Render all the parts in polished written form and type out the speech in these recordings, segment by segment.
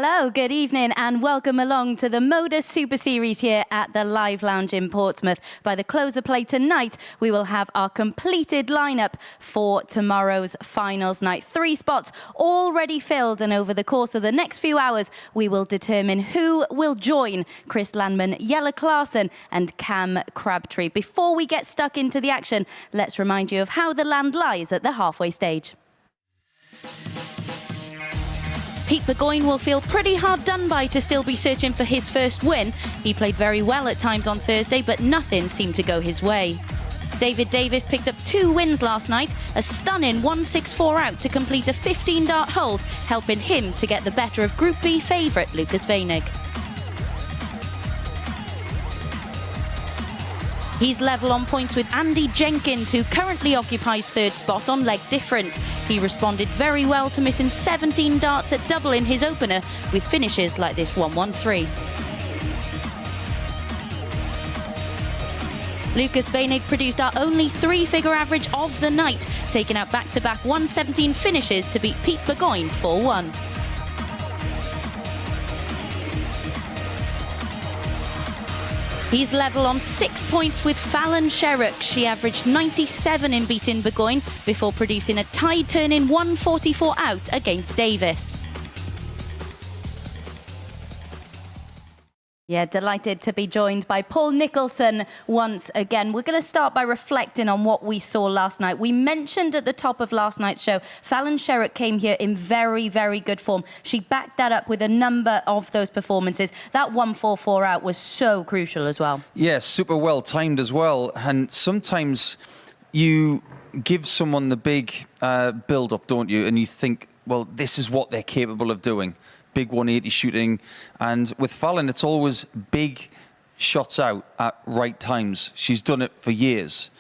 Hello, good evening and welcome along to the MODUS Super Series here at the Live Lounge in Portsmouth. By the close of play tonight, we will have our completed lineup for tomorrow's finals night. 3 spots already filled, and over the course of the next few hours, we will determine who will join Chris Landman, Jelle Klaassen and Cam Crabtree. Before we get stuck into the action, let's remind you of how the land lies at the halfway stage. Pete Burgoyne will feel pretty hard done by to still be searching for his first win. He played very well at times on Thursday, but nothing seemed to go his way. David Davis picked up 2 wins last night, a stunning 1-6-4 out to complete a 15-dart hold, helping him to get the better of Group B favourite Lucas Venig. He's level on points with Andy Jenkins, who currently occupies 3rd spot on leg difference. He responded very well to missing 17 darts at double in his opener, with finishes like this 1-1-3. Lucas Venig produced our only 3-figure average of the night, taking out back-to-back 117 finishes to beat Pete Burgoyne 4-1. He's level on 6 points with Fallon Sherrock. She averaged 97 in beating Burgoyne before producing a tide-turning 144 out against Davis. Yeah, delighted to be joined by Paul Nicholson once again. We're going to start by reflecting on what we saw last night. We mentioned at the top of last night's show, Fallon Sherrock came here in very, very good form. She backed that up with a number of those performances. That 144 out was so crucial as well. Yeah, super well timed as well. And sometimes you give someone the big build-up, don't you? And you think, well, this is what they're capable of doing. Big 180 shooting, and with Fallon it's always big shots out at right times. She's done it for years,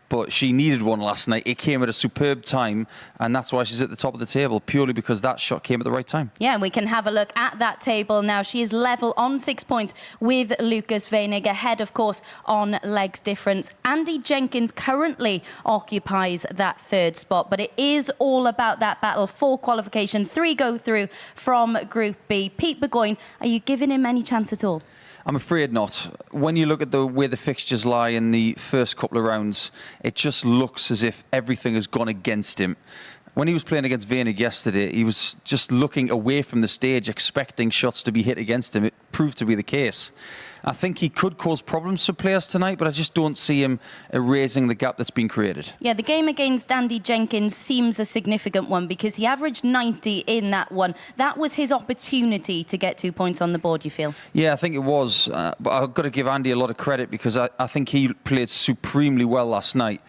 but she needed one last night. It came at a superb time, and that's why she's at the top of the table, purely because that shot came at the right time. Yeah, and we can have a look at that table now. She is level on 6 points with Lucas Venig, ahead, of course, on legs difference. Andy Jenkins currently occupies that 3rd spot, but it is all about that battle for qualification. 3 go through from Group B. Pete Burgoyne, are you giving him any chance at all? I'm afraid not. When you look at where the fixtures lie in the first couple of rounds, it just looks as if everything has gone against him. When he was playing against Venig yesterday, he was just looking away from the stage, expecting shots to be hit against him. It proved to be the case. I think he could cause problems for players tonight, but I just don't see him erasing the gap that's been created. Yeah, the game against Andy Jenkins seems a significant one because he averaged 90 in that one. That was his opportunity to get 2 points on the board, you feel? Yeah, I think it was. But I've got to give Andy a lot of credit because I think he played supremely well last night.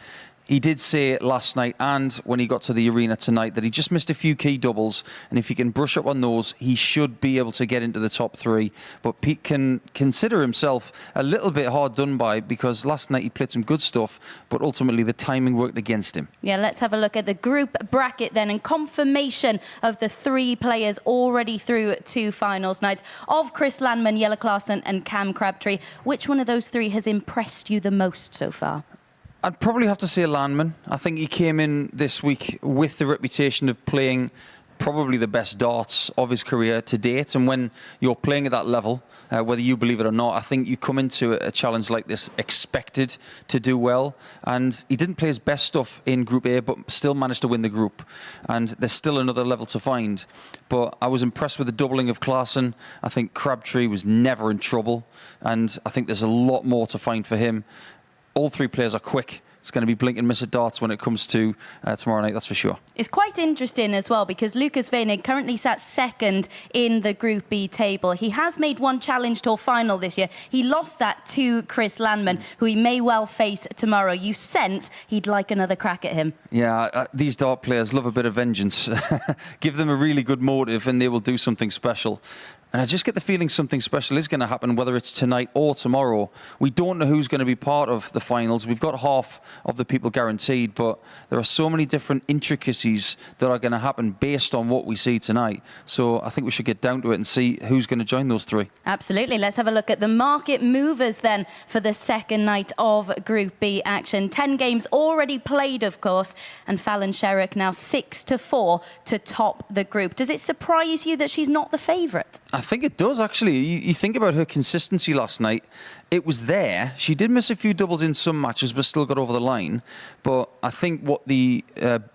He did say last night and when he got to the arena tonight that he just missed a few key doubles, and if he can brush up on those, he should be able to get into the top 3. But Pete can consider himself a little bit hard done by because last night he played some good stuff, but ultimately the timing worked against him. Yeah, let's have a look at the group bracket then, and confirmation of the 3 players already through to finals nights of Chris Landman, Jelle Klaassen and Cam Crabtree. Which one of those 3 has impressed you the most so far? I'd probably have to say Landman. I think he came in this week with the reputation of playing probably the best darts of his career to date. And when you're playing at that level, whether you believe it or not, I think you come into a challenge like this expected to do well. And he didn't play his best stuff in Group A, but still managed to win the group. And there's still another level to find. But I was impressed with the doubling of Klaassen. I think Crabtree was never in trouble. And I think there's a lot more to find for him. All 3 players are quick. It's going to be blink and miss at darts when it comes to tomorrow night, that's for sure. It's quite interesting as well because Lucas Venig currently sat 2nd in the Group B table. He has made 1 Challenge Tour final this year. He lost that to Chris Landman, who he may well face tomorrow. You sense he'd like another crack at him. Yeah, these dart players love a bit of vengeance. Give them a really good motive and they will do something special. And I just get the feeling something special is going to happen, whether it's tonight or tomorrow. We don't know who's going to be part of the finals. We've got half of the people guaranteed, but there are so many different intricacies that are going to happen based on what we see tonight. So I think we should get down to it and see who's going to join those three. Absolutely. Let's have a look at the market movers then for the second night of Group B action. 10 games already played, of course, and Fallon Sherrick now 6-4 to top the group. Does it surprise you that she's not the favourite? I think it does, actually. You think about her consistency last night. It was there. She did miss a few doubles in some matches, but still got over the line. But I think what the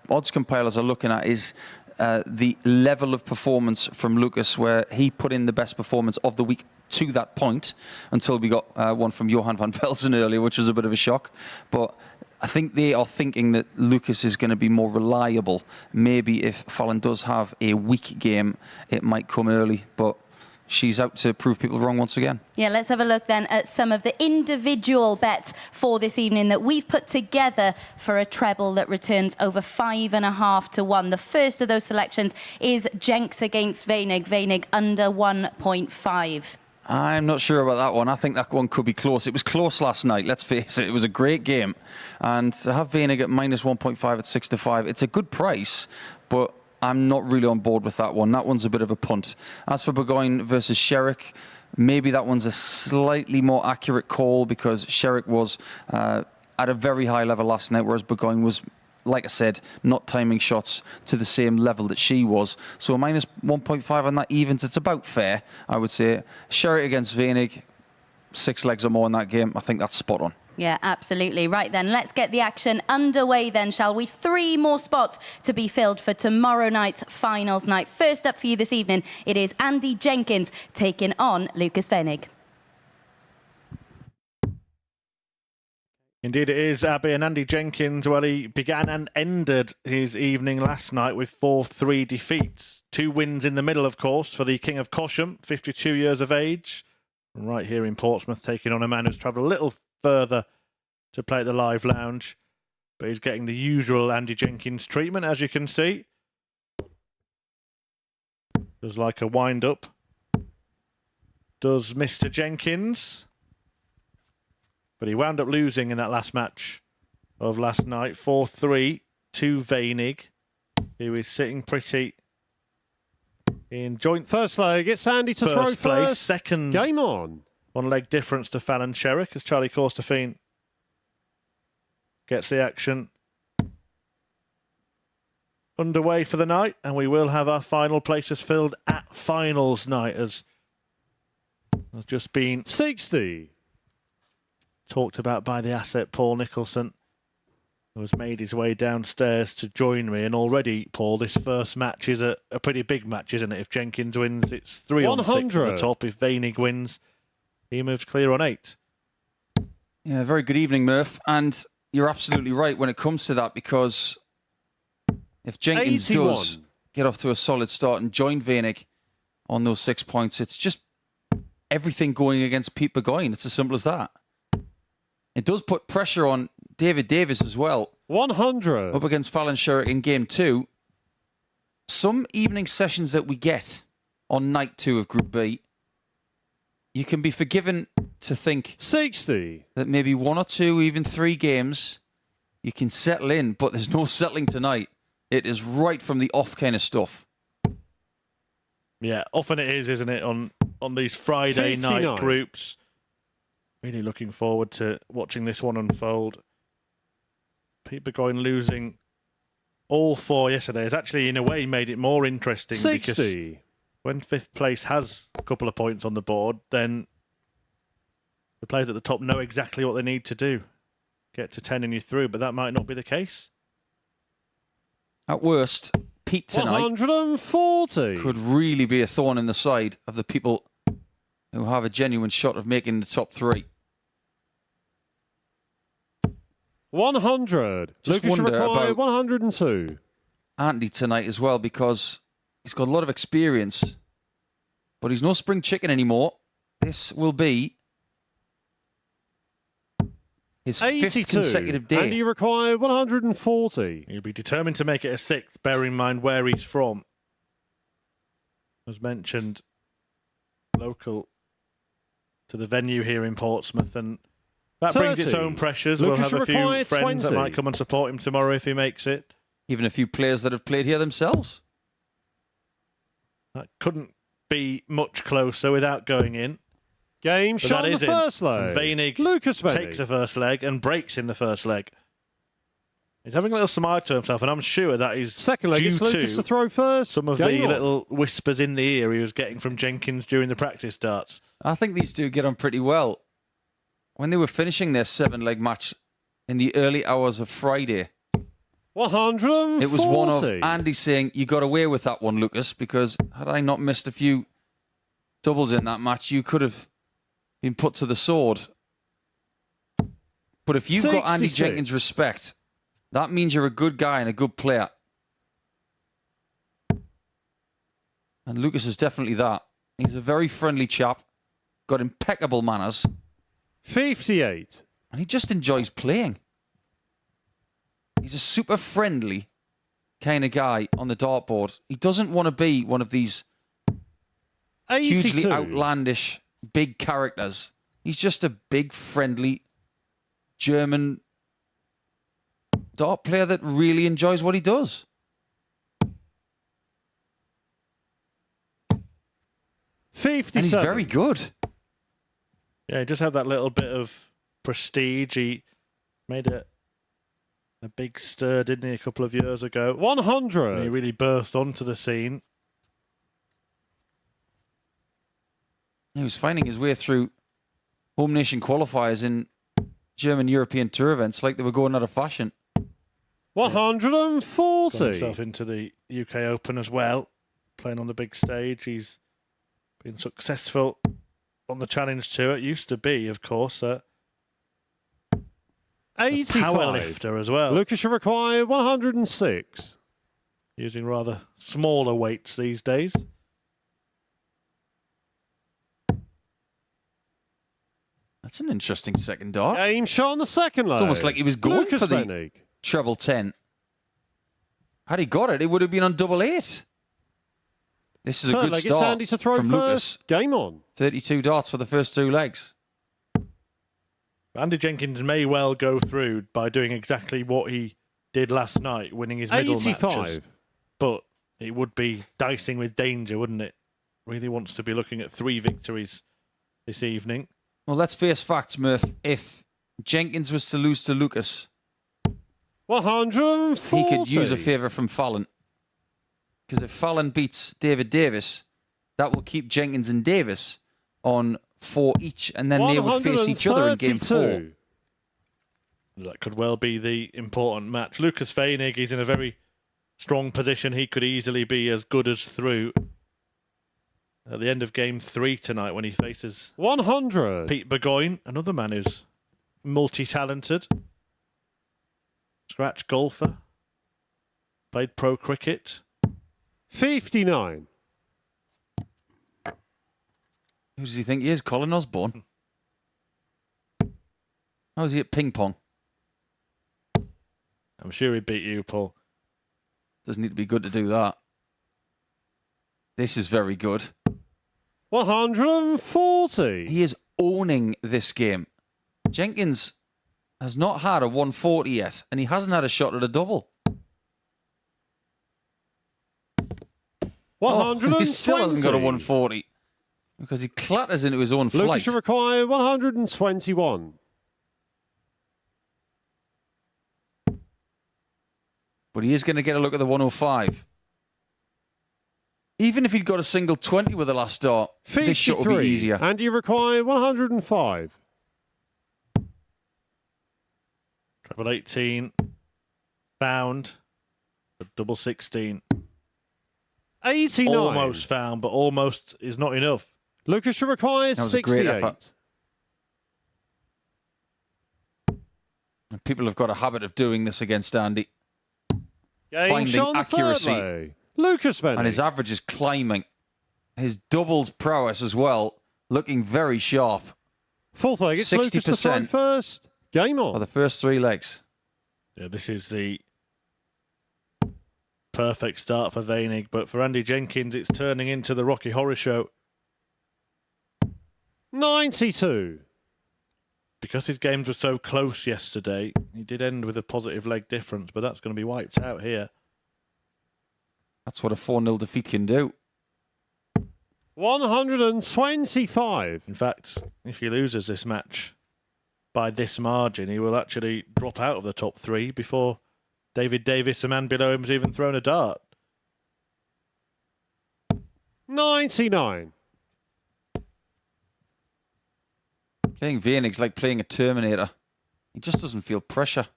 odds compilers are looking at is the level of performance from Lucas, where he put in the best performance of the week to that point, until we got one from Johan van Velzen earlier, which was a bit of a shock. But I think they are thinking that Lucas is going to be more reliable. Maybe if Fallon does have a weak game, it might come early. But she's out to prove people wrong once again. Yeah, let's have a look then at some of the individual bets for this evening that we've put together for a treble that returns over 5.5 to 1. The first of those selections is Jenks against Weinig. Weinig under 1.5. I'm not sure about that one. I think that one could be close. It was close last night, let's face it. It was a great game. And to have Weinig at minus 1.5 at 6-5, it's a good price, but I'm not really on board with that one. That one's a bit of a punt. As for Burgoyne versus Sherrick, maybe that one's a slightly more accurate call, because Sherrick was at a very high level last night, whereas Burgoyne was, like I said, not timing shots to the same level that she was. So a minus 1.5 on that evens, it's about fair, I would say. Sherrick against Weinig, 6 legs or more in that game. I think that's spot on. Yeah, absolutely. Right then, let's get the action underway then, shall we? 3 more spots to be filled for tomorrow night's finals night. First up for you this evening, it is Andy Jenkins taking on Lucas Weinig. Indeed it is, Abby. And Andy Jenkins, well, he began and ended his evening last night with 4-3 defeats. 2 wins in the middle, of course, for the King of Cosham, 52 years of age. Right here in Portsmouth, taking on a man who's travelled a little further to play at the Live Lounge. But he's getting the usual Andy Jenkins treatment, as you can see. Does like a wind-up. Does Mr. Jenkins. But he wound up losing in that last match of last night, 4-3 to Weinig, who is sitting pretty in joint first leg. It's Andy to throw place. first. Second, game on. 1 leg difference to Fallon Sherrick as Charlie Courstefine gets the action underway for the night, and we will have our final places filled at finals night, as has just been 60. Talked about by the asset Paul Nicholson, who has made his way downstairs to join me. And already, Paul, this first match is a pretty big match, isn't it? If Jenkins wins, it's 3 on 6 at the top. If Weinig wins, he moves clear on 8. Yeah, very good evening, Murph. And you're absolutely right when it comes to that, because if Jenkins 81. does get off to a solid start and join Weinig on those 6 points, it's just everything going against Pete Burgoyne. It's as simple as that. It does put pressure on David Davis as well. 100. Up against Fallon Sherrick in game 2. Some evening sessions that we get on night 2 of Group B, you can be forgiven to think 60. that maybe 1 or 2, even 3 games, you can settle in, but there's no settling tonight. It is right from the off kind of stuff. Yeah, often it is, isn't it, on these Friday 59. night groups. Really looking forward to watching this one unfold. Pete Burgoyne losing all 4 yesterday has actually, in a way, made it more interesting. 60. Because when 5th place has a couple of points on the board, then the players at the top know exactly what they need to do. Get to 10 and you're through, but that might not be the case. At worst, Pete tonight 140. could really be a thorn in the side of the people who have a genuine shot of making the top 3. 100. Just Lucas wonder required about 102. Andy tonight as well, because he's got a lot of experience, but he's no spring chicken anymore. This will be his 82. 5th consecutive day. And he required 140. He'll be determined to make it a 6th, bearing in mind where he's from. As mentioned, local to the venue here in Portsmouth, and that brings its 30. own pressures. Lucas We'll have a few required friends that 20. might come and support him tomorrow if he makes it. Even a few players that have played here themselves. That couldn't be much closer without going in. Game But shot that in the is in. first leg. And Weinig Lucas Weinig. takes the first leg and breaks in the first leg. He's having a little smile to himself, and I'm sure that is Second leg due is Lucas to to throw first. some of Game the on. little whispers in the ear he was getting from Jenkins during the practice starts. I think these two get on pretty well. When they were finishing their 7-leg match in the early hours of Friday, 140. it was one of Andy saying, you got away with that one, Lucas, because had I not missed a few doubles in that match, you could have been put to the sword. But if you've got Andy 66. Jenkins' respect, that means you're a good guy and a good player. And Lucas is definitely that. He's a very friendly chap, got impeccable manners, 58. and he just enjoys playing. He's a super friendly kind of guy on the dartboard. He doesn't want to be one of these 82. hugely outlandish big characters. He's just a big, friendly German dart player that really enjoys what he does. And 57. he's very good. Yeah, he does have that little bit of prestige. He made a big stir, didn't he, a couple of years ago? And he 100. really burst onto the scene. He was finding his way through home nation qualifiers in German European Tour events like they were going out of fashion. Got 140. himself into the UK Open as well, playing on the big stage. He's been successful on the Challenge Tour. It used to be, of course, a 85. power lifter as well, Lucas should require 106. using rather smaller weights these days. That's an interesting second dart. Game shot on the second leg. It's almost like he was going Lucas for the Weinig. treble 10. Had he got it, it would have been on double 8. This is a Third good leg, it's start Andy to throw from first. Lucas. Game on. 32 darts for the first 2 legs. Andy Jenkins may well go through by doing exactly what he did last night, winning his middle 85. matches. But it would be dicing with danger, wouldn't it? Really wants to be looking at 3 victories this evening. Well, let's face facts, Murph. If Jenkins was to lose to Lucas, 140. he could use a favour from Fallon. Because if Fallon beats David Davis, that will keep Jenkins and Davis on 4 each, and then they would face each other in game 4. 132. That could well be the important match. Lucas Weinig is in a very strong position. He could easily be as good as through at the end of game 3 tonight when he faces 100. Pete Burgoyne, another man who's multi-talented. Scratch golfer. Played pro cricket. 59. Who does he think he is? Colin Osborne? How's he at ping pong? I'm sure he beat you, Paul. Doesn't need to be good to do that. This is very good. 140. He is owning this game. Jenkins has not had a 140 yet, and he hasn't had a shot at a double. 120. He still hasn't got a 140 because he clatters into his own Lucas flight. should require 121. But he is going to get a look at the 105. Even if he'd got a single 20 with the last dart, this shot would be 53. easier. And you require 105. Treble 18. Found. Double 16. 89. Almost found, but almost is not enough. Lucas should require That was a great 68. effort. And people have got a habit of doing this against Andy. Game Finding shot on the accuracy. third leg. Lucas Weinig. And his average is climbing. His doubles prowess as well, looking very sharp. Fourth leg, it's Lucas to throw 60% first. Game for on. the first 3 legs. Yeah, this is the perfect start for Weinig, but for Andy Jenkins, it's turning into the Rocky Horror Show. 92. Because his games were so close yesterday, he did end with a positive leg difference, but that's going to be wiped out here. That's what a 4-0 defeat can do. 125. In fact, if he loses this match by this margin, he will actually drop out of the top 3 before David Davis, the man below him, has even thrown a dart. 99. Playing Vienig's like playing a Terminator. He just doesn't feel pressure.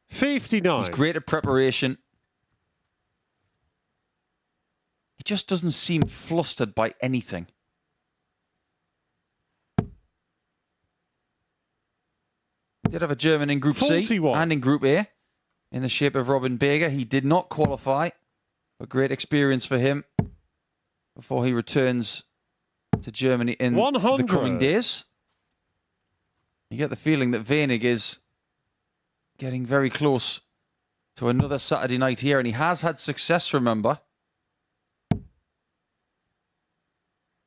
59. He's great at preparation. He just doesn't seem flustered by anything. He did have a German in Group 41. C and in Group A in the shape of Robin Berger. He did not qualify. A great experience for him before he returns to Germany in 100. the coming days. You get the feeling that Wenig is getting very close to another Saturday night here, and he has had success, remember.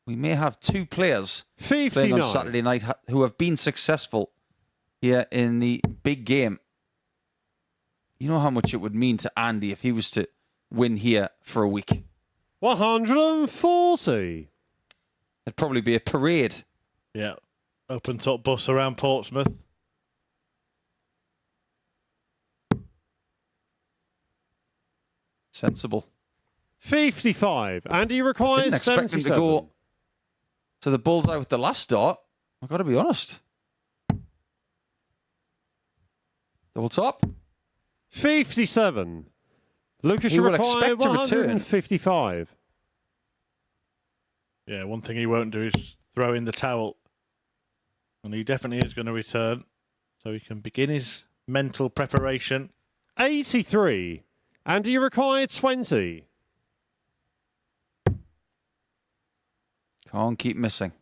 We may have 2 players 59. playing on Saturday night who have been successful here in the big game. You know how much it would mean to Andy if he was to win here for a week. 140. It'd probably be a parade. Yeah. Open top bus around Portsmouth. Sensible. 55. And he requires Didn't expect him 77. to go to the bullseye with the last start. I've got to be honest. Double top. 57. Lucas, He you will require expect to return. 155. Yeah, one thing he won't do is throw in the towel. And he definitely is going to return. So he can begin his mental preparation. 83. And he required 20. Can't keep missing.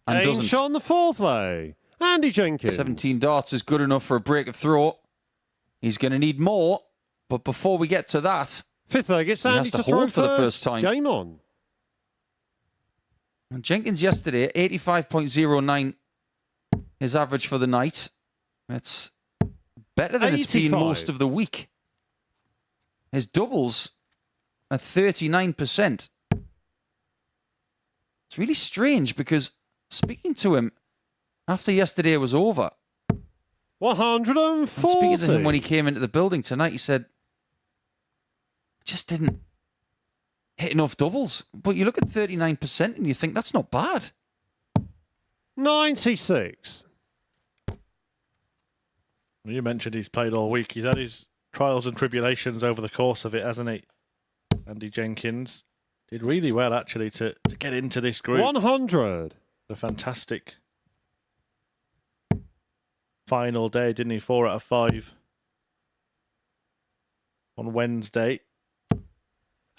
And Aim doesn't. shot on the 4th lay. Andy Jenkins. 17 darts is good enough for a break of throw. He's going to need more. But before we get to that, 5th leg, it's he Andy has to throw hold for the first time. Game on. And Jenkins yesterday, 85.09 his average for the night. It's better than it's been 85. most of the week. His doubles are 39%. It's really strange because speaking to him after yesterday was over, 140. and speaking to him when he came into the building tonight, he said, just didn't hit enough doubles. But you look at 39% and you think that's not bad. 96. You mentioned he's played all week. He's had his trials and tribulations over the course of it, hasn't he? Andy Jenkins did really well, actually, to get into this group. 100. A fantastic final day, didn't he? 4 out of 5 on Wednesday.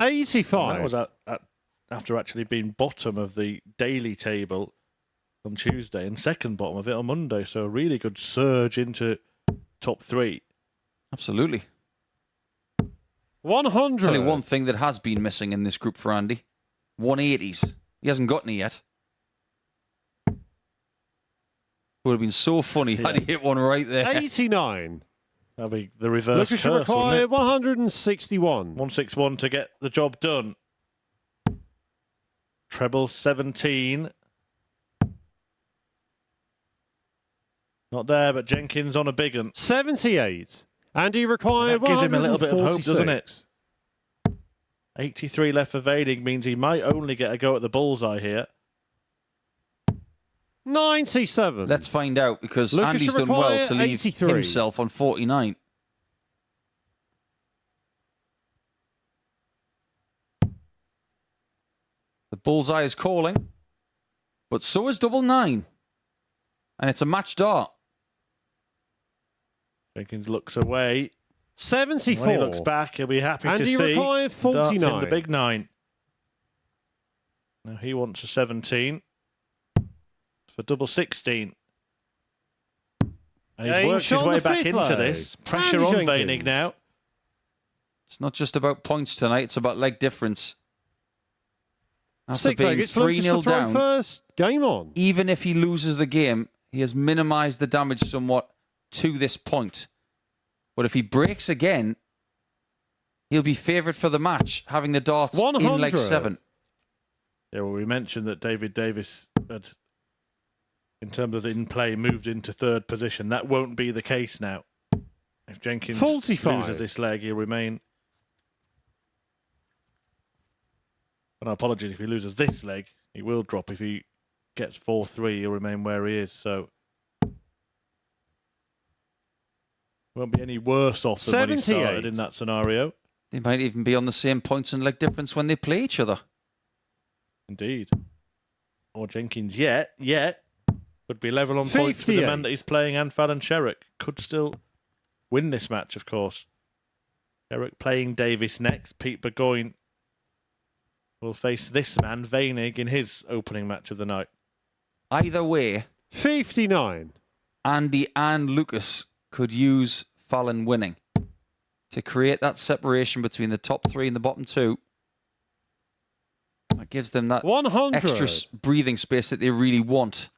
85. And that was after actually being bottom of the daily table on Tuesday and second bottom of it on Monday. So a really good surge into top 3. Absolutely. 100. Tell you one thing that has been missing in this group for Andy. 180s. He hasn't got any yet. Would have been so funny had he hit one right there. 89. That'll be the reverse Lucas, curse, you wouldn't require it? 161. 161 to get the job done. Treble 17. Not there, but Jenkins on a big one. 78. And he required That gives him a little bit of hope, doesn't it? 146. 83 left for Vading means he might only get a go at the bullseye here. 97. Let's find out because Lucas, Andy's you done well require to leave 83. himself on 49. The bullseye is calling, but so is double 9. And it's a match dart. Jenkins looks away. 74. When he looks back, he'll be happy And to he see required darts in 49. the big 9. Now he wants a 17 for double 16. And he's Aim worked his shot on way the back fifth into leg. this. Pressure Andy on Jenkins. Vainig now. It's not just about points tonight, it's about leg difference. After Six being leg, it's Lucas 3-0 to throw down, first. Game on. even if he loses the game, he has minimised the damage somewhat to this point. But if he breaks again, he'll be favoured for the match, having the darts 100. in leg 7. Yeah, well, we mentioned that David Davis had, in terms of in play, moved into third position. That won't be the case now. If Jenkins 45. loses this leg, he'll remain. And apologies, if he loses this leg, he will drop. If he gets 4-3, he'll remain where he is. So won't be any worse off than when he started 78. in that scenario. They might even be on the same points and leg difference when they play each other. Indeed. Or Jenkins yet could be level on points with the man 58. that he's playing, and Fallon Sherrick could still win this match, of course. Sherrick playing Davis next. Pete Burgoyne will face this man, Veinig, in his opening match of the night. Either way, 59. Andy and Lucas could use Fallon winning to create that separation between the top 3 and the bottom 2. That gives them that 100. extra breathing space that they really want.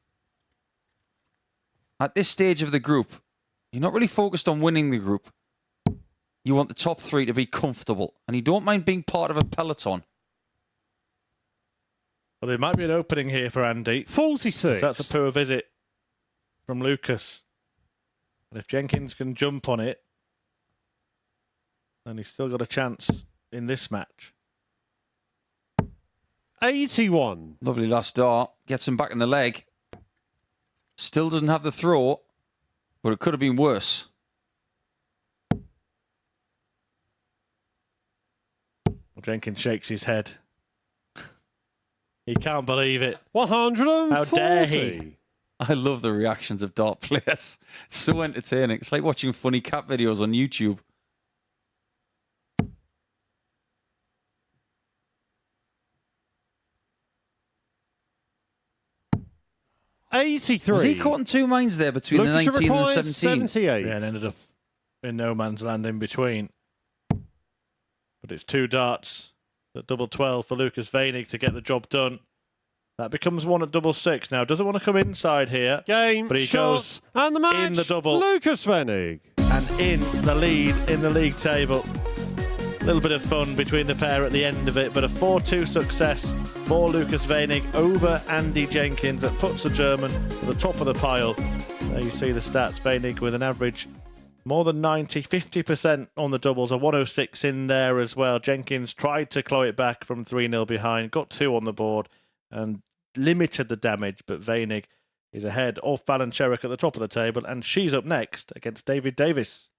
At this stage of the group, you're not really focused on winning the group. You want the top 3 to be comfortable, and you don't mind being part of a peloton. Well, there might be an opening here for Andy. 46. That's a poor visit from Lucas. And if Jenkins can jump on it, then he's still got a chance in this match. 81. Lovely last dart. Gets him back in the leg. Still doesn't have the throw, but it could have been worse. Well, Jenkins shakes his head. He can't believe it. 140. How dare he? I love the reactions of dart players. It's so entertaining. It's like watching funny cat videos on YouTube. $83. Was he caught in two minds there between Lucas the 19 and the requires 17? 78. Yeah, and ended up in no man's land in between. But it's 2 darts at double 12 for Lucas Veinig to get the job done. That becomes 1 at double 6 now. Doesn't want to come inside here. Game, But he shots, and the match. in the double. Lucas Venig. And in the lead in the league table. A little bit of fun between the pair at the end of it, but a 4-2 success for Lucas Veinig over Andy Jenkins. That puts the German at the top of the pile. There you see the stats. Veinig with an average more than 90, 50% on the doubles, a 106 in there as well. Jenkins tried to claw it back from 3-0 behind, got 2 on the board and limited the damage, but Veinig is ahead of Fallon Sherrick at the top of the table, and she's up next against David Davis.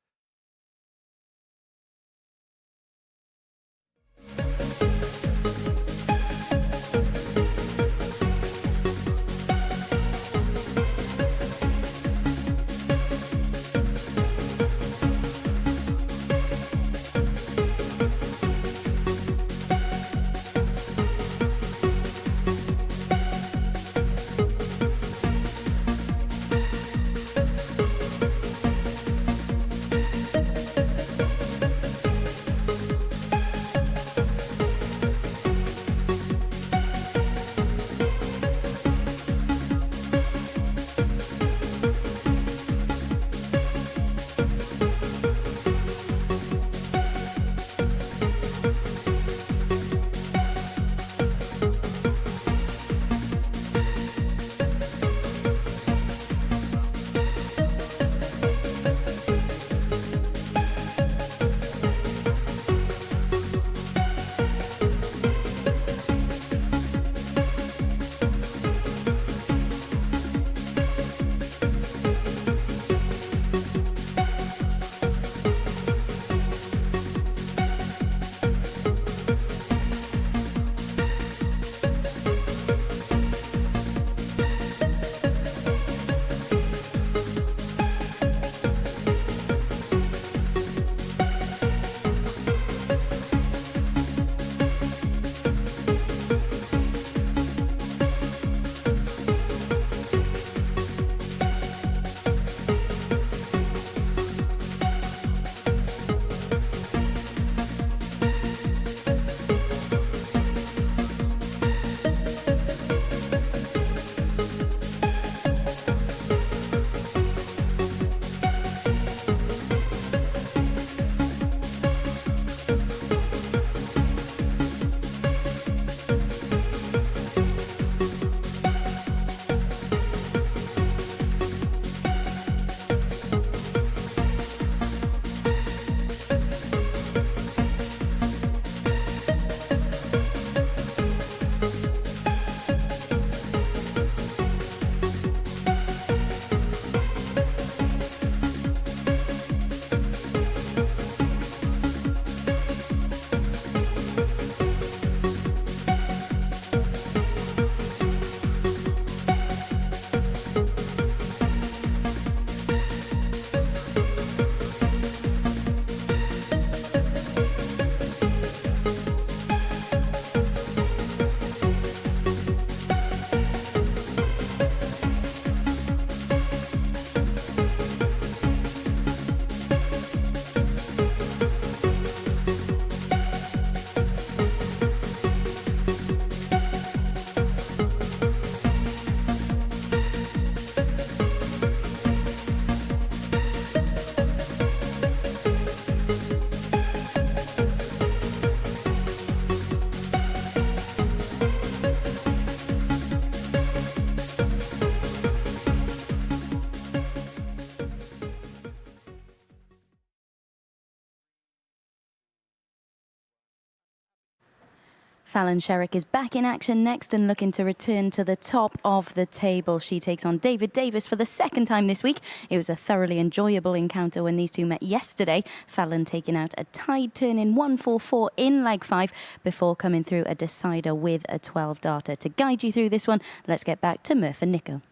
Fallon Sherrick is back in action next and looking to return to the top of the table. She takes on David Davis for the second time this week. It was a thoroughly enjoyable encounter when these two met yesterday. Fallon taking out a tied turn in 1-4-4 in leg 5 before coming through a decider with a 12-darter. To guide you through this one, let's get back to Murph and Nico.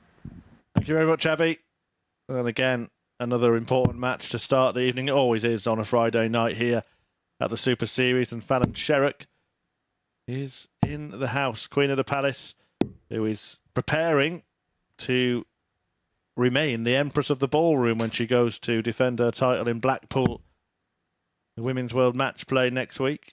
Thank you very much, Abby. And again, another important match to start the evening. It always is on a Friday night here at the Super Series. And Fallon Sherrick is in the house, Queen of the Palace, who is preparing to remain the Empress of the Ballroom when she goes to defend her title in Blackpool, the Women's World Match Play next week,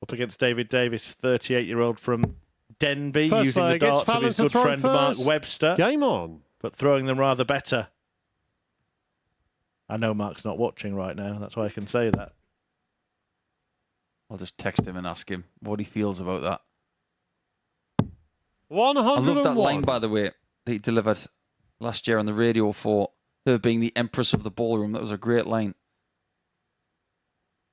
up against David Davis, 38-year-old from Denby, First using the darts of his good friend Mark Webster, Game on. but throwing them rather better. I know Mark's not watching right now, that's why I can say that. I'll just text him and ask him what he feels about that. 101. I love that line, by the way, that he delivered last year on the radio for her being the Empress of the Ballroom. That was a great line.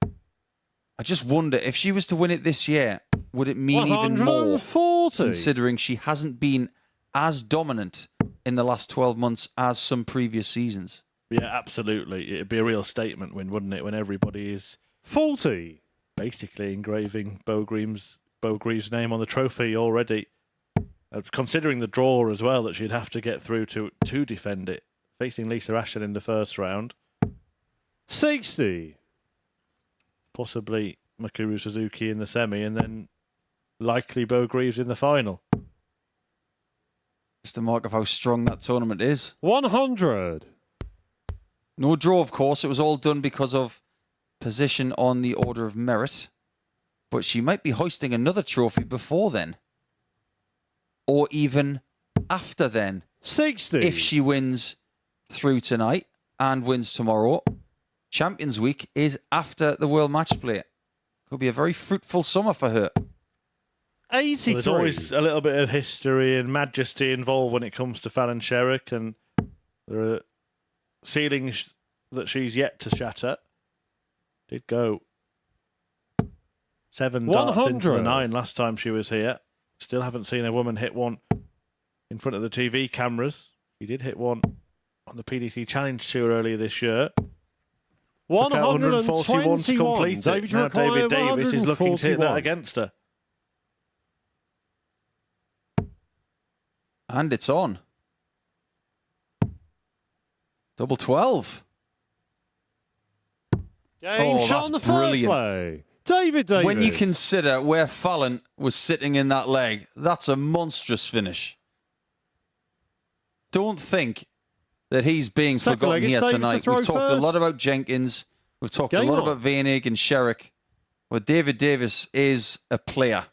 I just wonder, if she was to win it this year, would it mean even more, 140. considering she hasn't been as dominant in the last 12 months as some previous seasons? Yeah, absolutely. It'd be a real statement win, wouldn't it, when everybody is 40. basically engraving Beau Grieve's name on the trophy already. Considering the draw as well that she'd have to get through to defend it, facing Lisa Ashton in the first round. 60. Possibly Mikuru Suzuki in the semi, and then likely Beau Grieves in the final. Just a mark of how strong that tournament is. 100. No draw, of course. It was all done because of position on the Order of Merit. But she might be hoisting another trophy before then. Or even after then. 60. If she wins through tonight and wins tomorrow, Champions Week is after the World Match Play. Could be a very fruitful summer for her. 83. Well, there's always a little bit of history and majesty involved when it comes to Fallon Sherrick, and there are ceilings that she's yet to shatter. Did go 7 darts into the 9 last time she was here. Still haven't seen a woman hit one in front of the TV cameras. She did hit one on the PDC Challenge Tour earlier this year. 141 to complete it. Now David Davis is looking to hit that against her. And it's on. Double 12. Game shot on the first leg. David Davis. When you consider where Fallon was sitting in that leg, that's a monstrous finish. Don't think that he's being forgotten here tonight. We've talked a lot about Jenkins. We've talked a lot about Koenig and Sherrick. But David Davis is a player.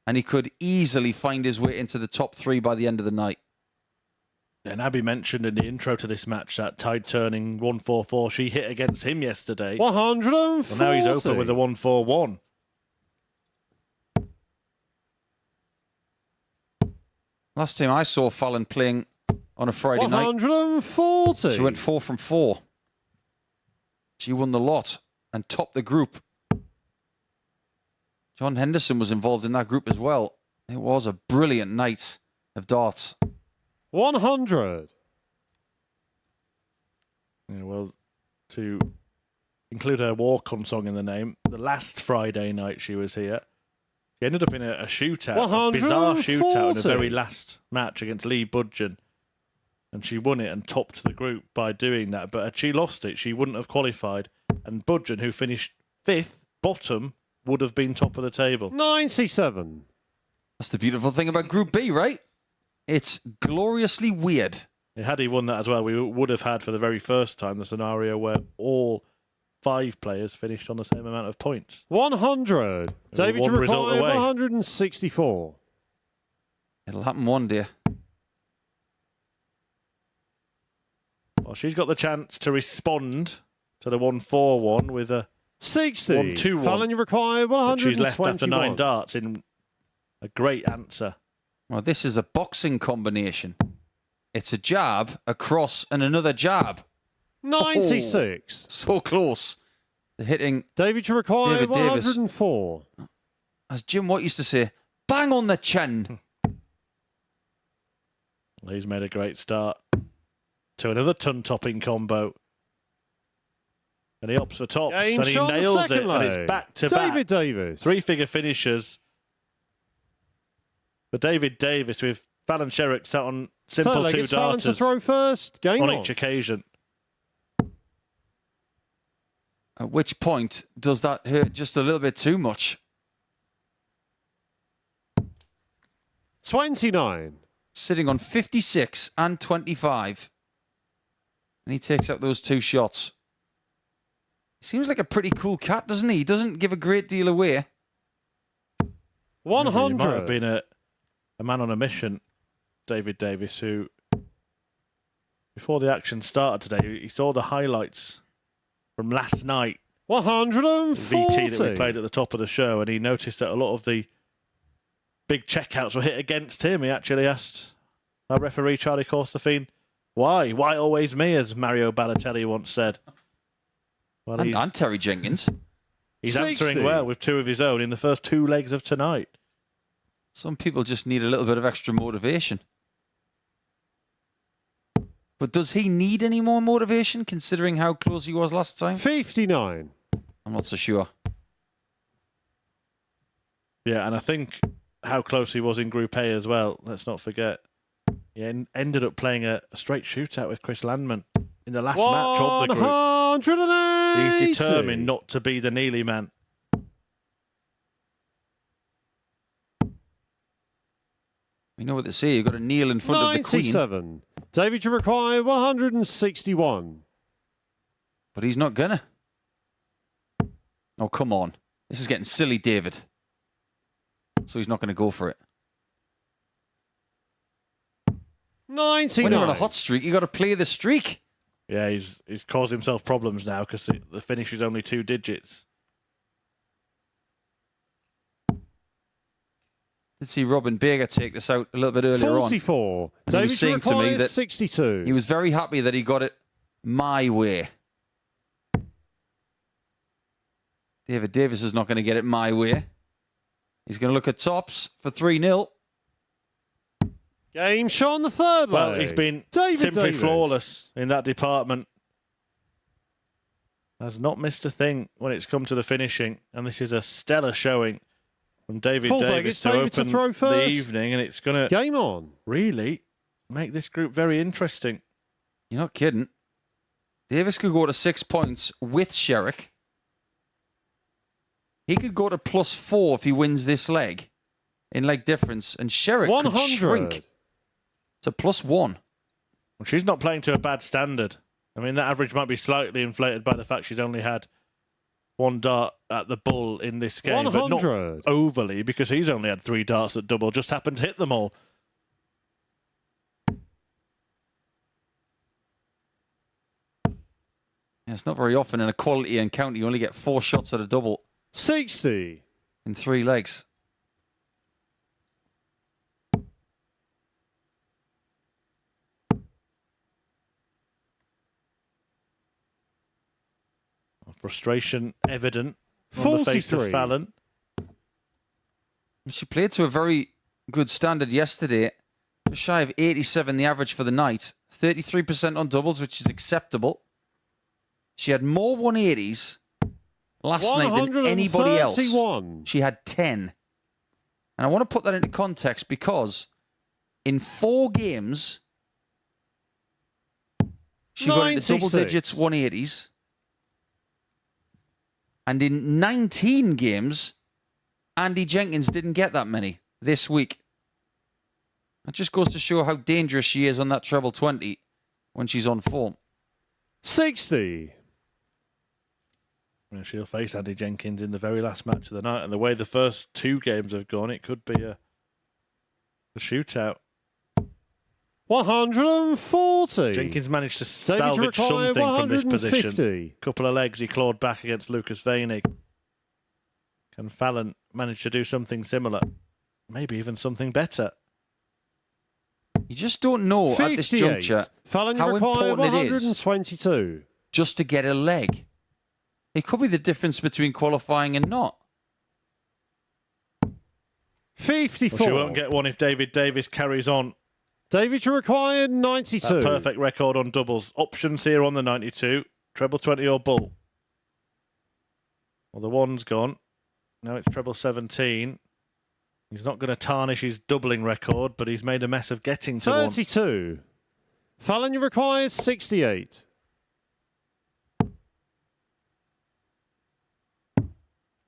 And he could easily find his way into the top 3 by the end of the night. And Abby mentioned in the intro to this match that tide-turning 1-4-4 she hit against him yesterday. 140. Well, now he's open with a 1-4-1. Last time I saw Fallon playing on a Friday night, 140. she went 4 from 4. She won the lot and topped the group. John Henderson was involved in that group as well. It was a brilliant night of darts. 100. Yeah, well, to include her walk-on song in the name, the last Friday night she was here, she ended up in a shootout, a bizarre shootout in the very last match against Lee Budgeon. And she won it and topped the group by doing that. But had she lost it, she wouldn't have qualified. And Budgeon, who finished 5th, bottom, would have been top of the table. 97. That's the beautiful thing about Group B, right? It's gloriously weird. Had he won that as well, we would have had for the very first time the scenario where all 5 players finished on the same amount of points. 100. David one result Jurrick, away. 164. It'll happen one day. Well, she's got the chance to respond to the 1-4-1 with a 60. 1-2-1. Fallon, you require 121. She's left after 9 darts in a great answer. Well, this is a boxing combination. It's a jab, a cross, and another jab. 96. So close. They're hitting David Jurrick, David Davis. 104. as Jim Watt used to say, bang on the chin. He's made a great start to another ton-topping combo. And he opts for tops, Game and he shot on the nails it, second and it's leg. back-to-back. David Davis. Three-figure finishers for David Davis, with Fallon Sherrick sat on simple Third leg, two it's Fallon to darters throw first. Game on on. each occasion. At which point does that hurt just a little bit too much? 29. Sitting on 56 and 25. And he takes out those 2 shots. Seems like a pretty cool cat, doesn't he? He doesn't give a great deal away. 100. He might have been a man on a mission, David Davis, who, before the action started today, he saw the highlights from last night. 140. VT that we played at the top of the show, and he noticed that a lot of the big checkouts were hit against him. He actually asked our referee, Charlie Corstefine, why? Why always me, as Mario Balotelli once said. Well, And Terry Jenkins. he's 60. answering well with 2 of his own in the first 2 legs of tonight. Some people just need a little bit of extra motivation. But does he need any more motivation, considering how close he was last time? 59. I'm not so sure. Yeah, and I think how close he was in Group A as well. Let's not forget. He ended up playing a straight shootout with Chris Landman in the last match of the group. 180. He's determined not to be the Neely man. We know what they say. You've got to kneel in front of the Queen. 97. David, you require 161. But he's not gonna. Oh, come on. This is getting silly, David. So he's not going to go for it. 99. When you're on a hot streak, you got to play the streak. Yeah, he's caused himself problems now because the finish is only 2 digits. Did see Robin Baker take this out a little bit earlier 44. on. And he David, was you saying to me require that 62. he was very happy that he got it my way. David Davis is not going to get it my way. He's going to look at tops for 3-0. Game shot on the third Well, leg. he's been David simply Davis. flawless in that department. Has not missed a thing when it's come to the finishing. And this is a stellar showing from David Fourth leg, Davis it's to David to open throw the first. evening. And it's going to Game on. really make this group very interesting. You're not kidding. Davis could go to 6 points with Sherrick. He could go to +4 if he wins this leg in leg difference. And Sherrick could 100. shrink to +1. Well, she's not playing to a bad standard. I mean, that average might be slightly inflated by the fact she's only had 1 dart at the bull in this game. 100. But not overly, because he's only had 3 darts at double. Just happened to hit them all. Yeah, it's not very often in a quality encounter you only get 4 shots at a double 60. in 3 legs. Frustration evident on the face of 43. Fallon. She played to a very good standard yesterday. Just shy of 87 the average for the night. 33% on doubles, which is acceptable. She had more 180s last night than anybody else. 131. She had 10. And I want to put that into context because in 4 games, she got into double 96. digits 180s. And in 19 games, Andy Jenkins didn't get that many this week. That just goes to show how dangerous she is on that treble 20 when she's on form. 60. And she'll face Andy Jenkins in the very last match of the night. And the way the first 2 games have gone, it could be a shootout. 140. Jenkins managed to David salvage Require, something from this 150. position. Couple of legs, he clawed back against Lucas Veinig. Can Fallon manage to do something similar? Maybe even something better. You just don't know at this 58. juncture Fallon, you how require important it is 122. just to get a leg. It could be the difference between qualifying and not. 54. Well, she won't get one if David Davis carries on. David, you require 92. That perfect record on doubles. Options here on the 92. Treble 20 or bull. Well, the one's gone. Now it's treble 17. He's not going to tarnish his doubling record, but he's made a mess of getting to one. 32. Fallon, you require 68.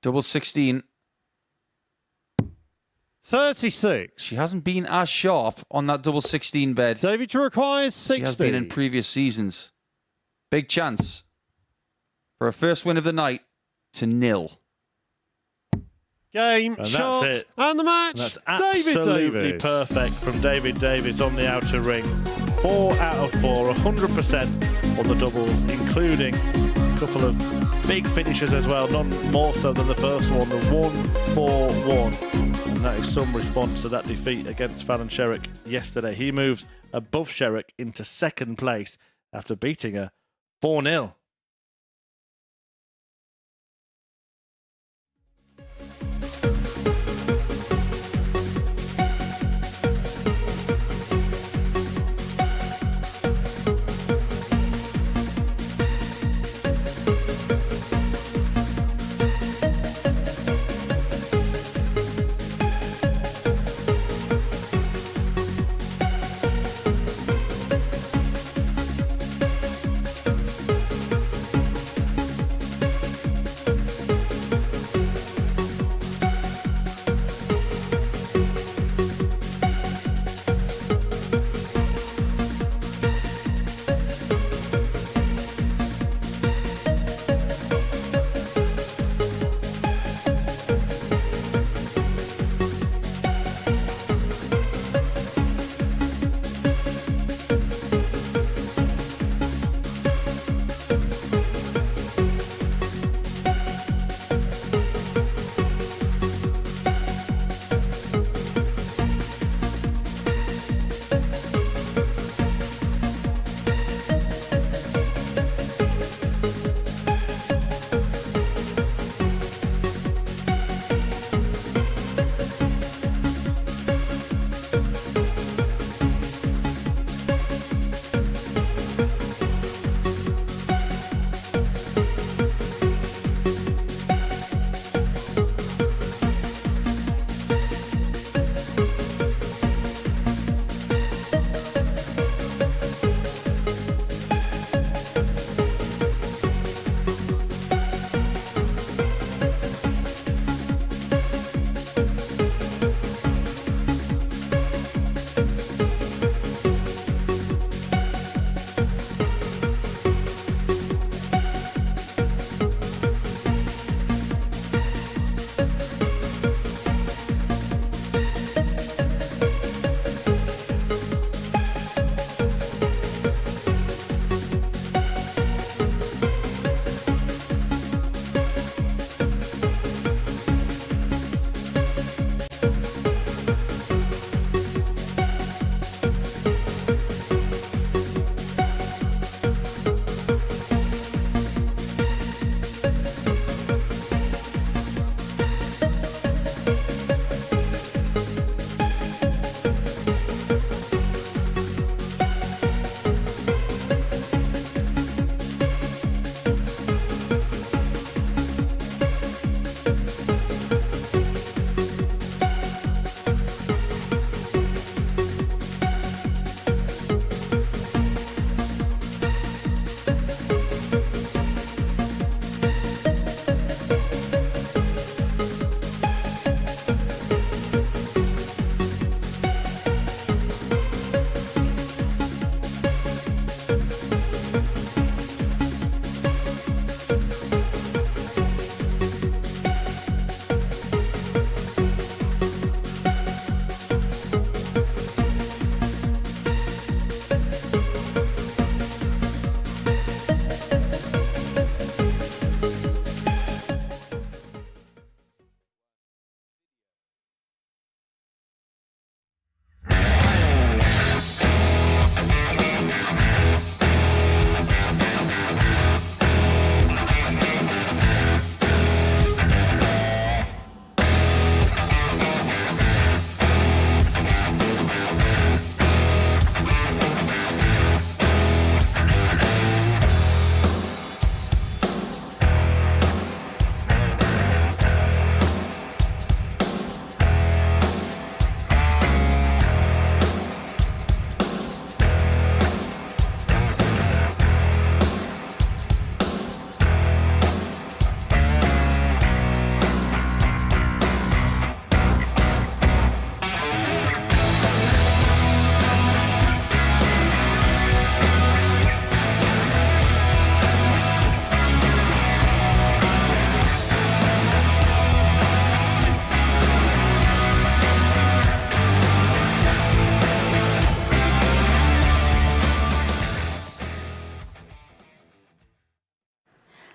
Double 16. 36. She hasn't been as sharp on that double 16 bed. David, you require 60. She has been in previous seasons. Big chance for a first win of the night to nil. Game, And shot, that's it. and the match. That's David absolutely Davis. perfect from David Davis on the outer ring. 4 out of 4, 100% on the doubles, including a couple of big finishes as well, none more so than the first one, the 1-4-1. And that is some response to that defeat against Fallon Sherrock yesterday. He moves above Sherrock into second place after beating her 4-0.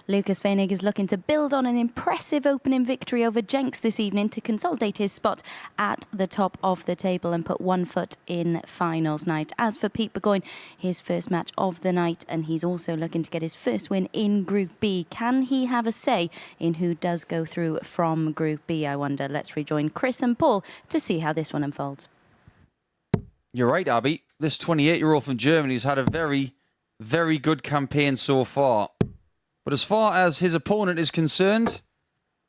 Lucas Fenig is looking to build on an impressive opening victory over Jenks this evening to consolidate his spot at the top of the table and put 1 foot in finals night. As for Pete Burgoyne, his first match of the night, and he's also looking to get his first win in Group B. Can he have a say in who does go through from Group B, I wonder? Let's rejoin Chris and Paul to see how this one unfolds. You're right, Abby. This 28-year-old from Germany has had a very, very good campaign so far. But as far as his opponent is concerned,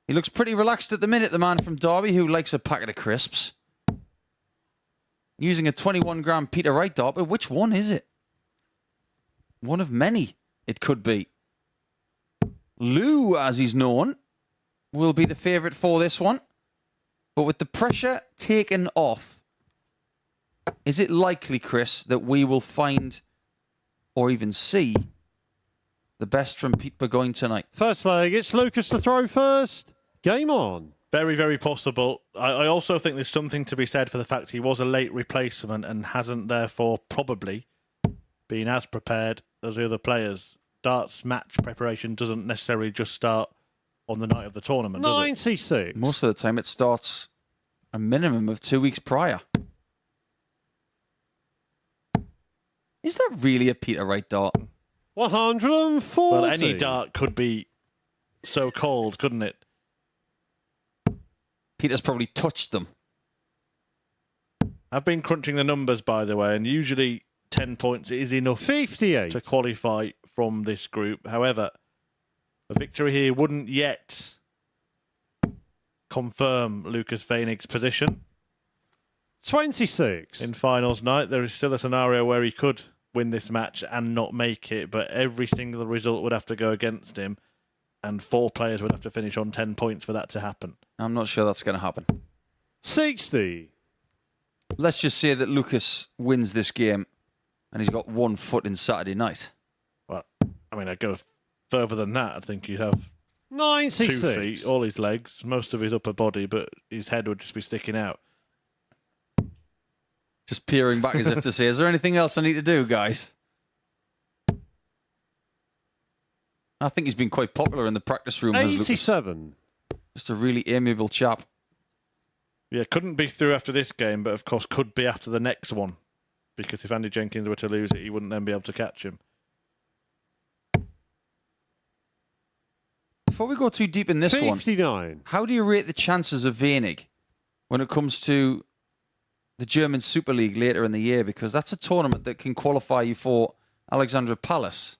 he looks pretty relaxed at the minute, the man from Derby who likes a packet of crisps. Using a 21-gram Peter Wright dart, but which one is it? One of many it could be. Lou, as he's known, will be the favourite for this one. But with the pressure taken off, is it likely, Chris, that we will find or even see the best from Pete Burgoyne tonight? First leg, it's Lucas to throw first. Game on. Very, very possible. I also think there's something to be said for the fact he was a late replacement and hasn't therefore probably been as prepared as the other players. Darts match preparation doesn't necessarily just start on the night of the tournament, does it? 96. Most of the time it starts a minimum of 2 weeks prior. Is that really a Peter Wright dart? 140. Well, any dart could be so cold, couldn't it? Peter's probably touched them. I've been crunching the numbers, by the way, and usually 10 points is enough 58. to qualify from this group. However, a victory here wouldn't yet confirm Lucas Fenig's position. 26. In finals night, there is still a scenario where he could win this match and not make it, but every single result would have to go against him, and 4 players would have to finish on 10 points for that to happen. I'm not sure that's going to happen. 60. Let's just say that Lucas wins this game and he's got 1 foot in Saturday night. Well, I mean, I'd go further than that. I think he'd have 96. 2 feet, all his legs, most of his upper body, but his head would just be sticking out. Just peering back as if to say, is there anything else I need to do, guys? I think he's been quite popular in the practice room. 87. Just a really amiable chap. Yeah, couldn't be through after this game, but of course could be after the next one. Because if Andy Jenkins were to lose it, he wouldn't then be able to catch him. Before we go too deep in this 59. one, how do you rate the chances of Wenig when it comes to the German Super League later in the year? Because that's a tournament that can qualify you for Alexandra Palace.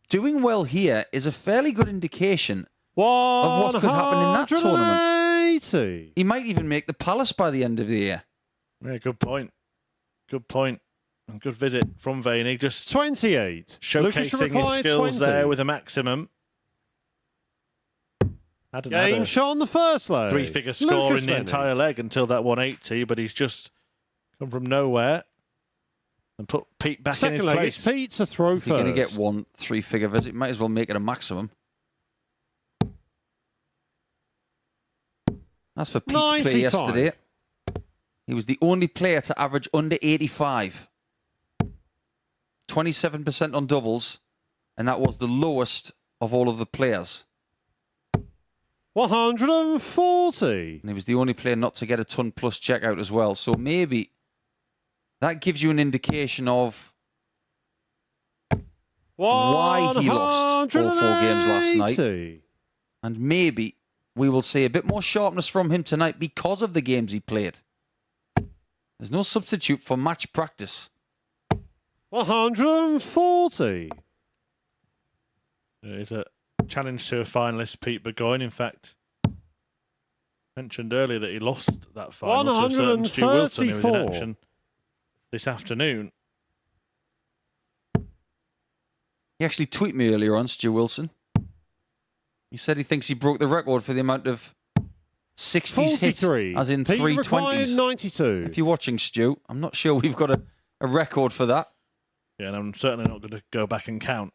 Doing well here is a fairly good indication of what could happen in that tournament. 180. He might even make the Palace by the end of the year. Yeah, good point. Good point. And good visit from Wenig. Just 28. showcasing his skills 20. there with a maximum. Hadn't had Game a shot on the first leg. 3-figure score Lucas in the Wenig. entire leg until that 180, but he's just come from nowhere and put Pete back Second in his leg, place. it's Pete to throw If you're first. going to get 1 3-figure visit, might as well make it a maximum. As for Pete's play 95. yesterday, he was the only player to average under 85. 27% on doubles, and that was the lowest of all of the players. 140. And he was the only player not to get a ton plus checkout as well. So maybe that gives you an indication of why he lost all 4 games last night. 180. And maybe we will see a bit more sharpness from him tonight because of the games he played. There's no substitute for match practice. 140. It's a challenge to a finalist, Pete Burgoyne. In fact, mentioned earlier that he lost that final to a certain Stu Wilson who was in 134. action this afternoon. He actually tweeted me earlier on, Stu Wilson. He said he thinks he broke the record for the amount of 60s hit, 43. as in Pete required 320s. 92. If you're watching, Stu, I'm not sure we've got a record for that. Yeah, and I'm certainly not going to go back and count.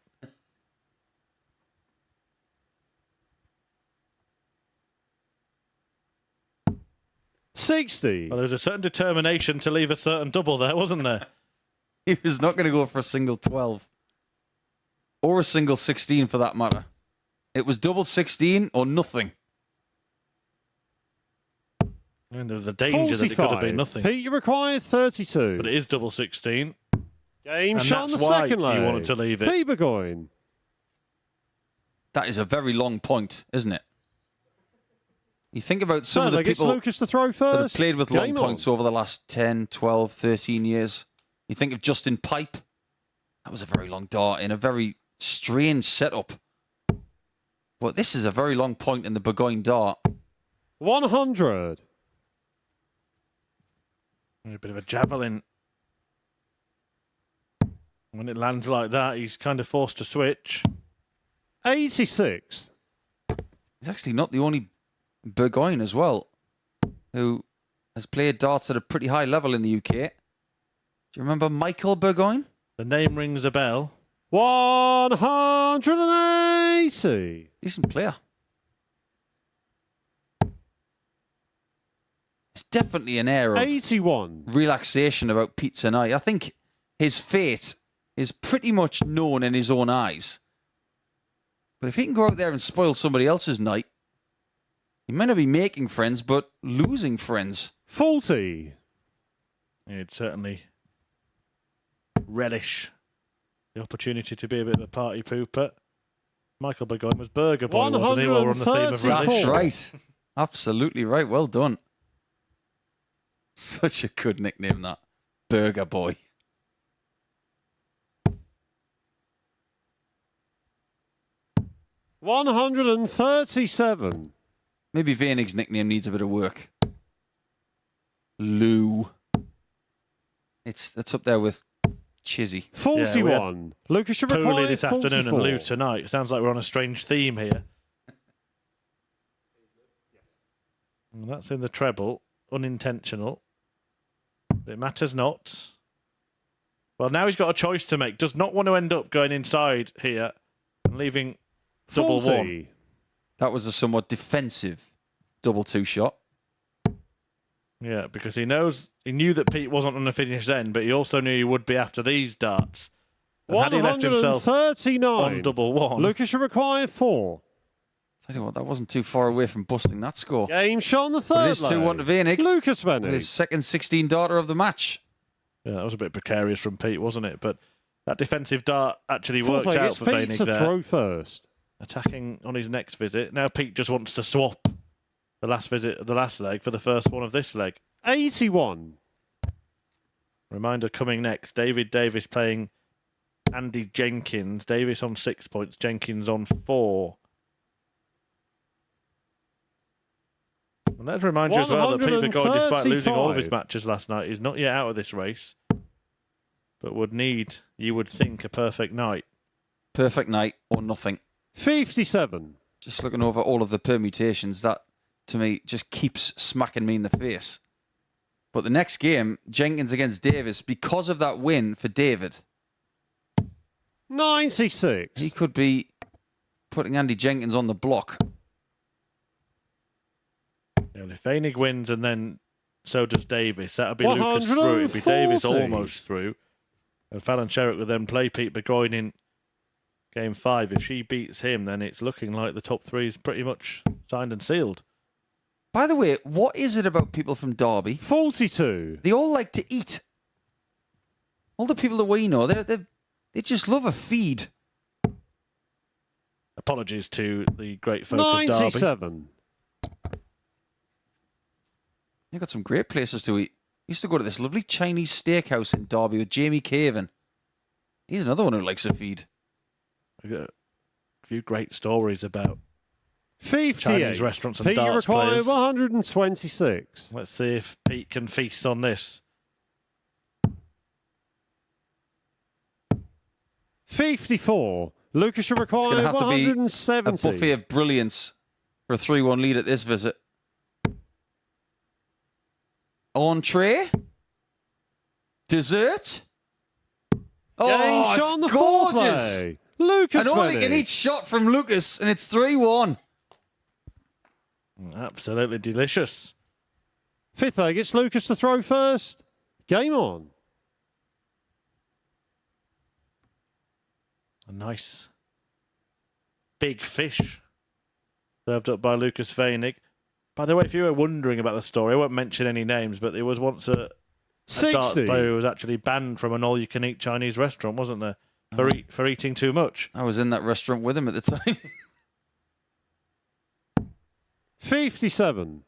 $60. Well, there's a certain determination to leave a certain double there, wasn't there? He was not going to go for a single 12. or a single 16 for that matter. It was double 16 or nothing. I mean, there's a danger that it could have been nothing. Pete, you require 32. But it is double 16. Game And shot on the that's why second leg. you wanted to leave it. Pete Burgoyne. That is a very long point, isn't it? You think about some of the Gets people Lucas to throw that first. have played with long Game points on. over the last 10, 12, 13 years. You think of Justin Pipe. That was a very long dart in a very strange setup. But this is a very long point in the Burgoyne dart. 100. A bit of a javelin. When it lands like that, he's kind of forced to switch. 86. He's actually not the only Burgoyne as well, who has played darts at a pretty high level in the UK. Do you remember Michael Burgoyne? The name rings a bell. 180. Decent player. It's definitely an air of 81. relaxation about Pete tonight. I think his fate is pretty much known in his own eyes. But if he can go out there and spoil somebody else's night, he may not be making friends, but losing friends. 40. He'd certainly relish the opportunity to be a bit of a party pooper. Michael Burgoyne was Burger Boy, wasn't he? While we're on the theme of 134. relish. That's right. Absolutely right. Well done. Such a good nickname, that. Burger Boy. $137. Maybe Vainig's nickname needs a bit of work. Lou. It's up there with Chizzy. 41. Lucas should Pooley require this 44. afternoon and Lou tonight. Sounds like we're on a strange theme here. And that's in the treble. Unintentional. It matters not. Well, now he's got a choice to make. Does not want to end up going inside here and leaving double 40. one. That was a somewhat defensive double two shot. Yeah, because he knew that Pete wasn't on the finish then, but he also knew he would be after these darts. And had he left himself 139. on double one, Lucas should require 4. Tell you what, that wasn't too far away from busting that score. Game shot on the But third it is 2-1 to leg. Vainig. Lucas With Venig. his second 16 darter of the match. yeah, that was a bit precarious from Pete, wasn't it? But that defensive dart actually Fourth worked leg, out it's for Pete Vainig to there. throw first. Attacking on his next visit. Now Pete just wants to swap the last visit, the last leg, for the first one of this leg. 81. Reminder coming next. David Davis playing Andy Jenkins. Davis on 6 points, Jenkins on 4. And let's remind you as well that Pete Burgoyne, despite losing all of his 135. matches last night, is not yet out of this race, but would need, you would think, a perfect night. Perfect night or nothing. 57. Just looking over all of the permutations, that to me just keeps smacking me in the face. But the next game, Jenkins against Davis, because of that win for David, 96. he could be putting Andy Jenkins on the block. And if Vainig wins and then so does Davis, that would be Lucas through. It would be 140. Davis almost through. And Fallon Sherrick would then play Pete Burgoyne in game 5. If she beats him, then it's looking like the top 3 is pretty much signed and sealed. By the way, what is it about people from Derby? 42. They all like to eat. All the people that we know, they just love a feed. Apologies to the great folk of Derby. 97. You've got some great places to eat. I used to go to this lovely Chinese steakhouse in Derby with Jamie Caven. He's another one who likes a feed. We've got a few great stories about 58. Chinese restaurants and Pete darts require players. 126. Let's see if Pete can feast on this. 54. Lucas should It's going require to have to be a 170. buffet of brilliance for a 3-1 lead at this visit. Entree? Dessert? Game Oh, shot it's on the fourth gorgeous. leg. Lucas And only in Venig. each shot from Lucas, and it's 3-1. Absolutely delicious. Fifth leg, it's Lucas to throw first. Game on. A nice big fish served up by Lucas Weinig. By the way, if you were wondering about the story, I won't mention any names, but there was once a darts player who was actually banned from an all-you-can-eat Chinese restaurant, wasn't there? For eating too much. I was in that restaurant with him at the time. 57.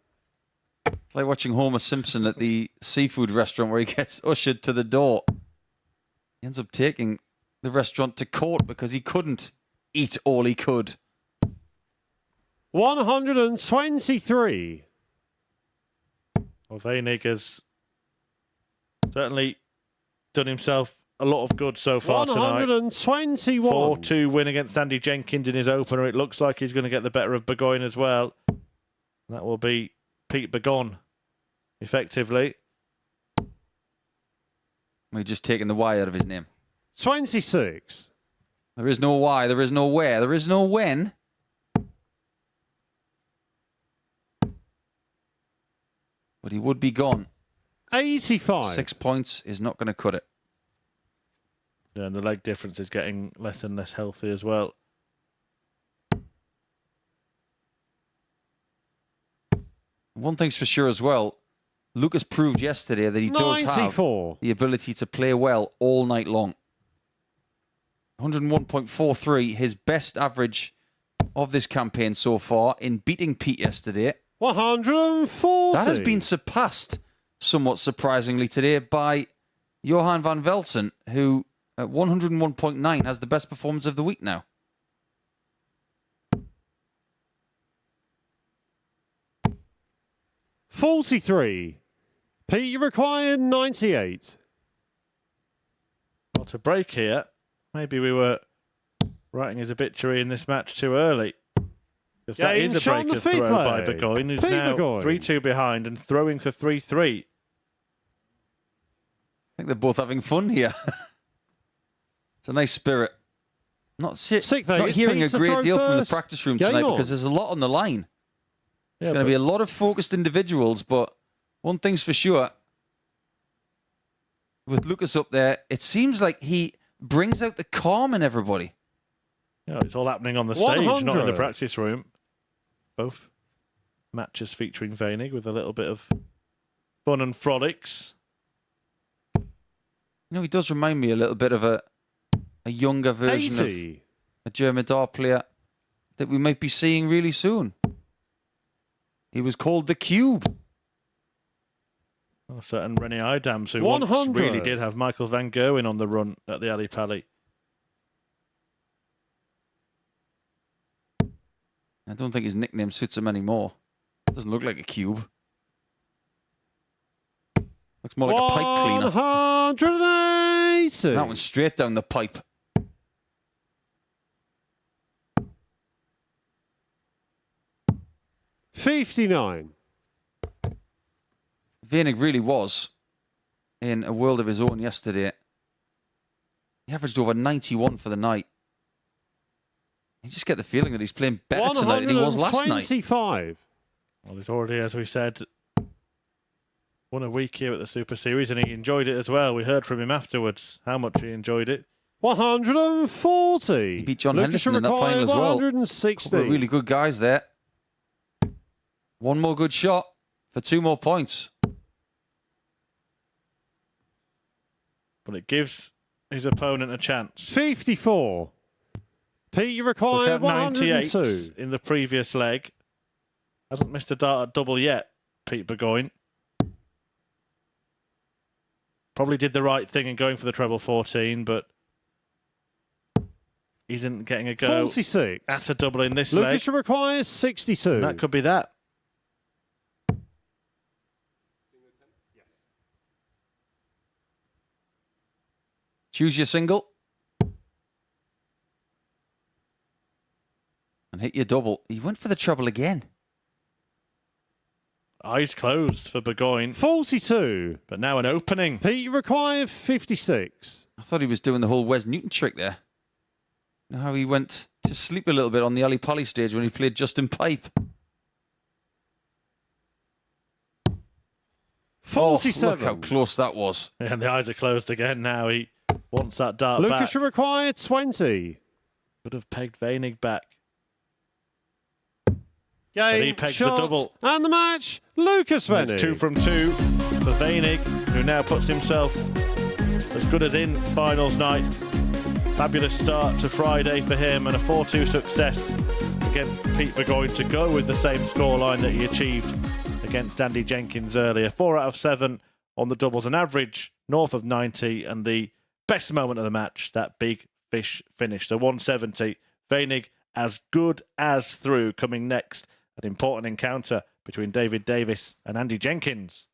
It's like watching Homer Simpson at the seafood restaurant where he gets ushered to the door. He ends up taking the restaurant to court because he couldn't eat all he could. 123. Well, Weinig has certainly done himself a lot of good so far tonight. 121. 4-2 win against Andy Jenkins in his opener. It looks like he's going to get the better of Burgoyne as well. That will be Pete Burgoyne, effectively. We're just taking the Y out of his name. 26. There is no why, there is no where, there is no when. But he would be gone. 85. 6 points is not going to cut it. Yeah, and the leg difference is getting less and less healthy as well. One thing's for sure as well, Lucas proved yesterday that he does have 94. the ability to play well all night long. 101.43, his best average of this campaign so far in beating Pete yesterday. 140. That has been surpassed somewhat surprisingly today by Johan van Velsen, who at 101.9 has the best performance of the week now. $43. Pete, you required 98. Well, to break here, maybe we were writing his obituary in this match too early. Because that is a Sean breaker the throw Fiddler. by Burgoyne, who's Pete now Burgoyne. 3-2 behind and throwing for 3-3. I think they're both having fun here. It's a nice spirit. Not hearing Pete a to great throw deal from the first. practice room Game tonight on. because there's a lot on the line. It's Yeah, going to be a lot of focused individuals, but one thing's for sure. With Lucas up there, it seems like he brings out the calm in everybody. Yeah, it's all happening on the stage, not in the 100. practice room. Both matches featuring Weinig with a little bit of fun and frolics. You know, he does remind me a little bit of a younger version 80. of a German dart player that we might be seeing really soon. He was called the Cube. A certain Rennie Idams, who once 100. really did have Michael Van Gerwen on the run at the Ali Pali. I don't think his nickname suits him anymore. Doesn't look like a cube. Looks more like a pipe cleaner. 180. That one's straight down the pipe. $59. Weinig really was in a world of his own yesterday. He averaged over 91 for the night. You just get the feeling that he's playing better tonight than he was last night. 125. Well, he's already, as we said, won a week here at the Super Series, and he enjoyed it as well. We heard from him afterwards how much he enjoyed it. 140. He beat John Lucas Henderson in that final as well. 160. Couple of really good guys there. One more good shot for 2 more points. But it gives his opponent a chance. 54. Pete, you require Took out 98 102. in the previous leg. Hasn't missed a dart at double yet, Pete Burgoyne. Probably did the right thing in going for the treble 14, but isn't getting a go 46. at a double in this Lucas leg. requires 62. And that could be that. Choose your single. And hit your double. He went for the treble again. Eyes closed for Burgoyne, 42. but now an opening. Pete, you require 56. I thought he was doing the whole Wes Newton trick there. You know how he went to sleep a little bit on the Ali Pali stage when he played Justin Pipe. 47. Oh, look how close that was. And the eyes are closed again now. He wants that dart Lucas, back. you require 20. Could have pegged Weinig back. Game, he pegs shot, the double. and the match, Lucas And Weinig. it's 2 from 2 for Weinig, who now puts himself as good as in finals night. Fabulous start to Friday for him and a 4-2 success against Pete Burgoyne to go with the same scoreline that he achieved against Andy Jenkins earlier. 4 out of 7 on the doubles, an average north of 90, and the best moment of the match, that big fish finish. So 170, Weinig as good as through. Coming next, an important encounter between David Davis and Andy Jenkins.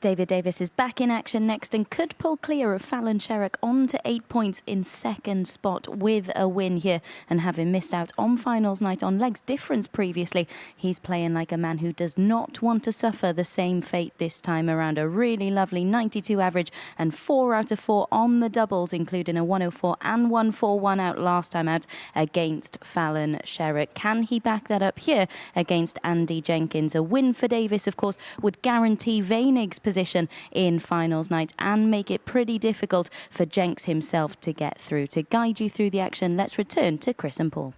David Davis is back in action next and could pull clear of Fallon Sherrock on to 8 points in second spot with a win here. And having missed out on finals night on legs difference previously, he's playing like a man who does not want to suffer the same fate this time around. A really lovely 92 average and 4 out of 4 on the doubles, including a 104 and 141 out last time out against Fallon Sherrock. Can he back that up here against Andy Jenkins? A win for Davis, of course, would guarantee Weinig's position in finals night and make it pretty difficult for Jenks himself to get through. To guide you through the action, let's return to Chris and Paul.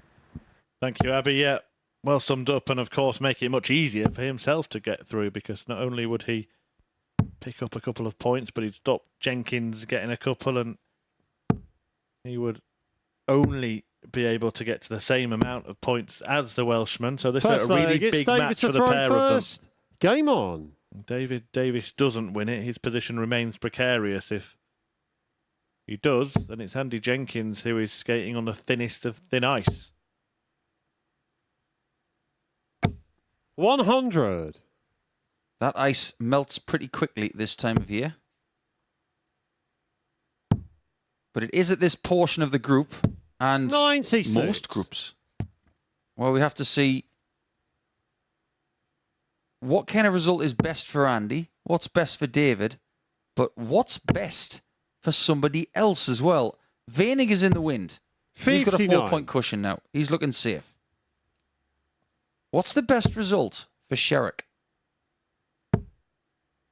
Thank you, Abby. Yeah, well summed up, and of course make it much easier for himself to get through, because not only would he pick up a couple of points, but he'd stop Jenkins getting a couple, and he would only be able to get to the same amount of points as the Welshman. So this is a really big match for the pair of them. Game on. David Davis doesn't win it. His position remains precarious. If he does, then it's Andy Jenkins who is skating on the thinnest of thin ice. 100. That ice melts pretty quickly this time of year. But it is at this portion of the group, and 96. most groups, well, we have to see what kind of result is best for Andy, what's best for David, but what's best for somebody else as well. Vainig is in the wind. 59. He's got a 4-point cushion now. He's looking safe. What's the best result for Sherrick?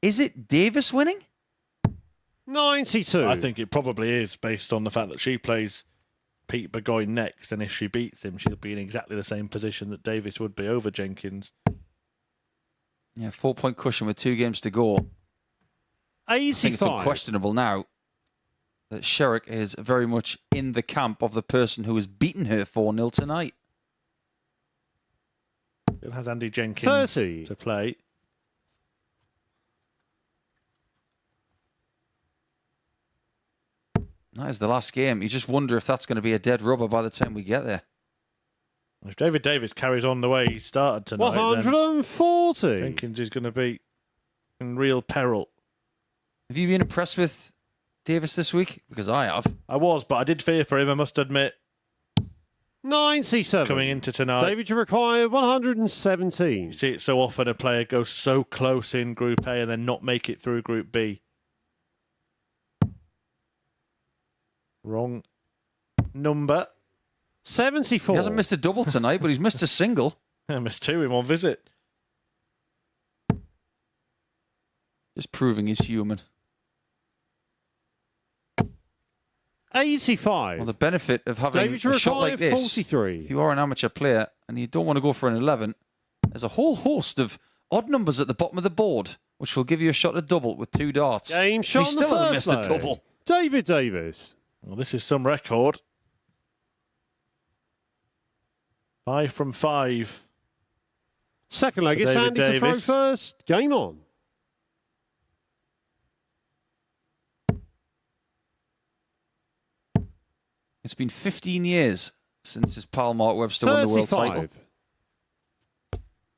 Is it Davis winning? 92. I think it probably is, based on the fact that she plays Pete Burgoyne next, and if she beats him, she'll be in exactly the same position that Davis would be over Jenkins. Yeah, 4-point cushion with 2 games to go. 85. I think it's unquestionable now that Sherrick is very much in the camp of the person who has beaten her 4-0 tonight. It has Andy Jenkins 30. to play. That is the last game. You just wonder if that's going to be a dead rubber by the time we get there. If David Davis carries on the way he started tonight, 140. then Jenkins is going to be in real peril. Have you been impressed with Davis this week? Because I have. I was, but I did fear for him, I must admit, 97. coming into tonight. David, you require 117. You see it so often, a player goes so close in Group A and then not make it through Group B. Wrong number. 74. He hasn't missed a double tonight, but he's missed a single. I missed 2 in one visit. Just proving he's human. 85. Well, the benefit of having David, a you shot require like this, 43. if you are an amateur player and you don't want to go for an 11, there's a whole host of odd numbers at the bottom of the board, which will give you a shot at double with 2 darts. Game shot He on the still hasn't first missed a leg. double. David Davis. Well, this is some record. 5 from 5. Second leg, For it's David Andy to throw Davis. first. Game on. It's been 15 years since his pal Mark Webster won the world title. 35.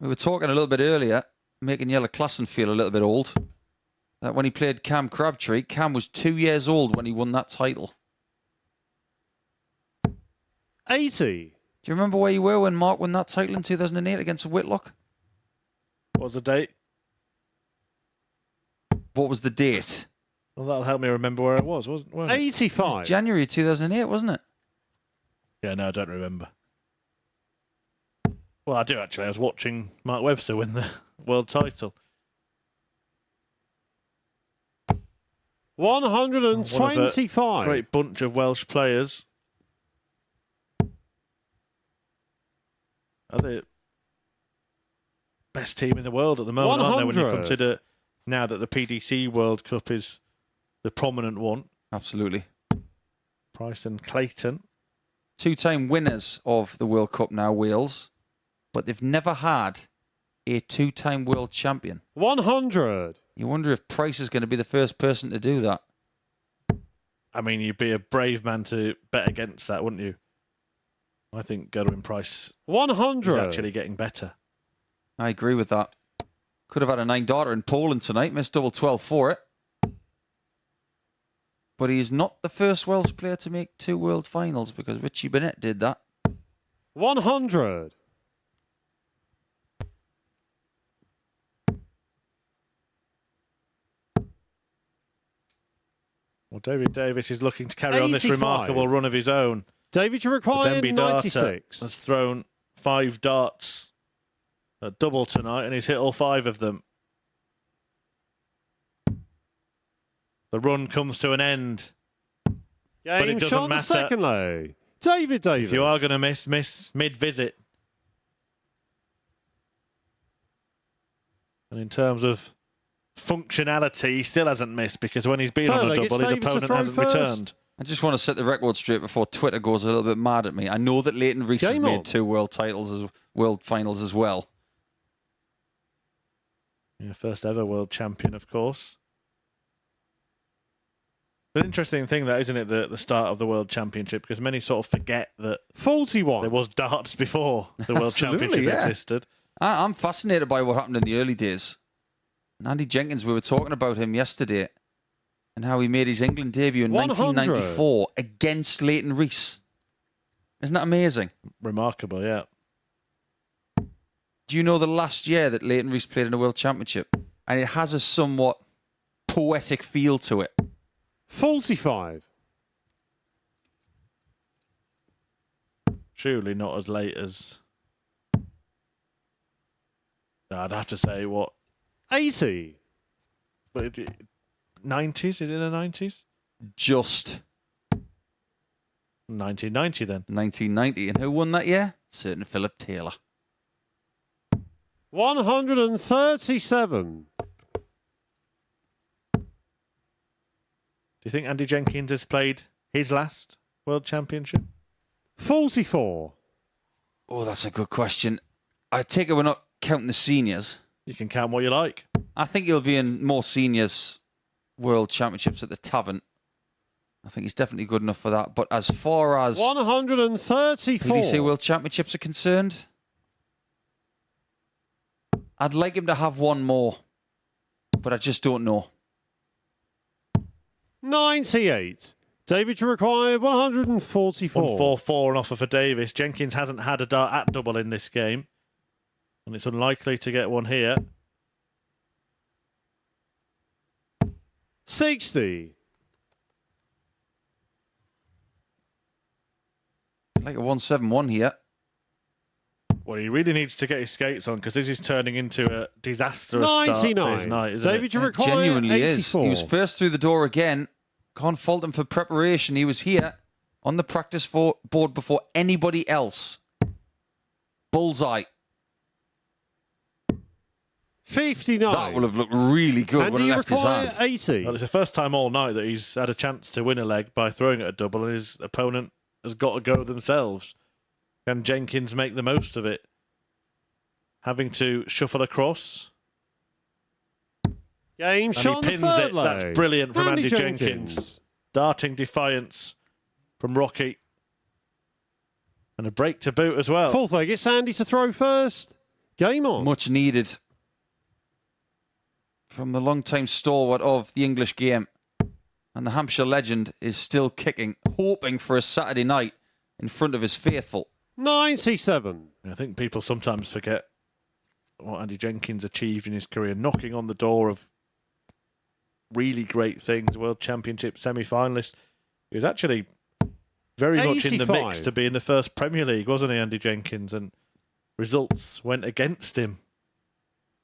We were talking a little bit earlier, making Yella Klassen feel a little bit old. That when he played Cam Crabtree, Cam was 2 years old when he won that title. 80. Do you remember where you were when Mark won that title in 2008 against Whitlock? What was the date? What was the date? Well, that'll help me remember where I was, won't it? 85. January 2008, wasn't it? Yeah, no, I don't remember. Well, I do actually. I was watching Mark Webster win the world title. 125. Great bunch of Welsh players. Are the best team in the world at the moment, aren't they? When you 100. consider now that the PDC World Cup is the prominent one. Absolutely. Price and Clayton. 2-time winners of the World Cup now, Wales. But they've never had a 2-time world champion. 100. You wonder if Price is going to be the first person to do that. I mean, you'd be a brave man to bet against that, wouldn't you? I think Gerwin Price is 100. actually getting better. I agree with that. Could have had a 9-darter in Poland tonight, missed double 12 for it. But he's not the first Welsh player to make 2 world finals because Richie Burnett did that. 100. Well, David Davis is looking to carry on this 85. remarkable run of his own. David, you The require Denby darter 96. has thrown 5 darts at double tonight, and he's hit all 5 of them. The run comes to an end. But it Game doesn't shot on the matter. second leg. David Davis. If you are going to miss mid-visit. And in terms of functionality, he still hasn't missed, because when he's been Third on a leg, double, it's his David to opponent throw hasn't first. returned. I just want to set the record straight before Twitter goes a little bit mad at me. I know that Leighton Rees has Game made on. 2 world finals as well. Yeah, first ever world champion, of course. An interesting thing, that isn't it, the start of the World Championship, because many sort of forget that 41. there was darts before the World Absolutely, Championship yeah. existed. I'm fascinated by what happened in the early days. And Andy Jenkins, we were talking about him yesterday and how he made his England debut in 100. 1994 against Leighton Rees. Isn't that amazing? Remarkable, yeah. Do you know the last year that Leighton Rees played in a World Championship? And it has a somewhat poetic feel to it. 45. Surely not as late as... I'd have to say, what, 80. but 90s? Is it the 90s? Just 1990 then. 1990. And who won that year? Certain Philip Taylor. 137. Do you think Andy Jenkins has played his last World Championship? 44. Oh, that's a good question. I take it we're not counting the seniors. You can count what you like. I think he'll be in more seniors World Championships at the Tavern. I think he's definitely good enough for that. But as far as 134. PDC World Championships are concerned, I'd like him to have one more, but I just don't know. 98. David to require 144. 144 an offer for Davis. Jenkins hasn't had a dart at double in this game, and it's unlikely to get one here. 60. Like a 171 here. Well, he really needs to get his skates on, because this is turning into a disastrous start to his 99. night, isn't David it? to require Genuinely 84. is. He was first through the door again. Can't fault him for preparation. He was here on the practice board before anybody else. Bullseye. 59. That will have looked really good and when do he you left his require hand. 80? Well, it's the first time all night that he's had a chance to win a leg by throwing at a double, and his opponent has got to go themselves. Can Jenkins make the most of it? Having to shuffle across. Game And shot he on the pins third it. leg. That's brilliant from Andy Jenkins. Jenkins. Darting defiance from Rocky. And a break to boot as well. Fourth leg, it's Andy to throw first. Game on. Much needed from the long-time stalwart of the English game. And the Hampshire legend is still kicking, hoping for a Saturday night in front of his faithful. 97. I think people sometimes forget what Andy Jenkins achieved in his career, knocking on the door of really great things, World Championship semi-finalist. He was actually very much in the mix 85. to be in the first Premier League, wasn't he, Andy Jenkins? And results went against him.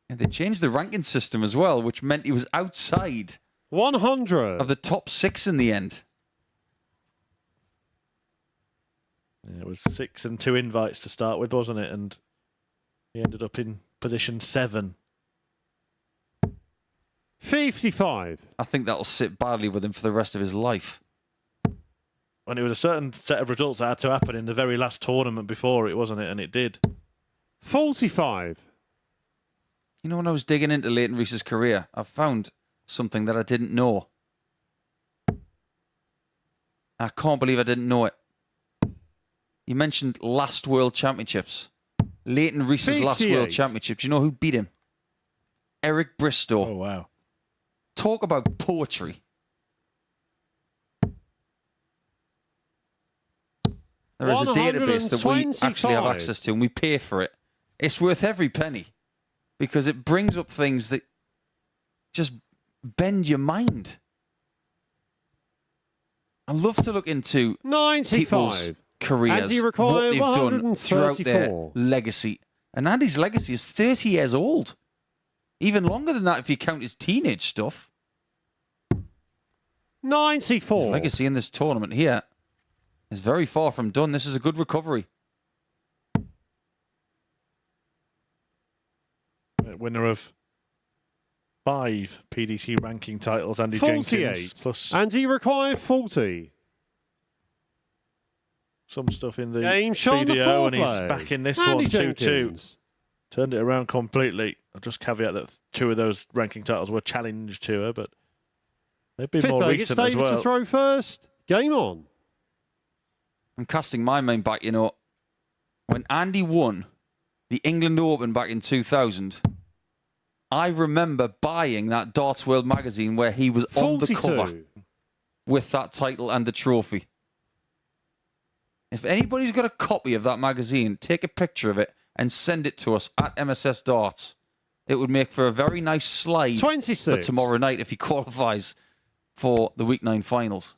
And they changed the ranking system as well, which meant he was outside 100. of the top 6 in the end. Yeah, it was 6 and 2 invites to start with, wasn't it? And he ended up in position 7. 55. I think that'll sit badly with him for the rest of his life. And it was a certain set of results that had to happen in the very last tournament before it, wasn't it? And it did. 45. You know, when I was digging into Leighton Rees's career, I found something that I didn't know. I can't believe I didn't know it. You mentioned last World Championships. Leighton Rees's last 58. World Championship. Do you know who beat him? Eric Bristow. Oh, wow. Talk about poetry. There is a database that we actually have 125. access to and we pay for it. It's worth every penny because it brings up things that just bend your mind. I love to look into people's 95. careers, Andy what required they've done throughout their 134. legacy. And Andy's legacy is 30 years old. Even longer than that if you count his teenage stuff. 94. His legacy in this tournament here is very far from done. This is a good recovery. Winner of 5 PDC ranking titles. Andy Jenkins 48. plus And he required 40. some stuff in the Game shot on the BDO, fourth and he's leg. back in this Andy one 2-2. Jenkins. Turned it around completely. I'll just caveat that 2 of those ranking titles were challenge tour, but they've been Fifth more leg, it's recent as David to well. throw first. Game on. I'm casting my mind back, you know, when Andy won the England Open back in 2000, I remember buying that Darts World magazine where he was on the 42. cover with that title and the trophy. If anybody's got a copy of that magazine, take a picture of it and send it to us at MSS Darts. It would make for a very nice slide 26. for tomorrow night if he qualifies for the Week 9 finals.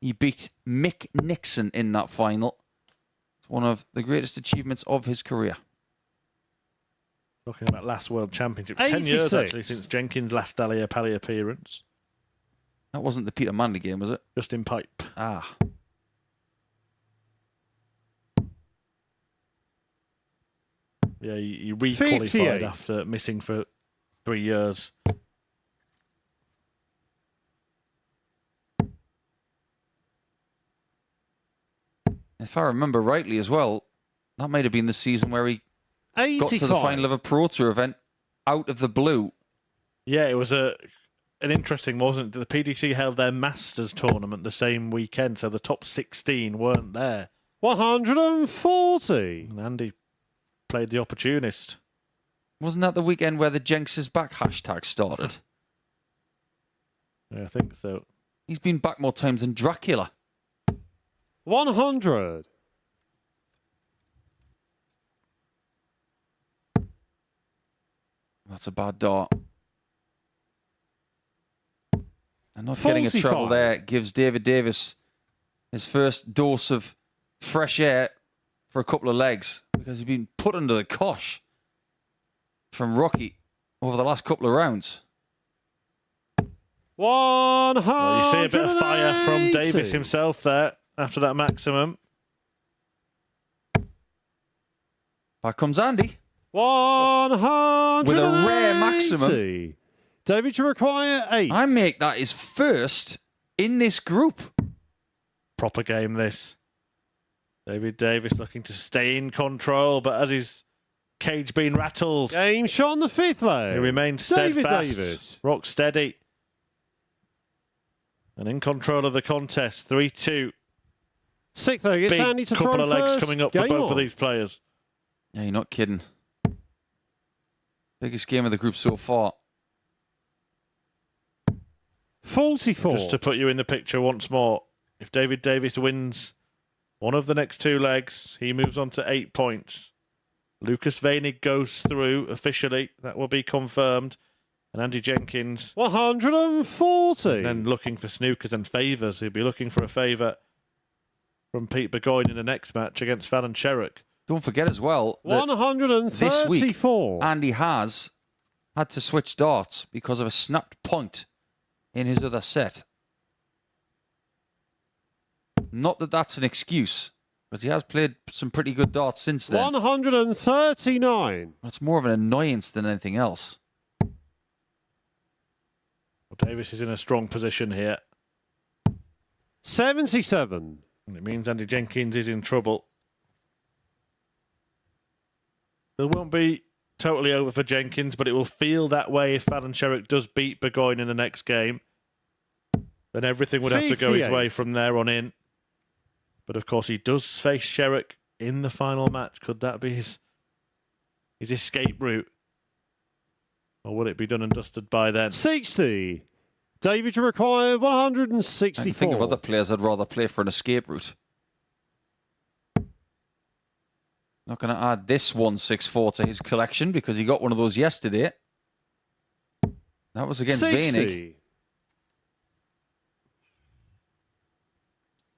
He beat Mick Nixon in that final. It's one of the greatest achievements of his career. Talking about last World Championship. 10 years 86. actually since Jenkins' last Pally appearance. That wasn't the Peter Manley game, was it? Just in pipe. Ah. Yeah, he re-qualified 58. after missing for 3 years. If I remember rightly as well, that might have been the season where he 85. got to the final of a Pro Tour event out of the blue. Yeah, it was an interesting, wasn't it? The PDC held their Masters tournament the same weekend, so the top 16 weren't there. 140. And Andy played the opportunist. Wasn't that the weekend where the Jenks is back hashtag started? Yeah, I think so. He's been back more times than Dracula. 100. That's a bad dart. And not getting a treble 45. there gives David Davis his first dose of fresh air for a couple of legs because he's been put under the cosh from Rocky over the last couple of rounds. 100. Well, you see a bit of fire from Davis himself there after that maximum. Back comes Andy. 100. With a rare maximum. David to require 8. I make that his first in this group. Proper game, this. David Davis looking to stay in control, but as his cage being rattled, Game shot on the 5th leg. he remains David steadfast. Davis. Rock steady. And in control of the contest. 3-2. 6th leg, it's Andy Big to couple throw of legs first. coming up for Game both on. of these players. Yeah, you're not kidding. Biggest game of the group so far. 44. Just to put you in the picture once more, if David Davis wins one of the next 2 legs, he moves on to 8 points. Lucas Veinig goes through officially. That will be confirmed. And Andy Jenkins, 140. and then looking for snookers and favours. He'll be looking for a favour from Pete Burgoyne in the next match against Fallon Sherrock. Don't forget as well that 134. Andy has had to switch darts because of a snapped point in his other set. Not that that's an excuse, because he has played some pretty good darts since then. 139. That's more of an annoyance than anything else. Well, Davis is in a strong position here. 77. And it means Andy Jenkins is in trouble. It won't be totally over for Jenkins, but it will feel that way if Fallon Sherrock does beat Burgoyne in the next game. Then everything would have to go his 58. way from there on in. But of course, he does face Sherrock in the final match. Could that be his escape route? Or will it be done and dusted by then? 60. David to require I 164. can think of other players I'd rather play for an escape route. Not going to add this 164 to his collection because he got one of those yesterday. That was against 60. Veinig.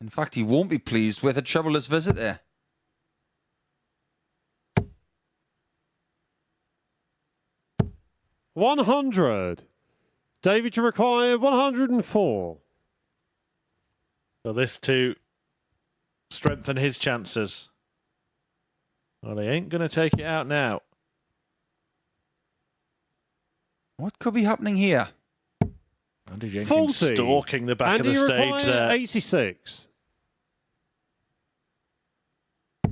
In fact, he won't be pleased with a troubleless visit there. $100. David to require 104. So this to strengthen his chances. Well, he ain't going to take it out now. What could be happening here? Andy Jenkins 40. stalking the back Andy of the stage require there. 86.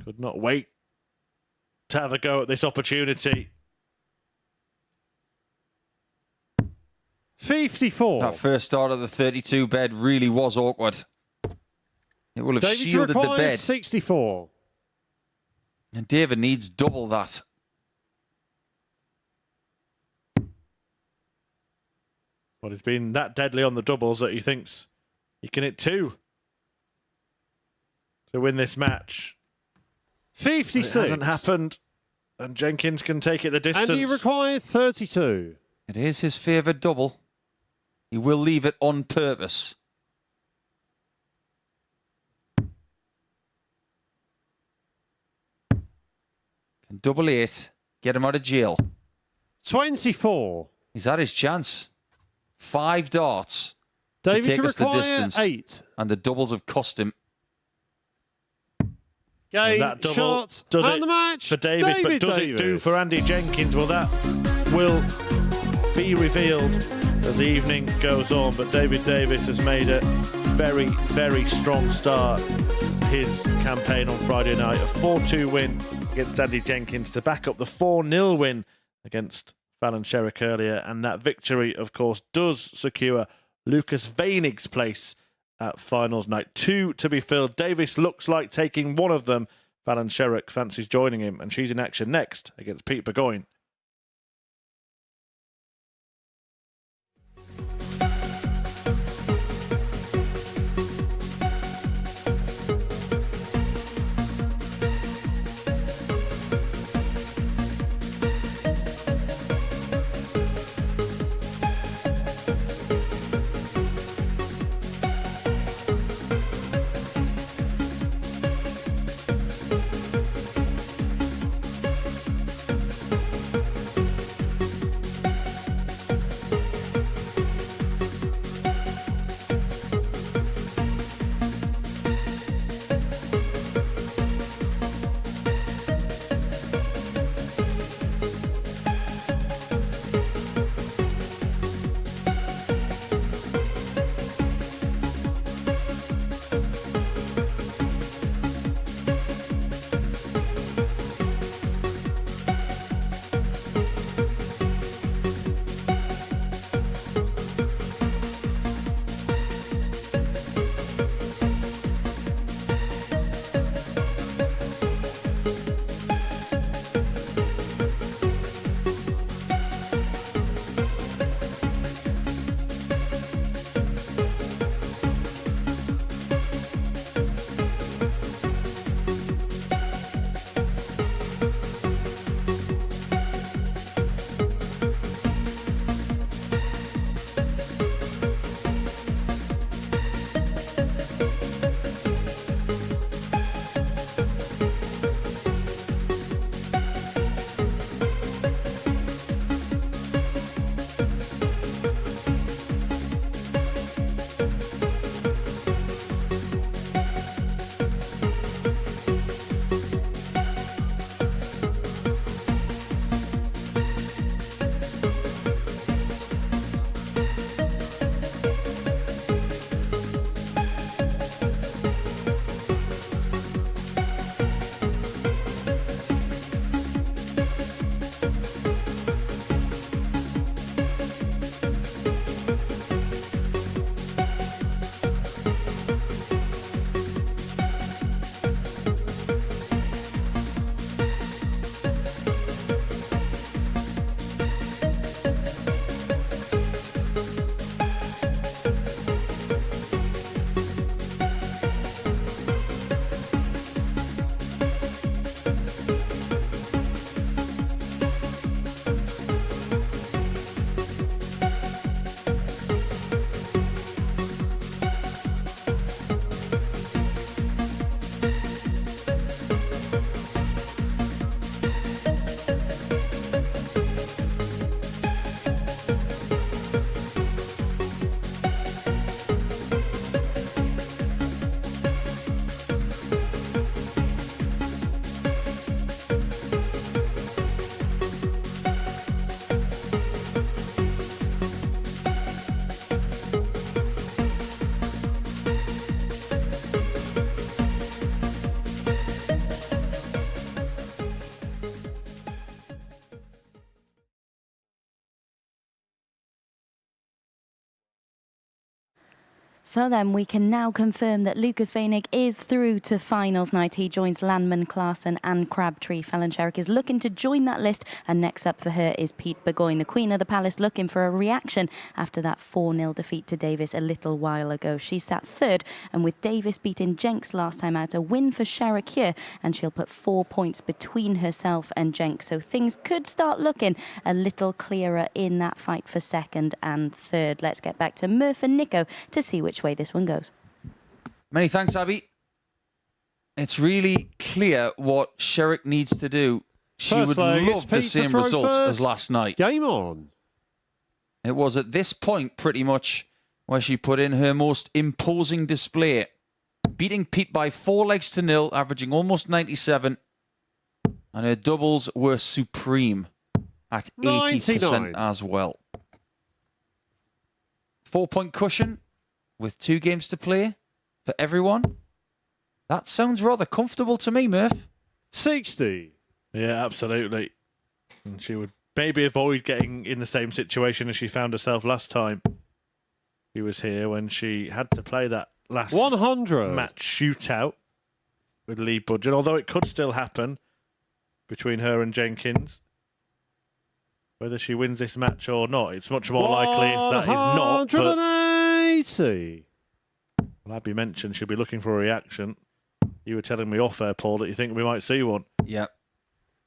Could not wait to have a go at this opportunity. 54. That first start of the 32 bed really was awkward. It will have David shielded the requires bed. 64. And David needs double that. Well, he's been that deadly on the doubles that he thinks he can hit 2 to win this match. 56. It hasn't happened, and Jenkins can take it the distance. Andy required 32. It is his favoured double. He will leave it on purpose. Can double 8, get him out of jail. 24. He's had his chance. 5 darts David to take to us the require distance. 8. And the doubles have cost him. Game, that double shot, does and it the match. for Davis, but does it do for Andy Jenkins? Well, that will be revealed as the evening goes on. But David Davis has made a very, very strong start to his campaign on Friday night. A 4-2 win against Andy Jenkins to back up the 4-0 win against Fallon Sherrick earlier. And that victory, of course, does secure Lucas Vainig's place at finals night. 2 to be filled. Davis looks like taking one of them. Fallon Sherrick fancies joining him, and she's in action next against Pete Burgoyne. So then we can now confirm that Lucas Weinig is through to finals night. He joins Landman, Klaassen and Crabtree. Fallon Sherrick is looking to join that list, and next up for her is Pete Burgoyne, the Queen of the Palace, looking for a reaction after that 4-0 defeat to Davis a little while ago. She sat third, and with Davis beating Jenks last time out, a win for Sherrick here, and she'll put 4 points between herself and Jenks. So things could start looking a little clearer in that fight for second and third. Let's get back to Murph and Nico to see which way this one goes. Many thanks, Abby. It's really clear what Sherrick needs to do. She would love the same results as last night. Game on. It was at this point pretty much where she put in her most imposing display, beating Pete by 4 legs to 0, averaging almost 97. And her doubles were supreme at 80% 99. as well. 4-point cushion with 2 games to play for everyone. That sounds rather comfortable to me, Murph. 60. Yeah, absolutely. And she would maybe avoid getting in the same situation as she found herself last time she was here, when she had to play that last 100. match shootout with Lee Budgeon, although it could still happen between her and Jenkins. Whether she wins this match or not, it's much more likely if that is not. But 180. well, Abby mentioned she'll be looking for a reaction. You were telling me off air, Paul, that you think we might see one. Yeah.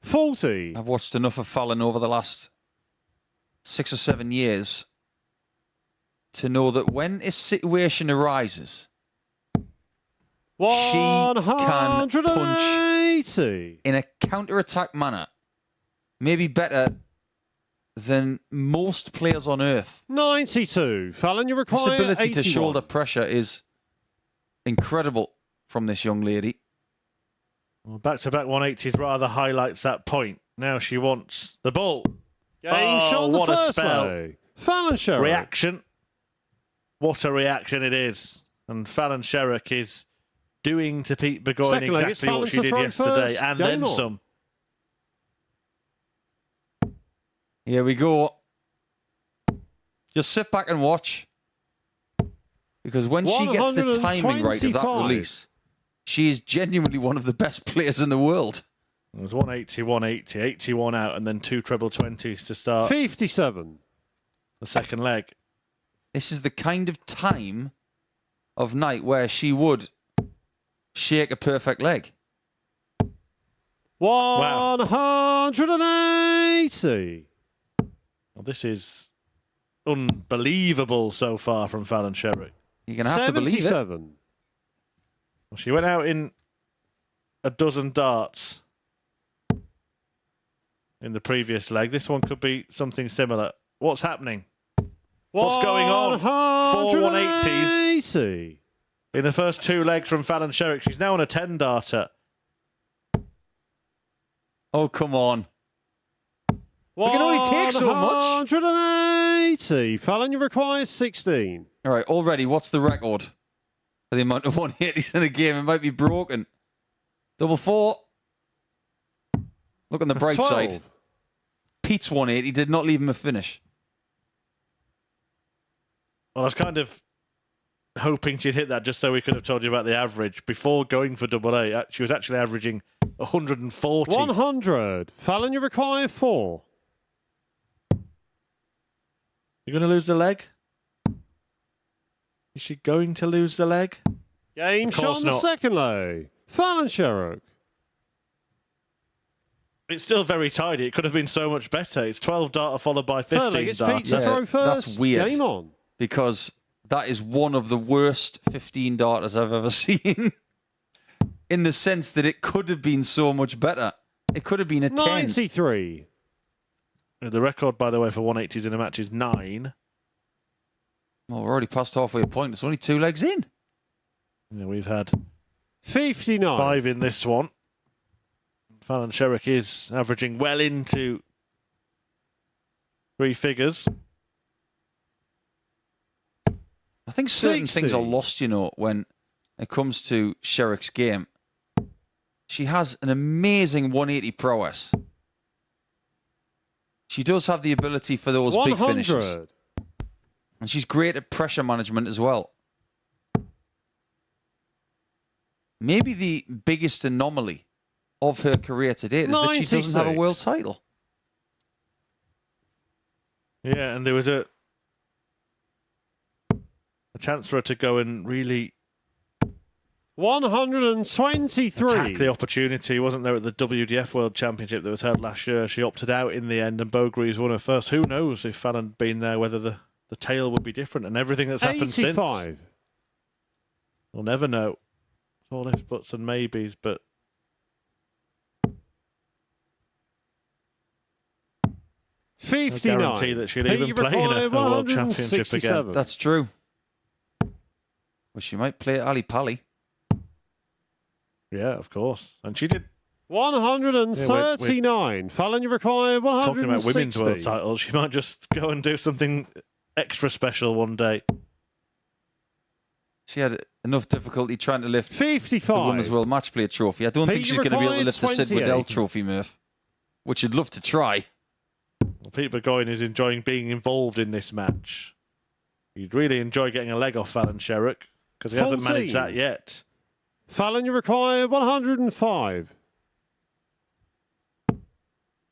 40. I've watched enough of Fallon over the last 6 or 7 years to know that when a situation arises, she can punch 180. in a counter-attack manner, maybe better than most players on earth. 92. Fallon, you This require ability 81. to shoulder pressure is incredible from this young lady. Well, back-to-back 180s rather highlights that point. Now she wants the ball. Game shot on the what a first spell. leg. Fallon Sherrick. Reaction. What a reaction it is. And Fallon Sherrick is doing to Pete Burgoyne Second leg, it's exactly what Fallon she to did throw yesterday, first. and Game then on. some. Here we go. Just sit back and watch. Because when she gets the timing right of that 125. release, she is genuinely one of the best players in the world. It was 180, 180, 81 out, and then 2 treble 20s to start 57. the second leg. This is the kind of time of night where she would shake a perfect leg. 180. Well, this is unbelievable so far from Fallon Sherrick. You're going to have to believe it. 77. Well, she went out in a dozen darts in the previous leg. This one could be something similar. What's happening? What's going on? 4 180s in the first 2 legs from Fallon Sherrick. She's now on a 10-darter. Oh, come on. We can only take so much. 180. Fallon, you require 16. All right, already, what's the record for the amount of 180s in a game? It might be broken. Double 4. Look on the bright 12. side. Pete's 180 did not leave him a finish. Well, I was kind of hoping she'd hit that just so we could have told you about the average. Before going for double A, she was actually averaging 140. 100. Fallon, you require 4. You're going to lose the leg? Is she going to lose the leg? Game Of shot course on the not. second leg. Fallon Sherrick. It's still very tidy. It could have been so much better. It's 12 darter followed by 15 Third leg, it's darter. Pete to Yeah, throw first. that's weird. Game on. Because that is one of the worst 15 darters I've ever seen. In the sense that it could have been so much better. It could have been a 10. 93. The record, by the way, for 180s in a match is 9. Well, we're already past halfway point. It's only 2 legs in. Yeah, we've had 59. 5 in this one. Fallon Sherrick is averaging well into 3 figures. I think certain 60. things are lost, you know, when it comes to Sherrick's game. She has an amazing 180 prowess. She does have the ability for those big finishes. 100. And she's great at pressure management as well. maybe the biggest anomaly of her career to date is that she doesn't have a world 96. title. Yeah, and there was a chance for her to go and really 123. attack the opportunity, wasn't there, at the WDF World Championship that was held last year? She opted out in the end, and Beau Greaves won her first. Who knows if Fallon had been there, whether the tail would be different, and everything that's happened 85. since. We'll never know. It's all ifs, buts, and maybes, but 59. no guarantee that she'll even play in a World Championship again. That's true. Well, she might play at Ali Pali. Yeah, of course. And she did. 139. Fallon, you require 160. Talking about women's world titles, she might just go and do something extra special one day. She had enough difficulty trying to lift 55. the Women's World Match Play trophy. I don't think she's going to be able to lift the Sid 28. Waddell trophy, Murph, which she'd love to try. Well, Pete Burgoyne is enjoying being involved in this match. He'd really enjoy getting a leg off Fallon Sherrock, because he hasn't 14. managed that yet. Fallon, you require 105.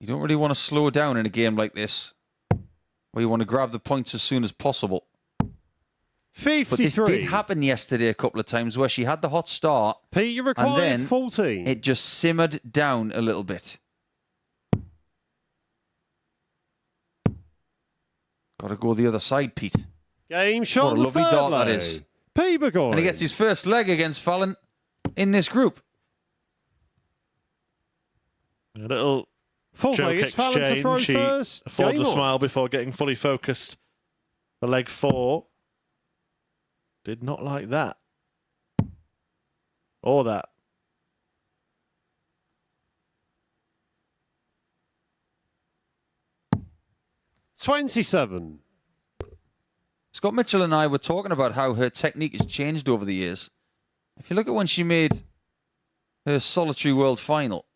You don't really want to slow down in a game like this, where you want to grab the points as soon as possible. 53. But this did happen yesterday a couple of times where she had the hot start, Pete, you and require then 14. it just simmered down a little bit. Got to go the other side, Pete. Game shot. What a on the lovely third dart that leg. is. Pete Burgoyne. And he gets his first leg against Fallon in this group. A little Full joke leg. It's Fallon to throw exchange. She first. affords Game a on. smile before getting fully focused. The leg 4. Did not like that. Or that. $27. Scott Mitchell and I were talking about how her technique has changed over the years. If you look at when she made her solitary world final,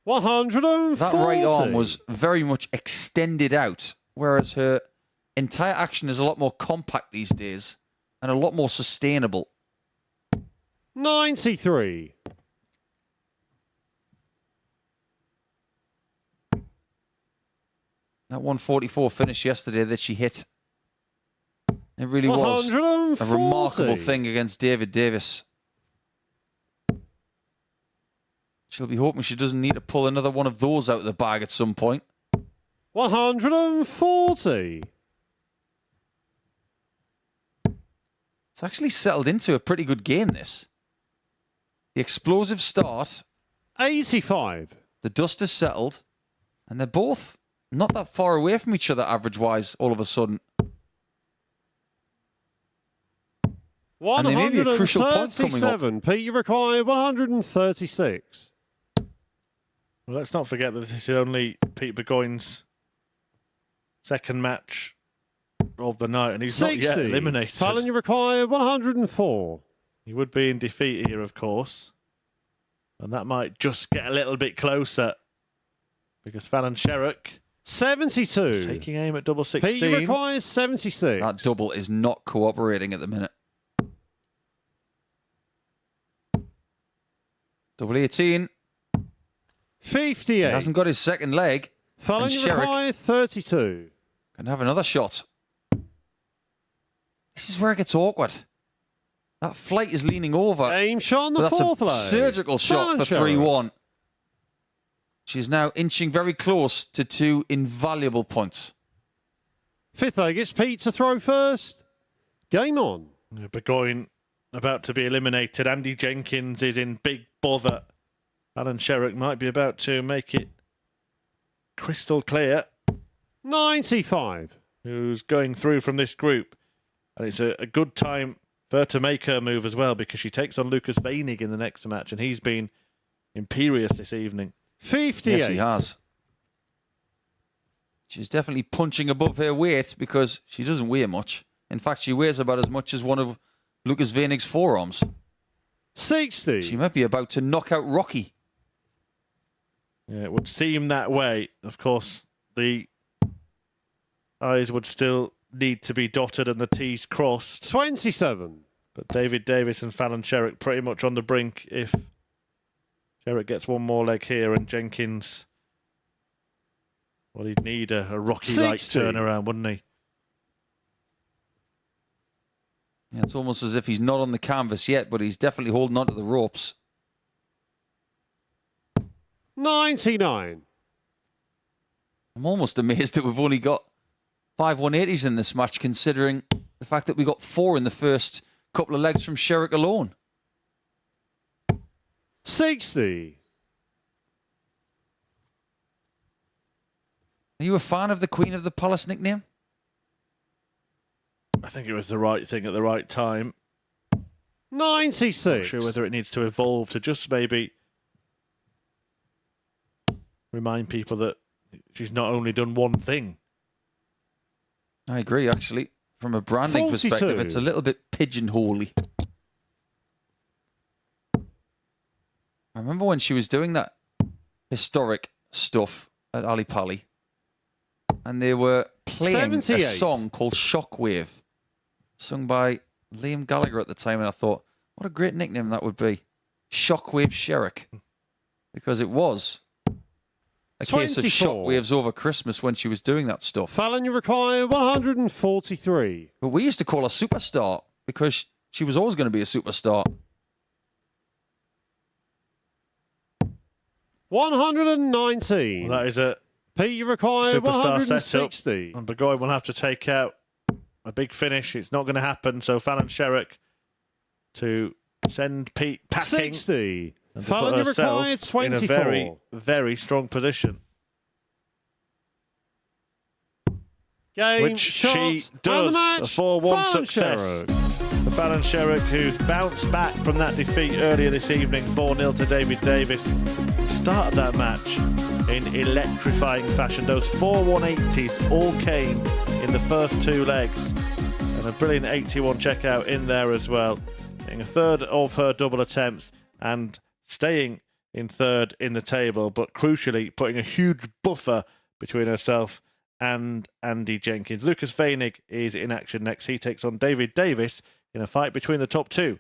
140. that right arm was very much extended out, whereas her entire action is a lot more compact these days and a lot more sustainable. 93. That 144 finish yesterday that she hit, it really was a remarkable thing against David Davis. She'll be hoping she doesn't need to pull another one of those out of the bag at some point. 140. It's actually settled into a pretty good game, this. The explosive start, 85. the dust has settled, and they're both not that far away from each other average-wise all of a sudden. And there may be a crucial point coming up. 137. Pete, you require 136. Well, let's not forget that this is only Pete Burgoyne's second match of the night, and he's 60. not yet eliminated. Fallon, you require 104. He would be in defeat here, of course. And that might just get a little bit closer, because Fallon Sherrock 72. taking aim at double 16. Pete, you require 76. That double is not cooperating at the minute. Double 18. 58. He hasn't got his second leg. Fallon, and you Sherrock require 32. can have another shot. This is where it gets awkward. That flight is leaning over. Aim shot on the But that's fourth a leg. surgical shot for Sherrock. 3-1. She's now inching very close to 2 invaluable points. Fifth leg, it's Pete to throw first. Game on. Burgoyne about to be eliminated. Andy Jenkins is in big bother. Alan Sherrock might be about to make it crystal clear 95. who's going through from this group. And it's a good time for her to make her move as well, because she takes on Lucas Weinig in the next match, and he's been imperious this evening. 58. Yes, he has. She's definitely punching above her weight because she doesn't weigh much. In fact, she weighs about as much as one of Lucas Weinig's forearms. 60. She might be about to knock out Rocky. Yeah, it would seem that way. Of course, the I's would still need to be dotted and the T's crossed. 27. But David Davis and Fallon Sherrick pretty much on the brink if Sherrick gets one more leg here and Jenkins... Well, he'd need a Rocky-like 60. turnaround, wouldn't he? Yeah, it's almost as if he's not on the canvas yet, but he's definitely holding on to the ropes. 99. I'm almost amazed that we've only got 5 180s in this match, considering the fact that we got 4 in the first couple of legs from Sherrick alone. 60. Are you a fan of the Queen of the Palace nickname? I think it was the right thing at the right time. 96. Not sure whether it needs to evolve to just maybe remind people that she's not only done one thing. I agree, actually. From a branding 42. perspective, it's a little bit pigeonholey. I remember when she was doing that historic stuff at Ali Pali, and they were playing 78. a song called Shockwave, sung by Liam Gallagher at the time, and I thought, what a great nickname that would be. Shockwave Sherrick. Because it was a case of 24. shockwaves over Christmas when she was doing that stuff. Fallon, you require 143. But we used to call her Superstar because she was always going to be a superstar. 119. Well, that is a Pete, you require superstar 160. setup. And Burgoyne will have to take out a big finish. It's not going to happen. So Fallon Sherrick to send Pete packing. 60. And to Fallon, put you herself require in a 24. very, very strong position. Game, Which shot, she and does. the match, A 4-1 Fallon success. Sherrick. For Fallon Sherrick, who's bounced back from that defeat earlier this evening, 4-0 to David Davis. Started that match in electrifying fashion. Those 4 180s all came in the first 2 legs. And a brilliant 81 checkout in there as well. Getting a third of her double attempts and staying in third in the table, but crucially putting a huge buffer between herself and Andy Jenkins. Lucas Veinig is in action next. He takes on David Davis in a fight between the top 2.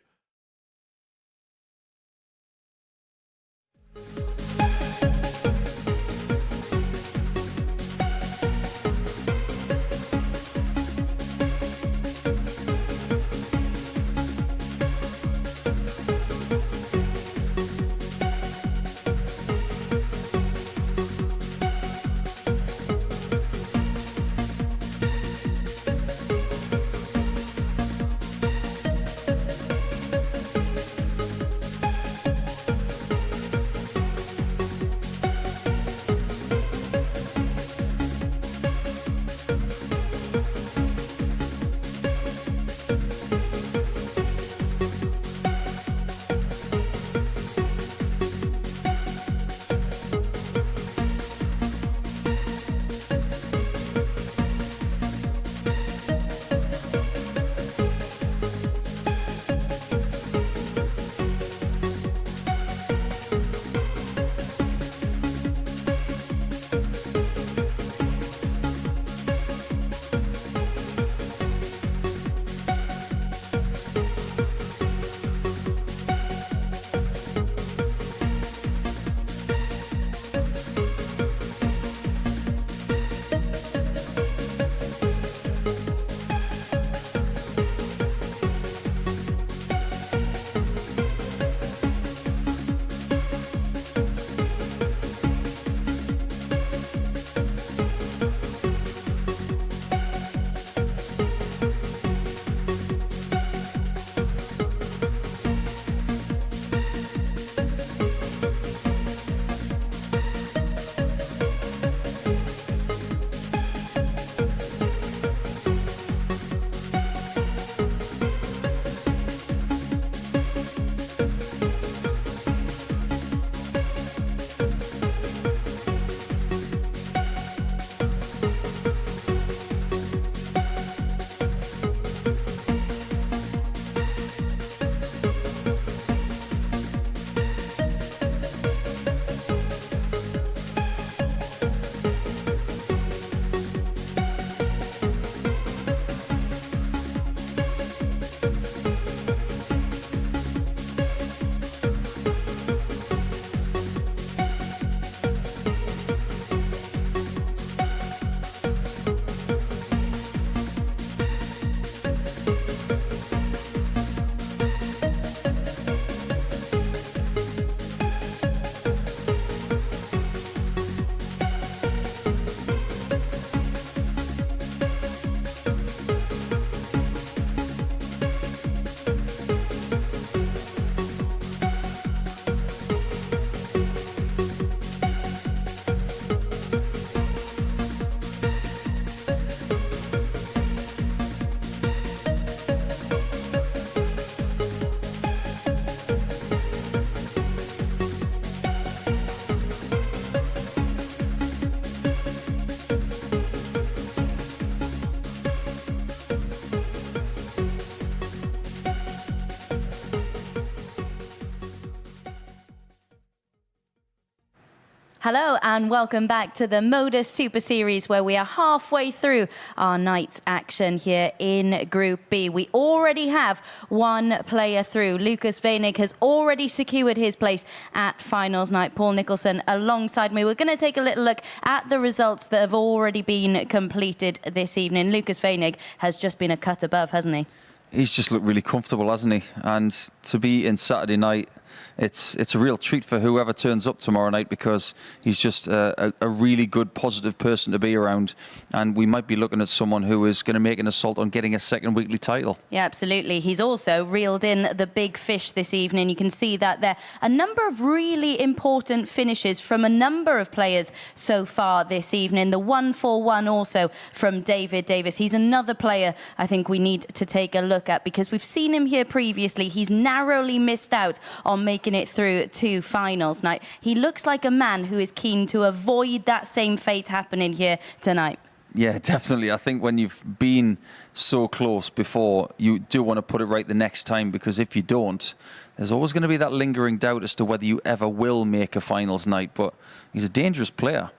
Hello and welcome back to the MODUS Super Series, where we are halfway through our night's action here in Group B. We already have one player through. Lucas Weinig has already secured his place at finals night. Paul Nicholson alongside me. We're going to take a little look at the results that have already been completed this evening. Lucas Weinig has just been a cut above, hasn't he? He's just looked really comfortable, hasn't he? And to be in Saturday night, it's a real treat for whoever turns up tomorrow night, because he's just a really good, positive person to be around. And we might be looking at someone who is going to make an assault on getting a second weekly title. Yeah, absolutely. He's also reeled in the big fish this evening. You can see that there. A number of really important finishes from a number of players so far this evening. The 1-4-1 also from David Davis. He's another player I think we need to take a look at, because we've seen him here previously. He's narrowly missed out on making it through to finals night. He looks like a man who is keen to avoid that same fate happening here tonight. Yeah, definitely. I think when you've been so close before, you do want to put it right the next time, because if you don't, there's always going to be that lingering doubt as to whether you ever will make a finals night. But he's a dangerous player,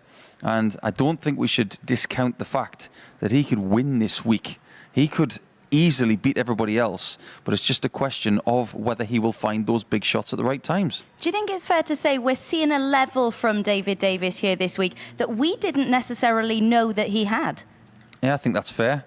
and I don't think we should discount the fact that he could win this week. He could easily beat everybody else, but it's just a question of whether he will find those big shots at the right times. Do you think it's fair to say we're seeing a level from David Davis here this week that we didn't necessarily know that he had? Yeah, I think that's fair.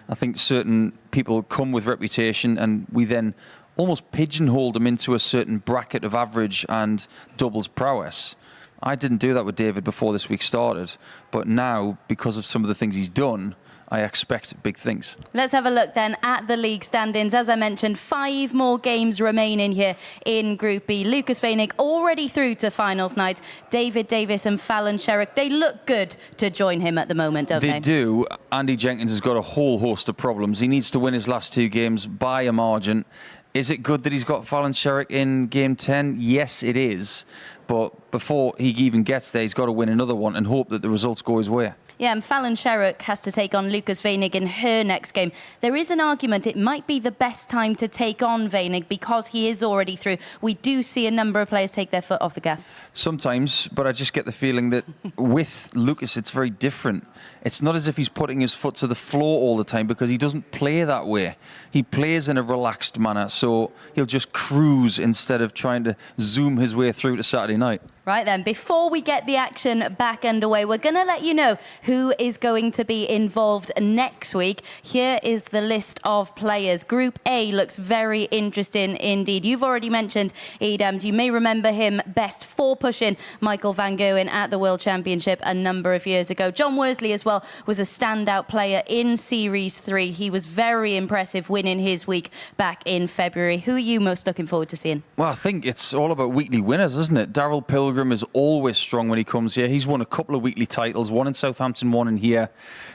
I think certain people come with reputation, and we then almost pigeonhole them into a certain bracket of average and doubles prowess. I didn't do that with David before this week started, but now, because of some of the things he's done, I expect big things. Let's have a look then at the league standings. As I mentioned, 5 more games remaining here in Group B. Lucas Weinig already through to finals night. David Davis and Fallon Sherrick, they look good to join him at the moment, don't they? They do. Andy Jenkins has got a whole host of problems. He needs to win his last 2 games by a margin. Is it good that he's got Fallon Sherrick in game 10? Yes, it is. But before he even gets there, he's got to win another one and hope that the results go his way. Yeah, and Fallon Sherrick has to take on Lucas Weinig in her next game. There is an argument it might be the best time to take on Weinig because he is already through. We do see a number of players take their foot off the gas. Sometimes, but I just get the feeling that with Lucas, it's very different. It's not as if he's putting his foot to the floor all the time, because he doesn't play that way. He plays in a relaxed manner, so he'll just cruise instead of trying to zoom his way through to Saturday night. Right then, before we get the action back underway, we're going to let you know who is going to be involved next week. Here is the list of players. Group A looks very interesting indeed. You've already mentioned Edams. You may remember him best for pushing Michael Van Gerwen at the World Championship a number of years ago. John Worsley as well was a standout player in Series 3. He was very impressive winning his week back in February. Who are you most looking forward to seeing? Well, I think it's all about weekly winners, isn't it? Daryl Pilgrim is always strong when he comes here. He's won a couple of weekly titles, one in Southampton, one in here.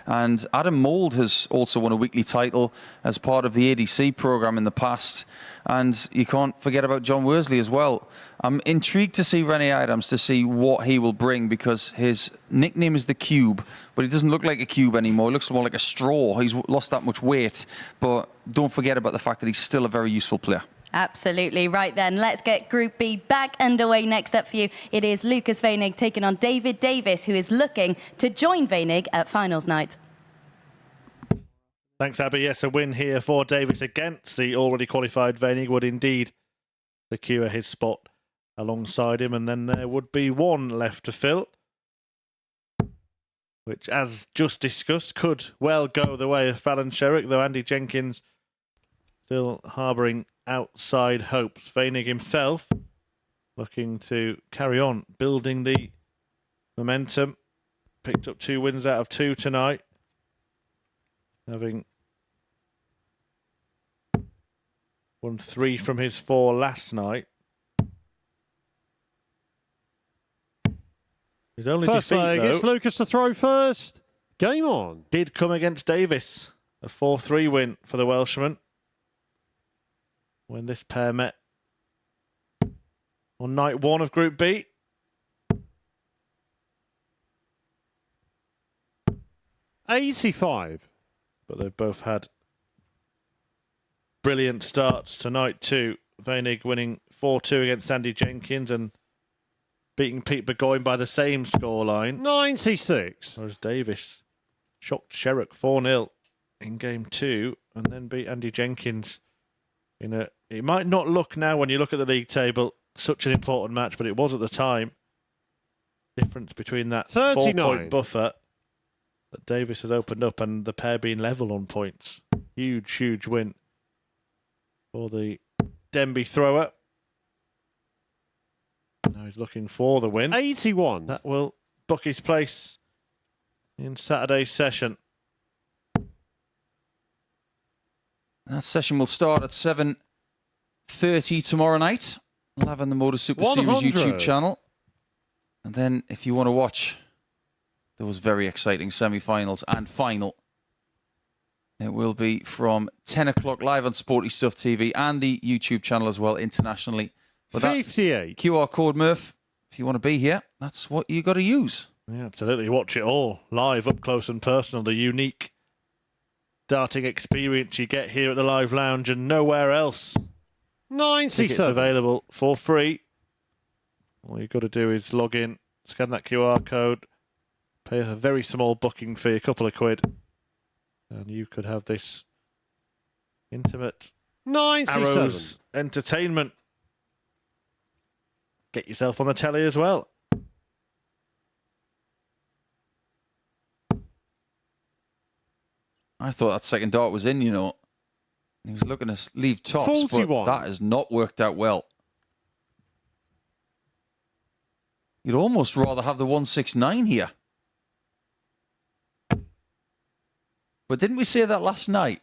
And Adam Mould has also won a weekly title as part of the ADC programme in the past. And you can't forget about John Worsley as well. I'm intrigued to see Rene Adams, to see what he will bring, because his nickname is the Cube, but he doesn't look like a cube anymore. He looks more like a straw. He's lost that much weight. But don't forget about the fact that he's still a very useful player. Absolutely. Right then, let's get Group B back underway. Next up for you, it is Lucas Weinig taking on David Davis, who is looking to join Weinig at finals night. Thanks, Abby. Yes, a win here for Davis against the already qualified Weinig would indeed secure his spot alongside him, and then there would be one left to fill, which, as just discussed, could well go the way of Fallon Sherrick, though Andy Jenkins still harbouring outside hopes. Weinig himself looking to carry on building the momentum. Picked up 2 wins out of 2 tonight, having won 3 from his 4 last night. His only First defeat, leg, though, it's Lucas to throw first. Game on. did come against Davis. A 4-3 win for the Welshman when this pair met on night 1 of Group B. $85. But they've both had brilliant starts tonight too. Weinig winning 4-2 against Andy Jenkins, and beating Pete Burgoyne by the same scoreline. 96. Whereas Davis shocked Sherrock 4-0 in game 2 and then beat Andy Jenkins in a... It might not look now when you look at the league table such an important match, but it was at the time. Difference between that 39. 4-point buffer that Davis has opened up and the pair being level on points. Huge, huge win for the Denby thrower. Now he's looking for the win. 81. That will book his place in Saturday's session. That session will start at 7:30 tomorrow night. Live on the MODUS Super Series 100. YouTube channel. And then if you want to watch those very exciting semi-finals and final, it will be from 10 o'clock live on Sporty Stuff TV and the YouTube channel as well internationally. But 58. that QR code, Murph, if you want to be here, that's what you got to use. Yeah, absolutely. Watch it all live, up close and personal. The unique darting experience you get here at the Live Lounge and nowhere else. Tickets 97. available for free. All you've got to do is log in, scan that QR code, pay a very small booking fee, a couple of quid, and you could have this intimate 97. Arrows entertainment. Get yourself on the telly as well. I thought that second dart was in, you know. He was looking to leave tops, 41. but that has not worked out well. You'd almost rather have the 169 here. But didn't we say that last night?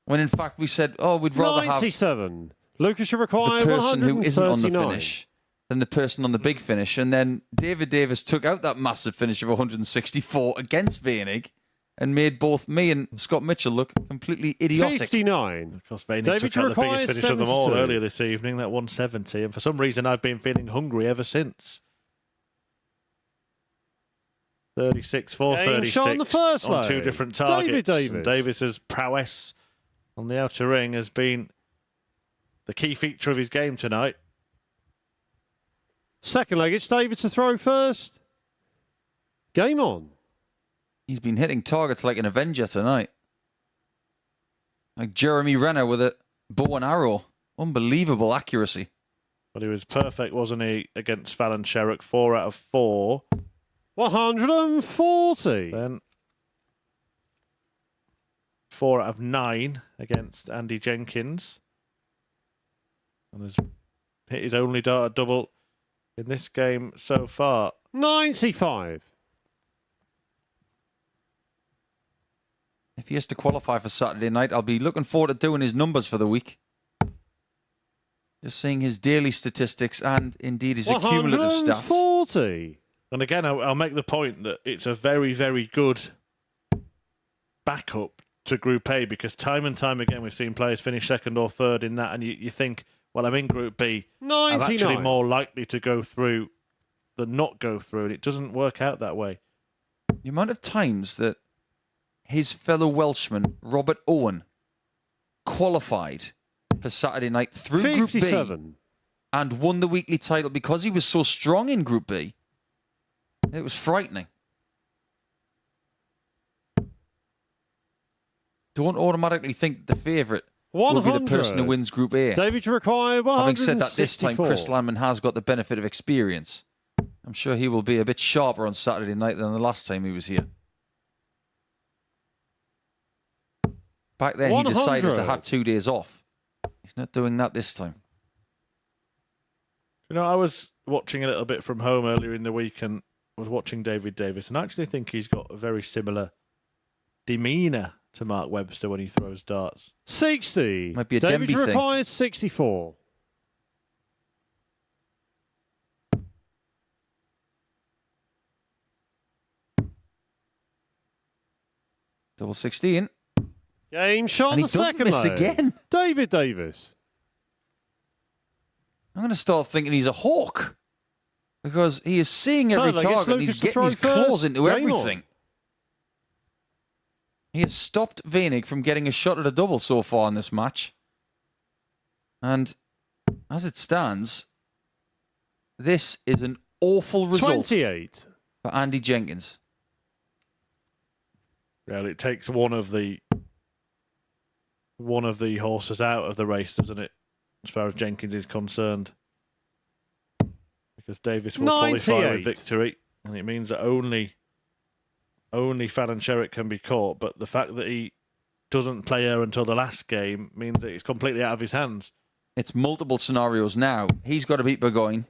When in fact we said, oh, we'd rather have 97. Lucas, you require the person who isn't on the 139. finish than the person on the big finish. And then David Davis took out that massive finish of 164 against Koenig and made both me and Scott Mitchell look completely idiotic. 59. Of course, Bainey David, took out the requires biggest finish of them all 72. earlier this evening, that 170, and for some reason I've been feeling hungry ever since. 36 for Game 36 shot on the first on two leg. different targets. David Davis. And Davis's prowess on the outer ring has been the key feature of his game tonight. Second leg, it's David to throw first. Game on. He's been hitting targets like an Avenger tonight. Like Jeremy Renner with a bow and arrow. Unbelievable accuracy. But he was perfect, wasn't he, against Fallon Sherrock, 4 out of 4. 140. Then 4 out of 9 against Andy Jenkins. And has hit his only dart double in this game so far. 95. If he has to qualify for Saturday night, I'll be looking forward to doing his numbers for the week. Just seeing his daily statistics and indeed his accumulative stats. 140. And again, I'll make the point that it's a very, very good backup to Group A, because time and time again we've seen players finish second or third in that, and you think, well, I'm in Group B. 99. I'm actually more likely to go through than not go through, and it doesn't work out that way. The amount of times that his fellow Welshman, Robert Owen, qualified for Saturday night through Group B 57. and won the weekly title because he was so strong in Group B. It was frightening. Don't automatically think the favourite will be the person who 100. wins Group A. David, you require 164. Having said that, this time Chris Landman has got the benefit of experience. I'm sure he will be a bit sharper on Saturday night than the last time he was here. Back then, he decided to 100. have 2 days off. He's not doing that this time. You know, I was watching a little bit from home earlier in the week and was watching David Davis, and I actually think he's got a very similar demeanour to Mark Webster when he throws darts. 60. Might be a David, Denby you thing. require 64. Double 16. Game shot And on he the doesn't second miss leg. again. David Davis. I'm going to start thinking he's a hawk. Because he is seeing every Third leg, it's target and he's Lucas to getting his throw claws first. into Game everything. on. He has stopped Koenig from getting a shot at a double so far in this match. And as it stands, this is an awful result 28. for Andy Jenkins. Well, it takes one of the horses out of the race, doesn't it? As far as Jenkins is concerned, because Davis will qualify 98. with victory, and it means that only Fallon Sherrick can be caught. But the fact that he doesn't play her until the last game means that it's completely out of his hands. It's multiple scenarios now. He's got to beat Burgoyne.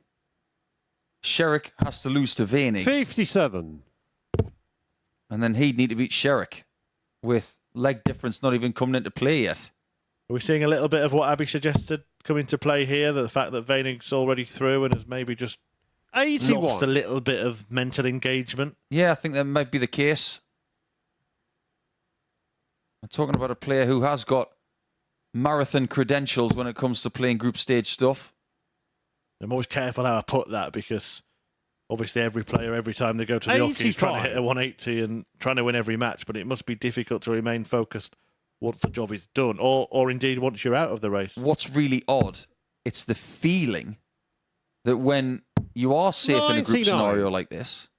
Sherrick has to lose to Veinig. 57. And then he'd need to beat Sherrick with leg difference not even coming into play yet. Are we seeing a little bit of what Abby suggested come into play here? The fact that Veinig's already through and has maybe just 81. lost a little bit of mental engagement. Yeah, I think that might be the case. I'm talking about a player who has got marathon credentials when it comes to playing group stage stuff. I'm always careful how I put that, because obviously every player, every time they go to the hockey, is trying to hit a 180 and trying to win every match, but it must be difficult to remain focused once the job is done, or indeed once you're out of the race. What's really odd, it's the feeling that when you are safe in a group 99. scenario like this,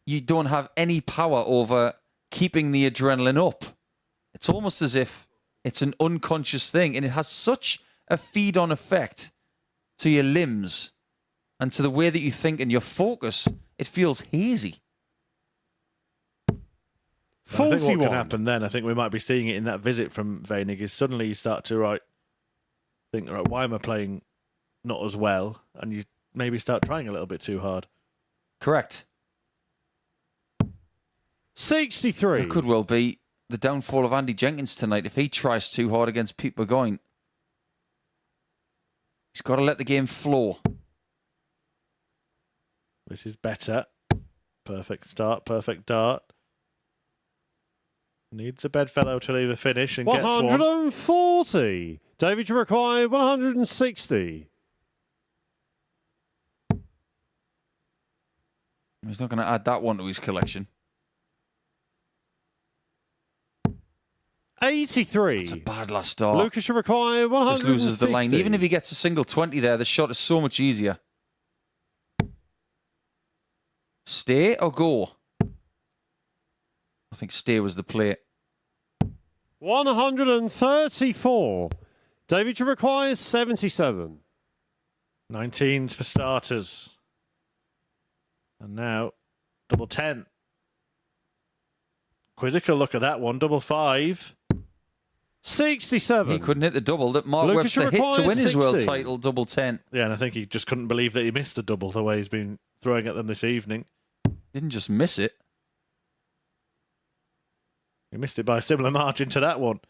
you don't have any power over keeping the adrenaline up. It's almost as if it's an unconscious thing, and it has such a feed-on effect to your limbs and to the way that you think and your focus. It feels hazy. 41. I think what can happen then, I think we might be seeing it in that visit from Veinig, is suddenly you start to think, right, why am I playing not as well? And you maybe start trying a little bit too hard. Correct. 63. It could well be the downfall of Andy Jenkins tonight if he tries too hard against Pete Burgoyne. He's got to let the game flow. This is better. Perfect start, perfect dart. Needs a bedfellow to leave a finish and gets one. 140. David, you require 160. He's not going to add that one to his collection. 83. It's a bad last start. Lucas, you require 150. Just loses the line. Even if he gets a single 20 there, the shot is so much easier. Stay or go? I think stay was the play. 134. David, you require 77. 19s for starters. And now, double 10. Quizzical look at that one. Double 5. 67. He couldn't hit the double that Mark Lucas, Webster hit to requires win his world 60. title, double 10. Yeah, and I think he just couldn't believe that he missed the double the way he's been throwing at them this evening. Didn't just miss it. He missed it by a similar margin to that one.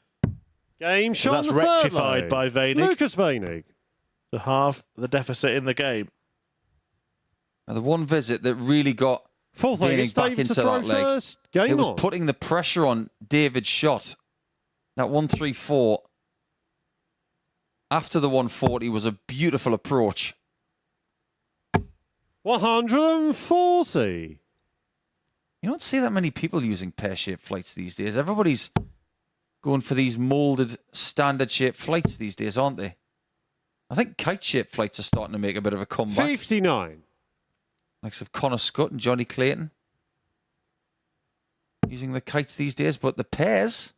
Game So shot that's on the third rectified line. by Veinig Lucas Veinig. to halve the deficit in the game. Now, the one visit that really got Fourth leg, it's Veinig back David into to throw that leg, first. Game it was on. putting the pressure on David's shot. That 134 after the 140 was a beautiful approach. 140. You don't see that many people using pear-shaped flights these days. Everybody's going for these molded, standard-shaped flights these days, aren't they? I think kite-shaped flights are starting to make a bit of a comeback. 59. Likes of Connor Scott and Johnny Clayton using the kites these days, but the pairs,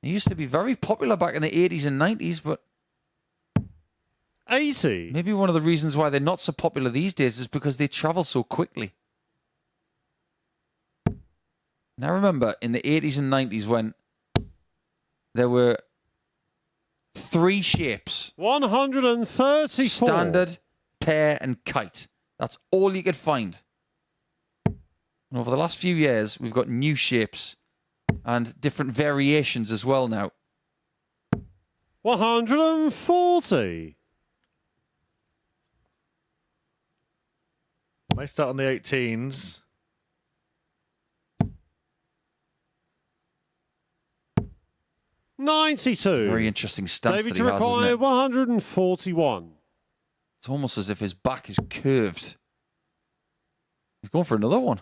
they used to be very popular back in the 80s and 90s, but 80. maybe one of the reasons why they're not so popular these days is because they travel so quickly. Now remember, in the 80s and 90s when there were 3 shapes: 134. standard, pair, and kite. That's all you could find. And over the last few years, we've got new shapes and different variations as well now. 140. May start on the 18s. $92. Very interesting stance David, that he you has, isn't require it? 141. It's almost as if his back is curved. He's going for another one.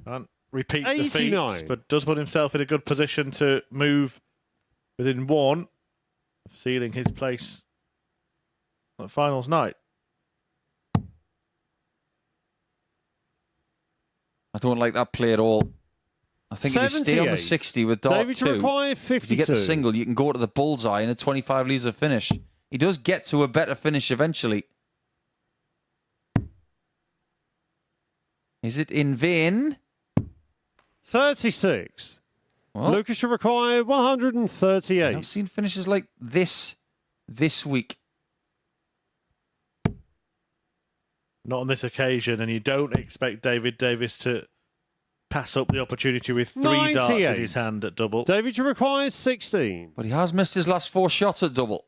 Can't repeat the 89. feats, but does put himself in a good position to move within one of sealing his place at finals night. I don't like that play at all. I think if you stay on the 78. 60 with dart David to 2, require if you 52. get the single, you can go to the bullseye and a 25 leaves a finish. He does get to a better finish eventually. Is it in vain? 36. Well, Lucas should require 138. I've seen finishes like this week. Not on this occasion, and you don't expect David Davis to pass up the opportunity with 3 darts in 98. his hand at double. David should require 16. But he has missed his last 4 shots at double.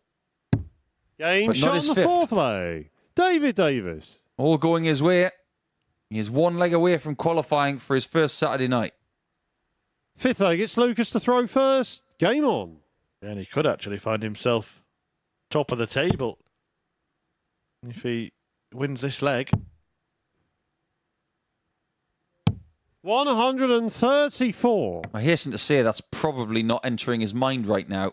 Game But not shot his on the fifth. 4th leg. David Davis. All going his way. He is 1 leg away from qualifying for his first Saturday night. 5th leg, it's Lucas to throw first. Game on. And he could actually find himself top of the table if he wins this leg. 134. I hasten to say that's probably not entering his mind right now.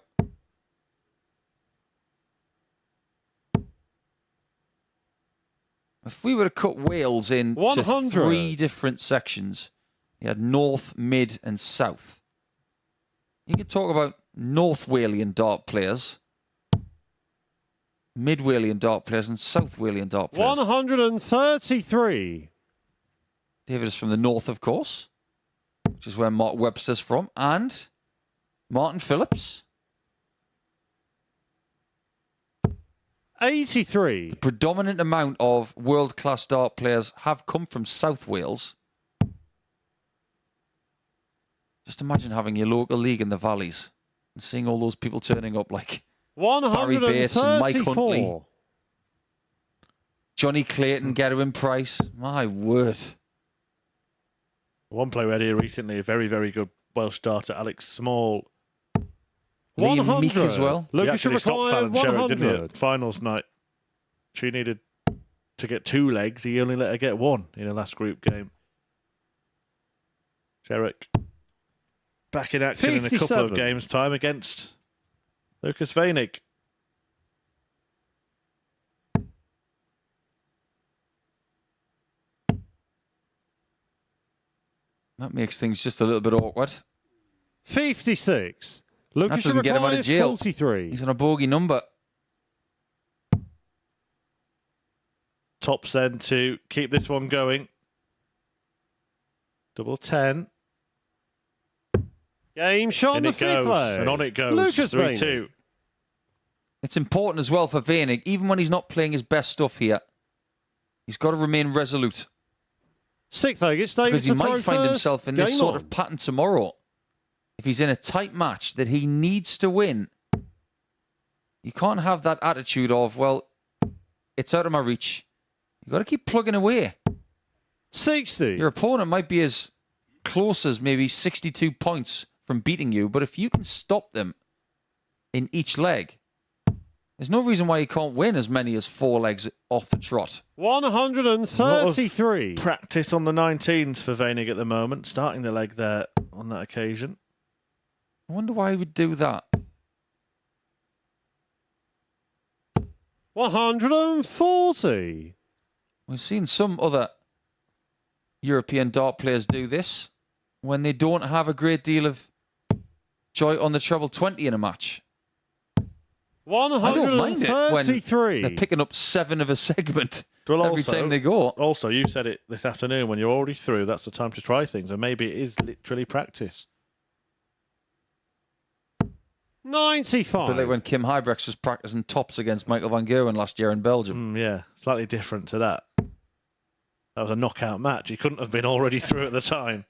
If we were to cut Wales into 100. 3 different sections, you had North, Mid and South. You could talk about North Walian dart players, Mid Walian dart players and South Walian dart players. 133. David is from the north, of course, which is where Mark Webster's from, and Martin Phillips. 83. Predominant amount of world-class dart players have come from South Wales. Just imagine having your local league in the valleys and seeing all those people turning up like Barry Bates and Mike Huntley, 134. Johnny Clayton, Gerwin Price. My word. One player we had here recently, a very, very good Welsh darter, Alex Small. Liam 100. Meek as well. He Lucas should actually stopped require Fallon Sherrick, didn't he, 100. at finals night. She needed to get 2 legs. He only let her get 1 in the last group game. Sherrick back in action in a couple 57. of games' time against Lucas Vainig. That makes things just a little bit awkward. 56. Lucas should doesn't get him out of require jail. 43. He's on a bogey number. Tops then to keep this one going. Double 10. Game shot on And the it 5th goes. leg. And on it goes. Lucas 3-2. It's important as well for Vainig, even when he's not playing his best stuff here. He's got to remain resolute. 6th leg, it's David Because he to throw might find first. himself in this Game sort on. of pattern tomorrow. If he's in a tight match that he needs to win, you can't have that attitude of, well, it's out of my reach. You've got to keep plugging away. 60. Your opponent might be as close as maybe 62 points from beating you, but if you can stop them in each leg, there's no reason why you can't win as many as 4 legs off the trot. 133. Practice on the 19s for Vainig at the moment, starting the leg there on that occasion. I wonder why he would do that. 140. We've seen some other European dart players do this when they don't have a great deal of joy on the treble 20 in a match. I don't mind it when 133. they're picking up 7 of a segment Well, every time they go. Also, you said it this afternoon, when you're already through, that's the time to try things, and maybe it is literally practice. 95. But like when Kim Huybrechts was practicing tops against Michael van Gerwen last year in Belgium. Yeah, slightly different to that. That was a knockout match. He couldn't have been already through at the time.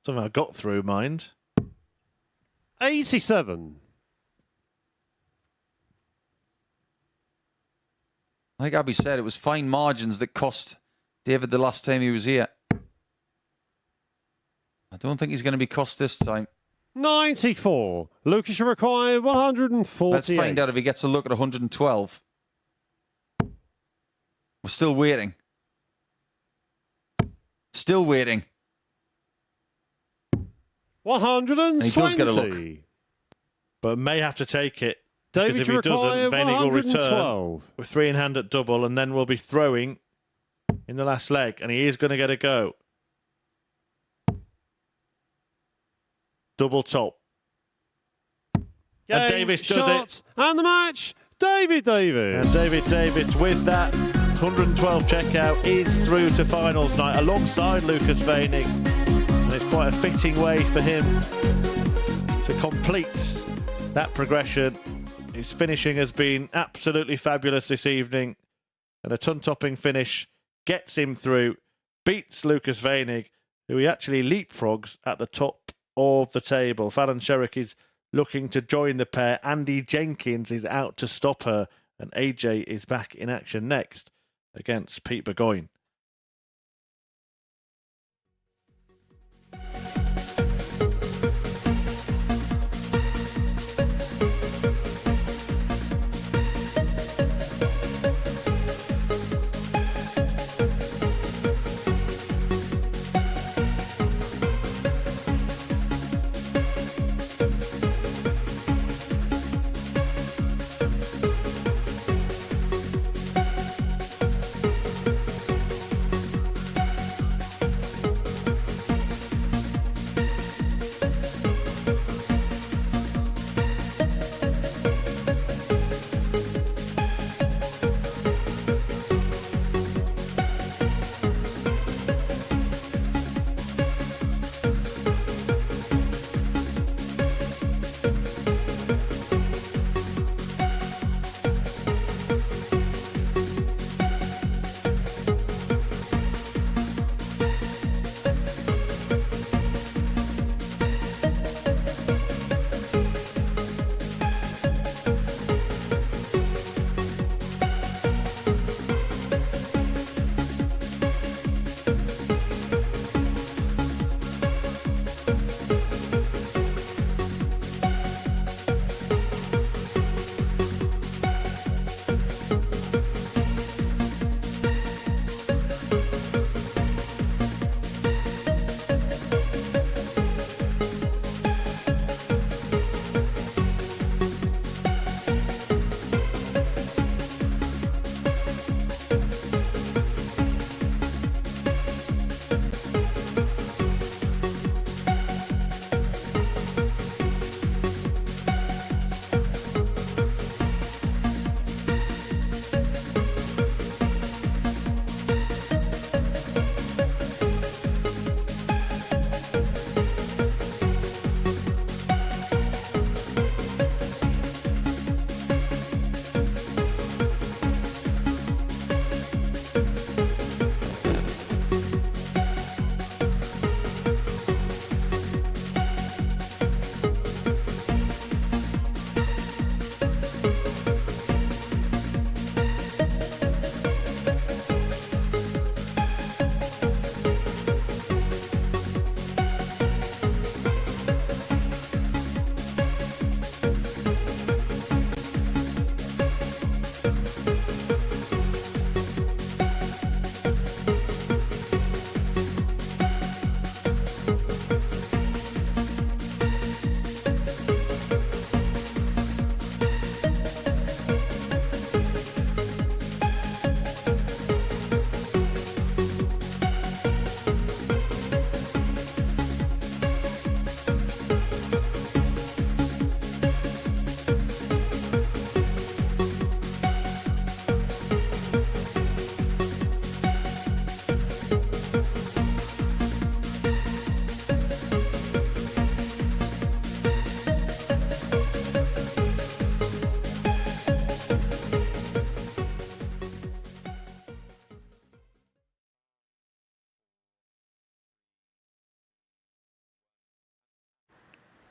Somehow got through, mind. 87. Like Abby said, it was fine margins that cost David the last time he was here. I don't think he's going to be cost this time. 94. Lucas should require 148. Let's find out if he gets a look at 112. We're still waiting. Still waiting. 120. And he does get a look. But may have to take it Because David, if you he require doesn't, Venig will return 112. with 3 in hand at double, and then we'll be throwing in the last leg, and he is going to get a go. Double top. And Davis does it. And the match, David Davis. And David Davis with that 112 checkout is through to finals night alongside Lucas Venig. And it's quite a fitting way for him to complete that progression. His finishing has been absolutely fabulous this evening. And a ton-topping finish gets him through, beats Lucas Venig, who he actually leapfrogs at the top of the table. Fallon Sherrick is looking to join the pair. Andy Jenkins is out to stop her. And AJ is back in action next against Pete Burgoyne.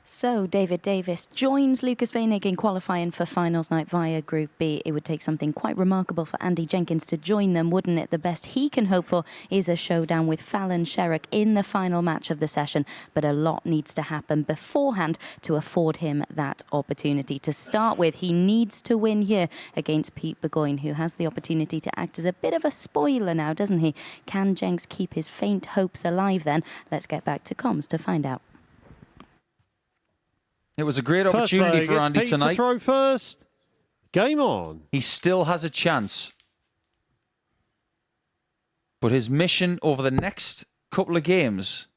So David Davis joins Lucas Venig in qualifying for finals night via Group B. It would take something quite remarkable for Andy Jenkins to join them, wouldn't it? The best he can hope for is a showdown with Fallon Sherrick in the final match of the session, but a lot needs to happen beforehand to afford him that opportunity. To start with, he needs to win here against Pete Burgoyne, who has the opportunity to act as a bit of a spoiler now, doesn't he? Can Jenks keep his faint hopes alive then? Let's get back to comms to find out. It was a great opportunity for Andy Pete tonight. to throw first. Game on. He still has a chance. But his mission over the next couple of games,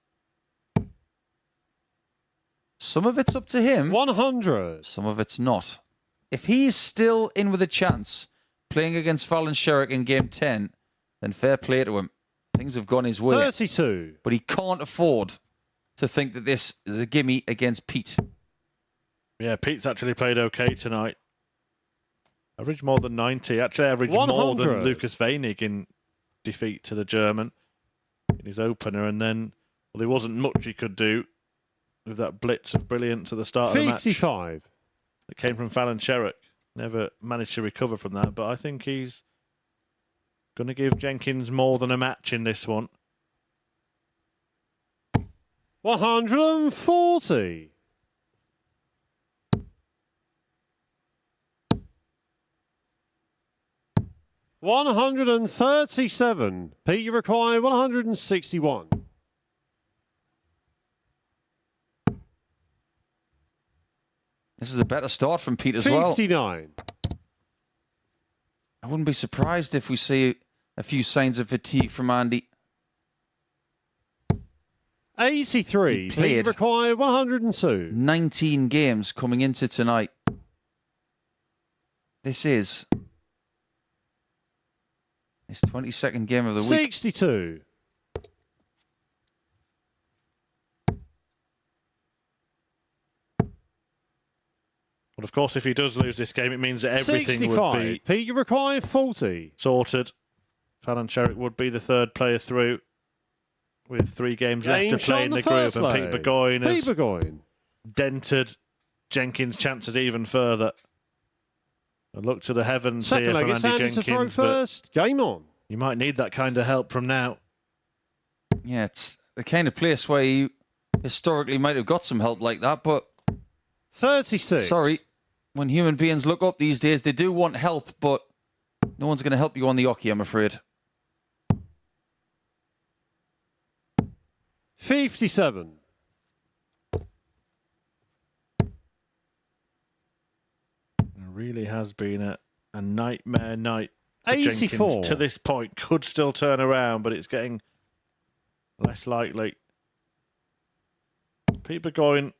some of it's up to him. 100. Some of it's not. If he's still in with a chance playing against Fallon Sherrick in game 10, then fair play to him. Things have gone his way. 32. But he can't afford to think that this is a gimme against Pete. Yeah, Pete's actually played okay tonight. Averaged more than 90. Actually averaged 100. more than Lucas Weinig in defeat to the German in his opener. And then, well, there wasn't much he could do with that blitz of brilliance at the start of the match. 55. That came from Fallon Sherrick. Never managed to recover from that. But I think he's going to give Jenkins more than a match in this one. 140. 137. Pete, you require 161. This is a better start from Pete as well. 59. I wouldn't be surprised if we see a few signs of fatigue from Andy. 83. He Pete, played you require 102. 19 games coming into tonight. This is his 22nd game of the week. 62. But of course, if he does lose this game, it means that everything 65. would be Pete, you require 40. sorted. Fallon Sherrick would be the third player through with 3 games left to play in the group. And Pete Burgoyne has dented Jenkins' chances even further. A look to the heavens Second here leg, from it's Andy Andy to throw Jenkins. first. Game on. You might need that kind of help from now. Yeah, it's the kind of place where you historically might have got some help like that, but 36. sorry, when human beings look up these days, they do want help, but no one's going to help you on the hockey, I'm afraid. 57. It really has been a nightmare night for 84. Jenkins. To this point, could still turn around, but it's getting less likely. Pete Burgoyne,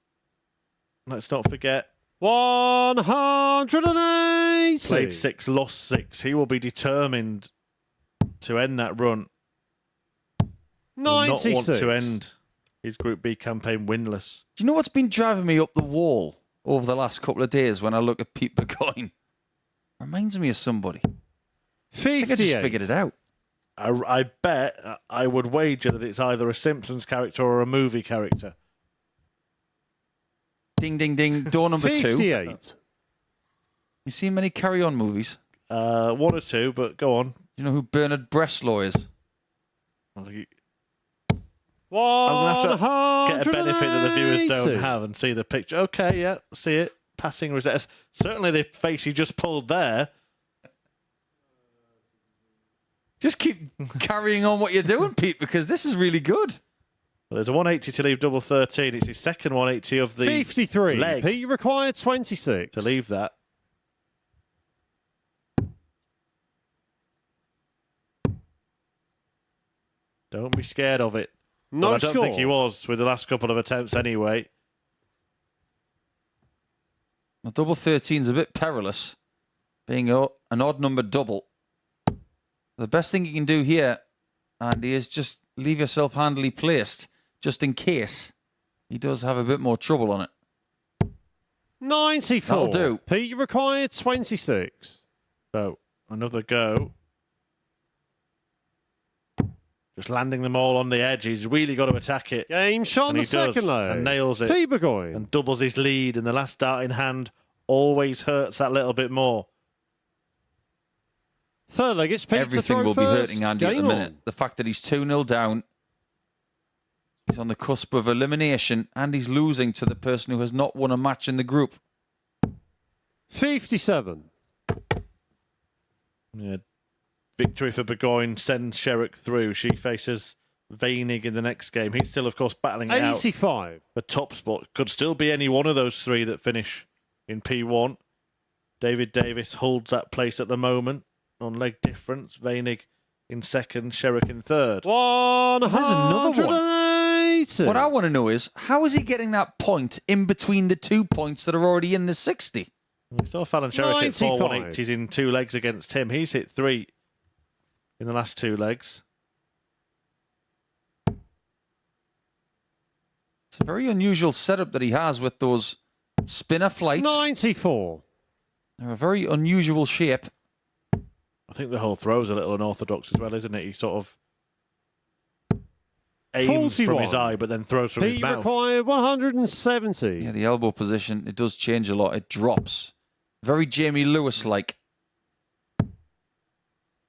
let's not forget, 180. played 6, lost 6. He will be determined to end that run. Will not 96. want to end his Group B campaign winless. Do you know what's been driving me up the wall over the last couple of days when I look at Pete Burgoyne? Reminds me of somebody. I think I just 58. figured it out. I bet, I would wager that it's either a Simpsons character or a movie character. Ding, ding, ding. Door number 2. 58. You seen many Carry On movies? 1 or 2, but go on. Do you know who Bernard Bresslaw is? I'm going to have to get a 180. benefit that the viewers don't have and see the picture. Okay, yeah, see it. Passing Rosetta. Certainly the face he just pulled there. Just keep carrying on what you're doing, Pete, because this is really good. Well, there's a 180 to leave double 13. It's his second 180 of the 53. leg Pete, you require 26. to leave that. Don't be scared of it. No Well, I don't score. think he was with the last couple of attempts anyway. Well, double 13 is a bit perilous, being an odd number double. The best thing you can do here, Andy, is just leave yourself handily placed, just in case he does have a bit more trouble on it. 94. That'll do. Pete, you require 26. So, another go. Just landing them all on the edge. He's really got to attack it. Game shot in And the he does, second leg. and nails it. Pete Burgoyne. And doubles his lead. And the last dart in hand always hurts that little bit more. Third leg, it's Pete to Everything throw will be first. hurting Andy at the Game minute. on. The fact that he's 2-0 down, he's on the cusp of elimination, and he's losing to the person who has not won a match in the group. 57. Yeah. Victory for Burgoyne sends Sherrick through. She faces Weinig in the next game. He's still, of course, battling it out 85. for top spot. Could still be any one of those 3 that finish in P1. David Davis holds that place at the moment on leg difference. Weinig in second, Sherrick in third. 180. What I want to know is, how is he getting that point in between the 2 points that are already in the 60? We saw Fallon Sherrick hit 4 95. 180s in 2 legs against him. He's hit 3 in the last 2 legs. It's a very unusual setup that he has with those spinner flights. 94. They're a very unusual shape. I think the whole throw's a little unorthodox as well, isn't it? He sort of aims 41. from his eye, but then throws from his Pete mouth. required 170. Yeah, the elbow position, it does change a lot. It drops. Very Jamie Lewis-like.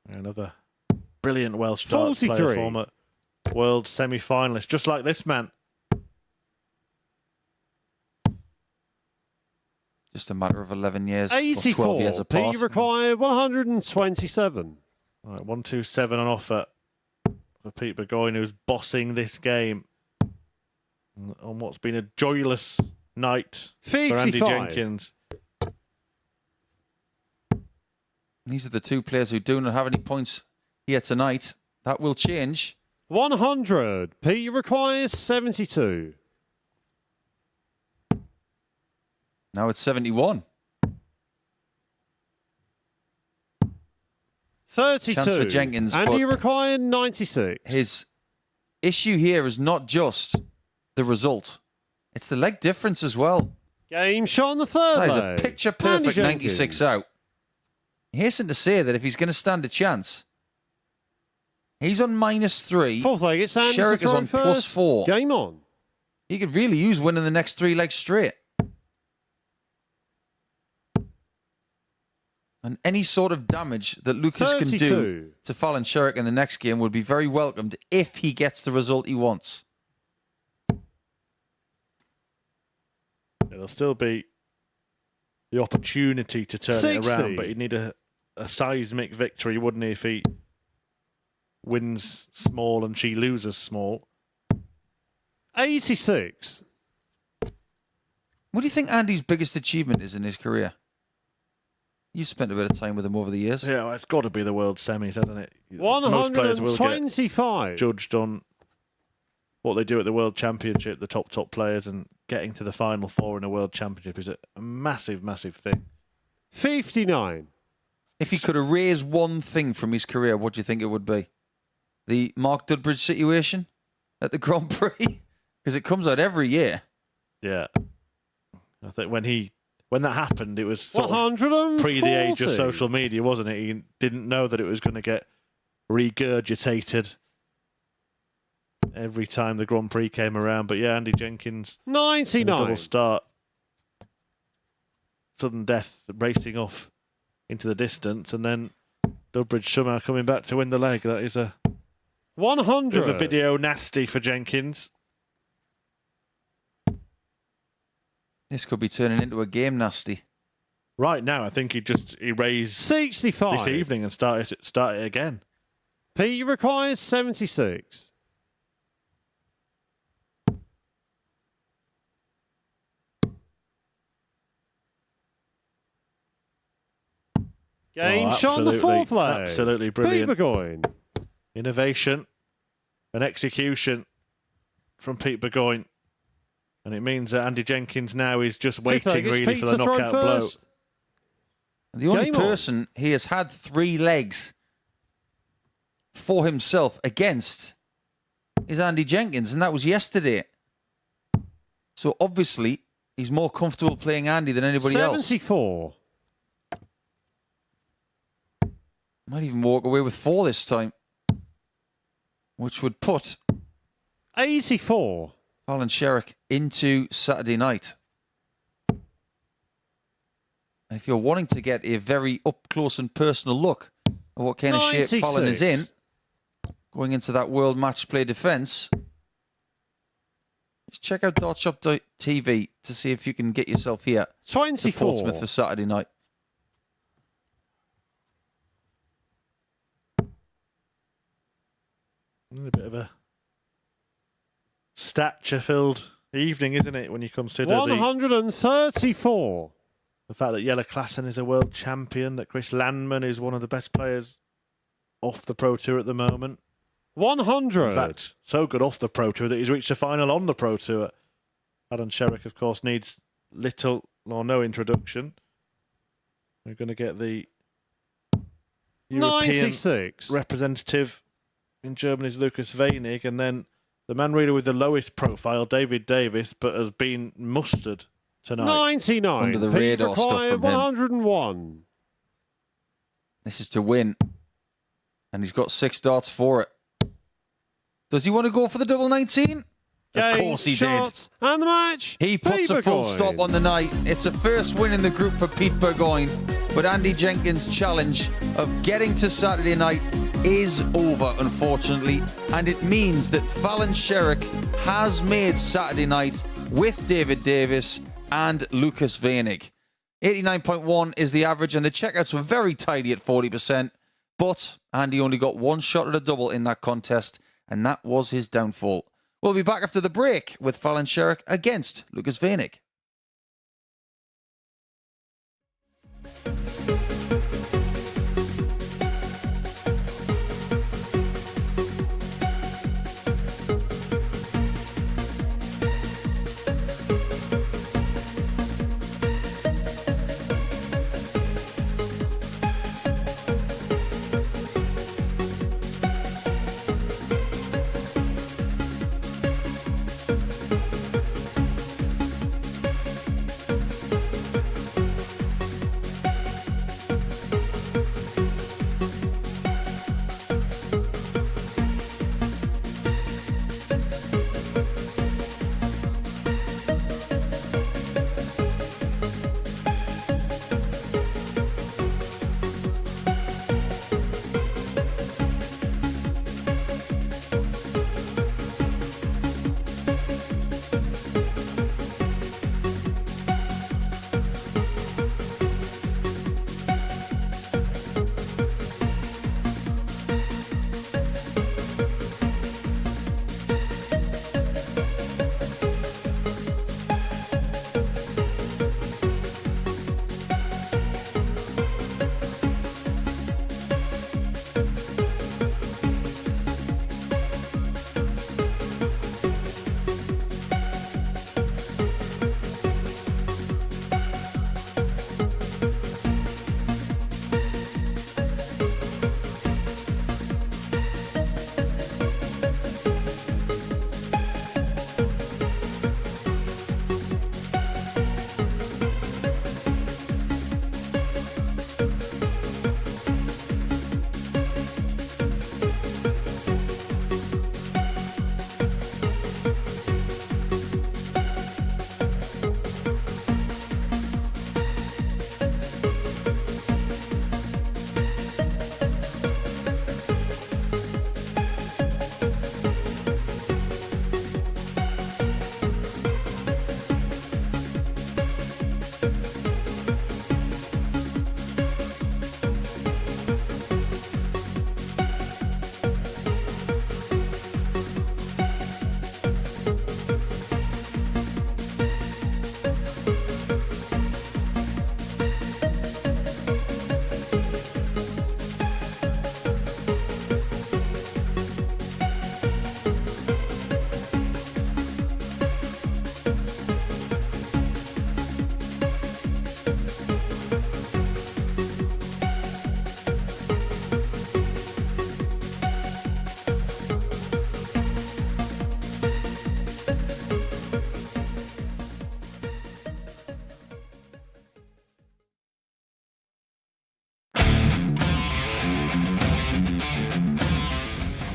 Another brilliant Welsh darts 43. player, former world semi-finalist, just like this man. Just a matter of 11 years, or 84. 12 years apart. Pete required 127. All right, 127 on offer for Pete Burgoyne, who's bossing this game on what's been a joyless night for Andy 55. Jenkins. These are the two players who do not have any points here tonight. That will change. 100. Pete requires 72. Now it's 71. 32. Chance for Jenkins, Andy but required 96. his issue here is not just the result. It's the leg difference as well. Game shot on the third That is a leg. picture-perfect Andy 96 Jenkins. out. Hasten to say that if he's going to stand a chance, he's on -3. Fourth leg, it's Andy Sherrick to is throw on first. +4. Game on. He could really use winning the next 3 legs straight. And any sort of damage that Lucas can do 32. to Fallon Sherrick in the next game would be very welcomed if he gets the result he wants. There'll still be the opportunity to turn 60. it around, but he'd need a seismic victory, wouldn't he, if he wins small and she loses small. 86. What do you think Andy's biggest achievement is in his career? You've spent a bit of time with him over the years. Yeah, well, it's got to be the world semis, hasn't it? Most players will get 125. judged on what they do at the World Championship, the top players, and getting to the Final Four in a World Championship is a massive, massive thing. 59. If he could erase one thing from his career, what do you think it would be? The Mark Dudbridge situation at the Grand Prix? Because it comes out every year. Yeah. I think when that happened, it was sort of 140. pre the age of social media, wasn't it? He didn't know that it was going to get regurgitated every time the Grand Prix came around. But yeah, Andy Jenkins, in a 99. double start, sudden death, racing off into the distance, and then Dudbridge somehow coming back to win the leg. That is a 100. bit of a video nasty for Jenkins. This could be turning into a game nasty. Right now, I think he raised 65. this evening and start it again. Pete requires 76. Game shot on the fourth leg. Absolutely Pete brilliant. Burgoyne. Innovation and execution from Pete Burgoyne. And it means that Andy Jenkins now is just waiting leg, it's really Pete for the to throw knockout blow. first. The only Game on. person he has had 3 legs for himself against is Andy Jenkins, and that was yesterday. So obviously, he's more comfortable playing Andy than anybody 74. else. Might even walk away with 4 this time, which would put 84. Fallon Sherrick into Saturday night. And if you're wanting to get a very up-close and personal look at what kind of shape 96. Fallon is in, going into that World Match Play defence, just check out dartshop.tv to see if you can get yourself here to 24. Portsmouth for Saturday night. A bit of a stature-filled evening, isn't it, when you consider the 134. The fact that Jelle Klassen is a world champion, that Chris Landman is one of the best players off the Pro Tour at the moment. 100. In fact, so good off the Pro Tour that he's reached a final on the Pro Tour. Adam Sherrick, of course, needs little or no introduction. We're going to get the European 96. representative in Germany's Lucas Weinig, and then the man really with the lowest profile, David Davis, but has been mustered tonight. 99. Under the Pete radar stuff required from him. 101. This is to win. And he's got 6 darts for it. Does he want to go for the double 19? Of course he did. And the match. He puts Pete a full Burgoyne. stop on the night. It's a first win in the group for Pete Burgoyne. But Andy Jenkins' challenge of getting to Saturday night is over, unfortunately. And it means that Fallon Sherrick has made Saturday night with David Davis and Lucas Weinig. 89.1 is the average, and the checkouts were very tidy at 40%. But Andy only got 1 shot at a double in that contest, and that was his downfall. We'll be back after the break with Fallon Sherrick against Lucas Weinig.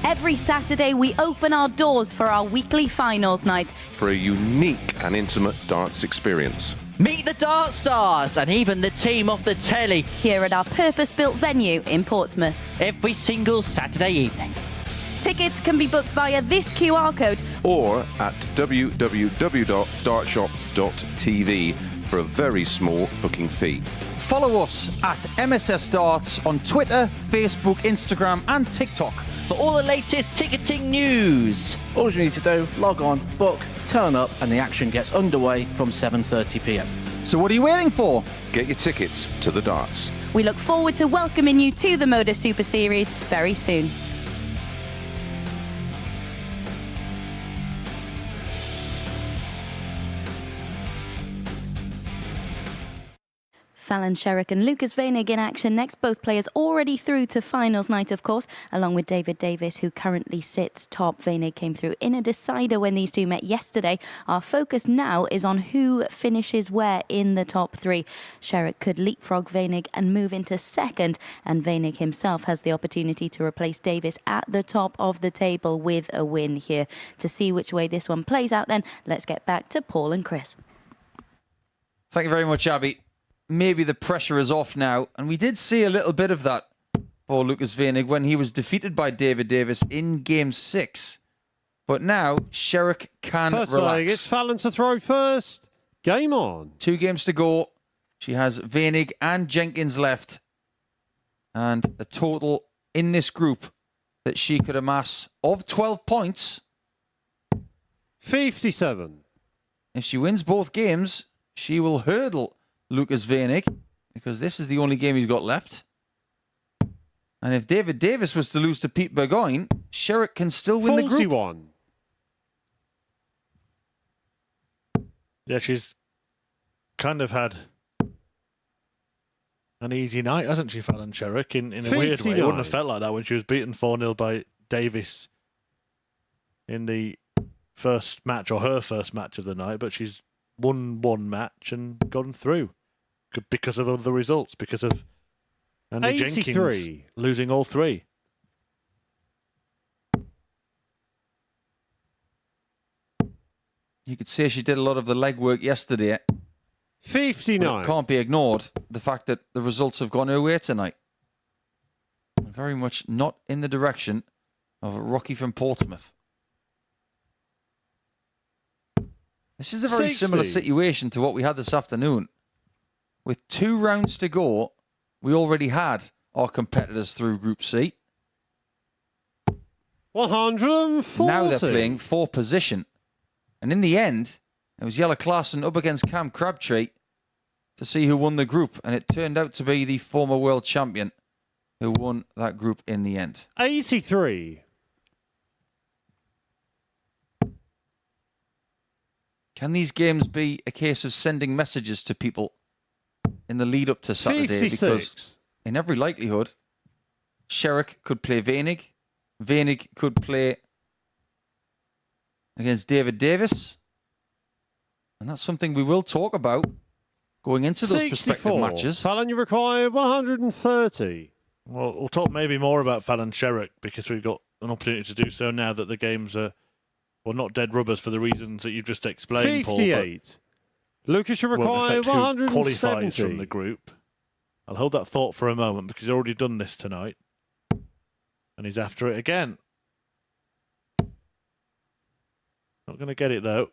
Every Saturday, we open our doors for our weekly finals night. For a unique and intimate darts experience. Meet the Dart Stars and even the team off the telly Here at our purpose-built venue in Portsmouth. every single Saturday evening. Tickets can be booked via this QR code. Or at www.dartshop.tv for a very small booking fee. Follow us at MSS Darts on Twitter, Facebook, Instagram and TikTok. For all the latest ticketing news. All you need to do, log on, book, turn up, and the action gets underway from 7:30 p.m. So what are you waiting for? Get your tickets to the darts. We look forward to welcoming you to the MODUS Super Series very soon. Fallon Sherrick and Lucas Weinig in action next. Both players already through to finals night, of course, along with David Davis, who currently sits top. Weinig came through in a decider when these two met yesterday. Our focus now is on who finishes where in the top three. Sherrick could leapfrog Weinig and move into second, and Weinig himself has the opportunity to replace Davis at the top of the table with a win here. To see which way this one plays out then, let's get back to Paul and Chris. Thank you very much, Abby. Maybe the pressure is off now. And we did see a little bit of that for Lucas Weinig when he was defeated by David Davis in Game 6. But now, Sherrick can First relax. leg, it's Fallon to throw first. Game on. 2 games to go. She has Weinig and Jenkins left. And a total in this group that she could amass of 12 points. 57. If she wins both games, she will hurdle Lucas Weinig, because this is the only game he's got left. And if David Davis was to lose to Pete Burgoyne, Sherrick can still win the group. 41. Yeah, she's kind of had an easy night, hasn't she, Fallon Sherrick? In a weird way. It wouldn't have felt like that when she was beaten 4-0 by Davis in the first match, or her first match of the night, but she's won one match and gone through because of other results, because of Andy 83. Jenkins losing all 3. You could say she did a lot of the legwork yesterday. 59. It can't be ignored, the fact that the results have gone her way tonight. Very much not in the direction of Rocky from Portsmouth. This is a very 60. similar situation to what we had this afternoon. With 2 rounds to go, we already had our competitors through Group C. 140. Now they're playing for position. And in the end, it was Jelle Klaassen up against Cam Crabtree to see who won the group. And it turned out to be the former world champion who won that group in the end. 83. Can these games be a case of sending messages to people in the lead up to Saturday? 56. Because in every likelihood, Sherrick could play Weinig. Weinig could play against David Davis. And that's something we will talk about going into those 64. prospective matches. Fallon, you require 130. Well, we'll talk maybe more about Fallon Sherrick, because we've got an opportunity to do so now that the games are, well, not dead rubbers for the reasons that you've just explained, 58. Paul. Lucas, you Well, require in fact, who qualifies 170. from the group. I'll hold that thought for a moment, because he's already done this tonight. And he's after it again. Not going to get it, though.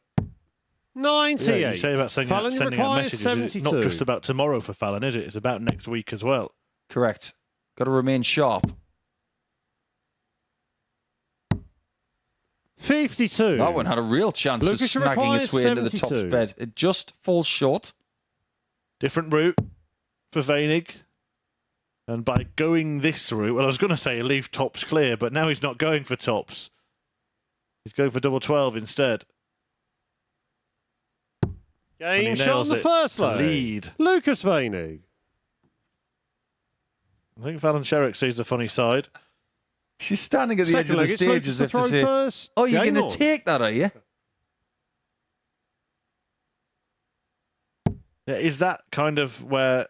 98. Yeah, you say about sending Fallon, you out require messages. 72. It's not just about tomorrow for Fallon, is it? It's about next week as well. Correct. Got to remain sharp. 52. That one had a real chance Lucas, you of snagging require its way into the top 72. bed. It just falls short. Different route for Weinig. And by going this route, well, I was going to say leave tops clear, but now he's not going for tops. He's going for double 12 instead. Game shot on the first to leg. lead. Lucas Weinig. I think Fallon Sherrick sees the funny side. She's standing at the Second edge of the leg, it's stage Lucas as if to throw say, first. oh, you're Game going on. to take that, are you? Yeah, is that kind of where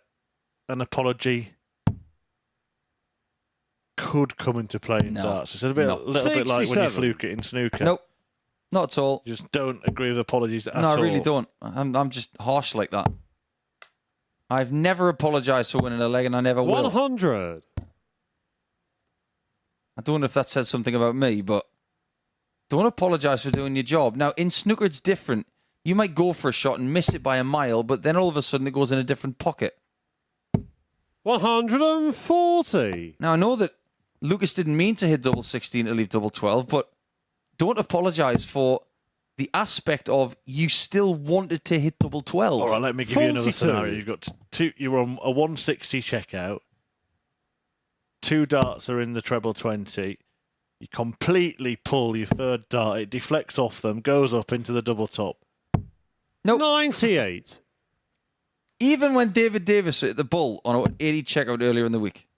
an apology could come into play in No. darts? It's a little bit like when you 67. fluke it in snooker. Nope. Not at all. You just don't agree with apologies at all. No, I really don't. I'm just harsh like that. I've never apologised for winning a leg, and I never will. 100. I don't know if that says something about me, but don't apologise for doing your job. Now, in snooker, it's different. You might go for a shot and miss it by a mile, but then all of a sudden it goes in a different pocket. 140. Now, I know that Lucas didn't mean to hit double 16 to leave double 12, but don't apologise for the aspect of you still wanted to hit double 12. All right, let me give you another 42. scenario. You've got you're on a 160 checkout. 2 darts are in the treble 20. You completely pull your third dart. It deflects off them, goes up into the double top. Nope. 98. Even when David Davis hit the bull on an 80 checkout earlier in the week,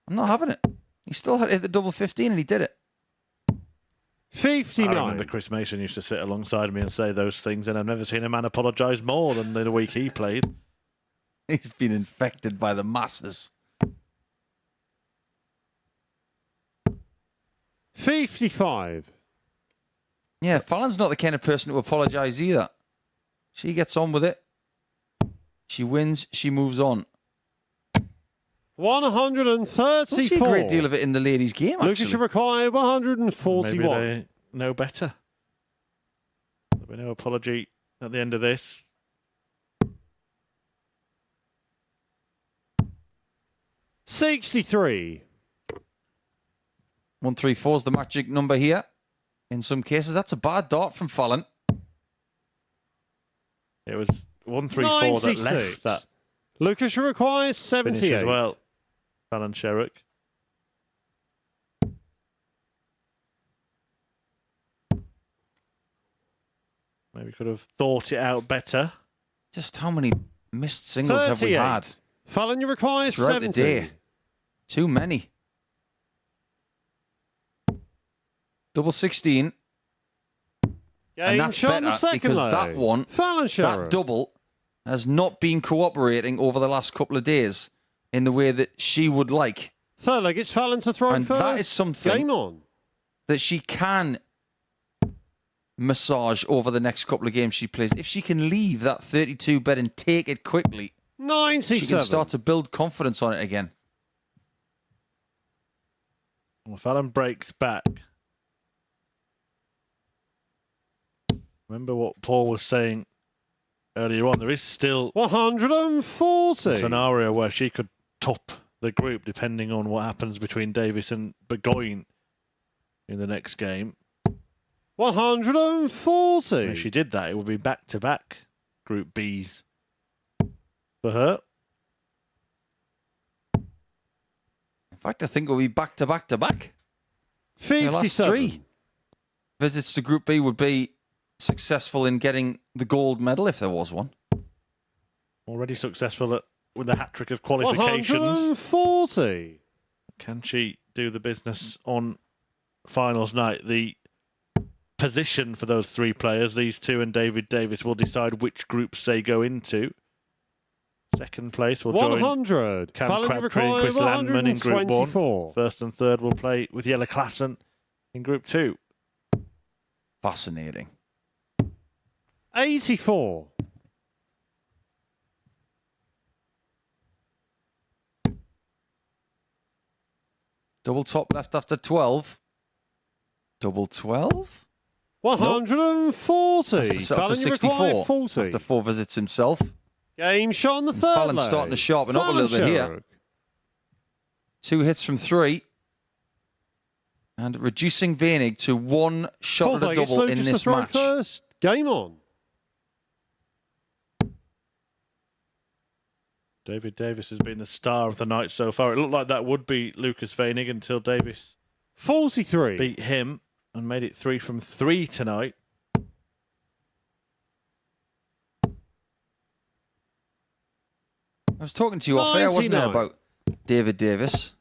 I'm not having it. He still had to hit the double 15 and he did it. 59. I remember Chris Mason used to sit alongside me and say those things, and I've never seen a man apologise more than the week he played. He's been infected by the masses. 55. Yeah, Fallon's not the kind of person to apologise either. She gets on with it. She wins. She moves on. 134. I don't see a great deal of it in the ladies' game, actually. Lucas should require 141. Maybe they know better. There'll be no apology at the end of this. 63. 134 is the magic number here. In some cases, that's a bad dart from Fallon. It was 134 that left that Lucas should require finish 78. as well. Fallon Sherrock. Maybe could have thought it out better. Just how many missed singles have we 38. had Fallon, you require throughout 70. the day? Too many. Double 16. And that's shot on the better second because leg. that one, Fallon Sherrock. that double, has not been cooperating over the last couple of days in the way that she would like. Third leg, it's Fallon to throw And first. that is something Game on. that she can massage over the next couple of games she plays. If she can leave that 32 bed and take it quickly, 97. she can start to build confidence on it again. Well, Fallon breaks back. Remember what Paul was saying earlier on. There is still 140. a scenario where she could top the group depending on what happens between Davis and Burgoyne in the next game. 140. And if she did that, it would be back-to-back Group Bs for her. In fact, I think it'll be back-to-back-to-back. 57. The last 3 visits to Group B would be successful in getting the gold medal if there was one. Already successful with a hat-trick of qualifications. 140. Can she do the business on finals night? The position for those 3 players, these 2 and David Davis, will decide which groups they go into. Second place will join 100. Cam Fallon, you Crabtree and require Chris Landman in Group 1. 124. First and third will play with Jelle Klassen in Group 2. Fascinating. 84. Double top left after 12. Double 12? 140. That's the set up for Fallon, you require 64 40. after 4 visits himself. Game shot on the third Fallon's leg. starting to sharpen up a Fallon little bit here. Sherrock. 2 hits from 3. And reducing Veinig to 1 shot Fourth at a leg, it's double in Lucas to this throw match. first. Game on. David Davis has been the star of the night so far. It looked like that would be Lucas Veinig until Davis 43. beat him and made it 3 from 3 tonight. I was talking to you off air, wasn't I, 99. about David Davis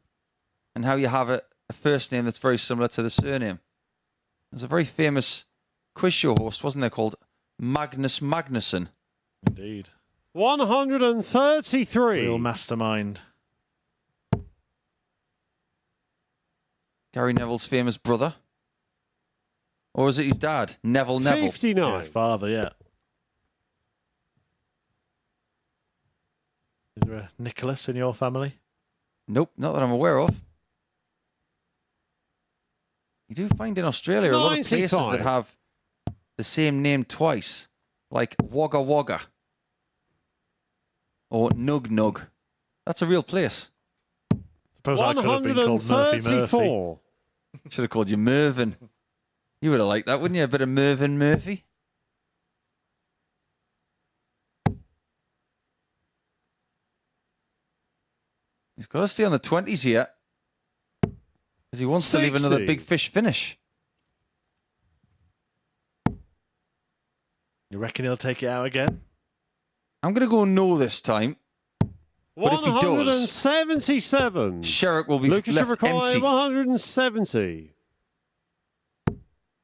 and how you have a first name that's very similar to the surname. There's a very famous quiz show host, wasn't there, called Magnus Magnusson. Indeed. 133. Real mastermind. Gary Neville's famous brother. Or was it his dad? Neville. 59. His father, yeah. Is there a Nicholas in your family? Nope, not that I'm aware of. You do find in Australia a lot of places 95. that have the same name twice, like Wagga Wagga or Nug Nug. That's a real place. Suppose I could have been called Murphy Murphy. 134. Should have called you Mervyn. You would have liked that, wouldn't you? A bit of Mervyn Murphy. He's got to stay on the 20s here. Because he wants to leave another 60. big fish finish. You reckon he'll take it out again? I'm going to go no this time. But if he does, 177. Sherrick will be Lucas left require empty. 170.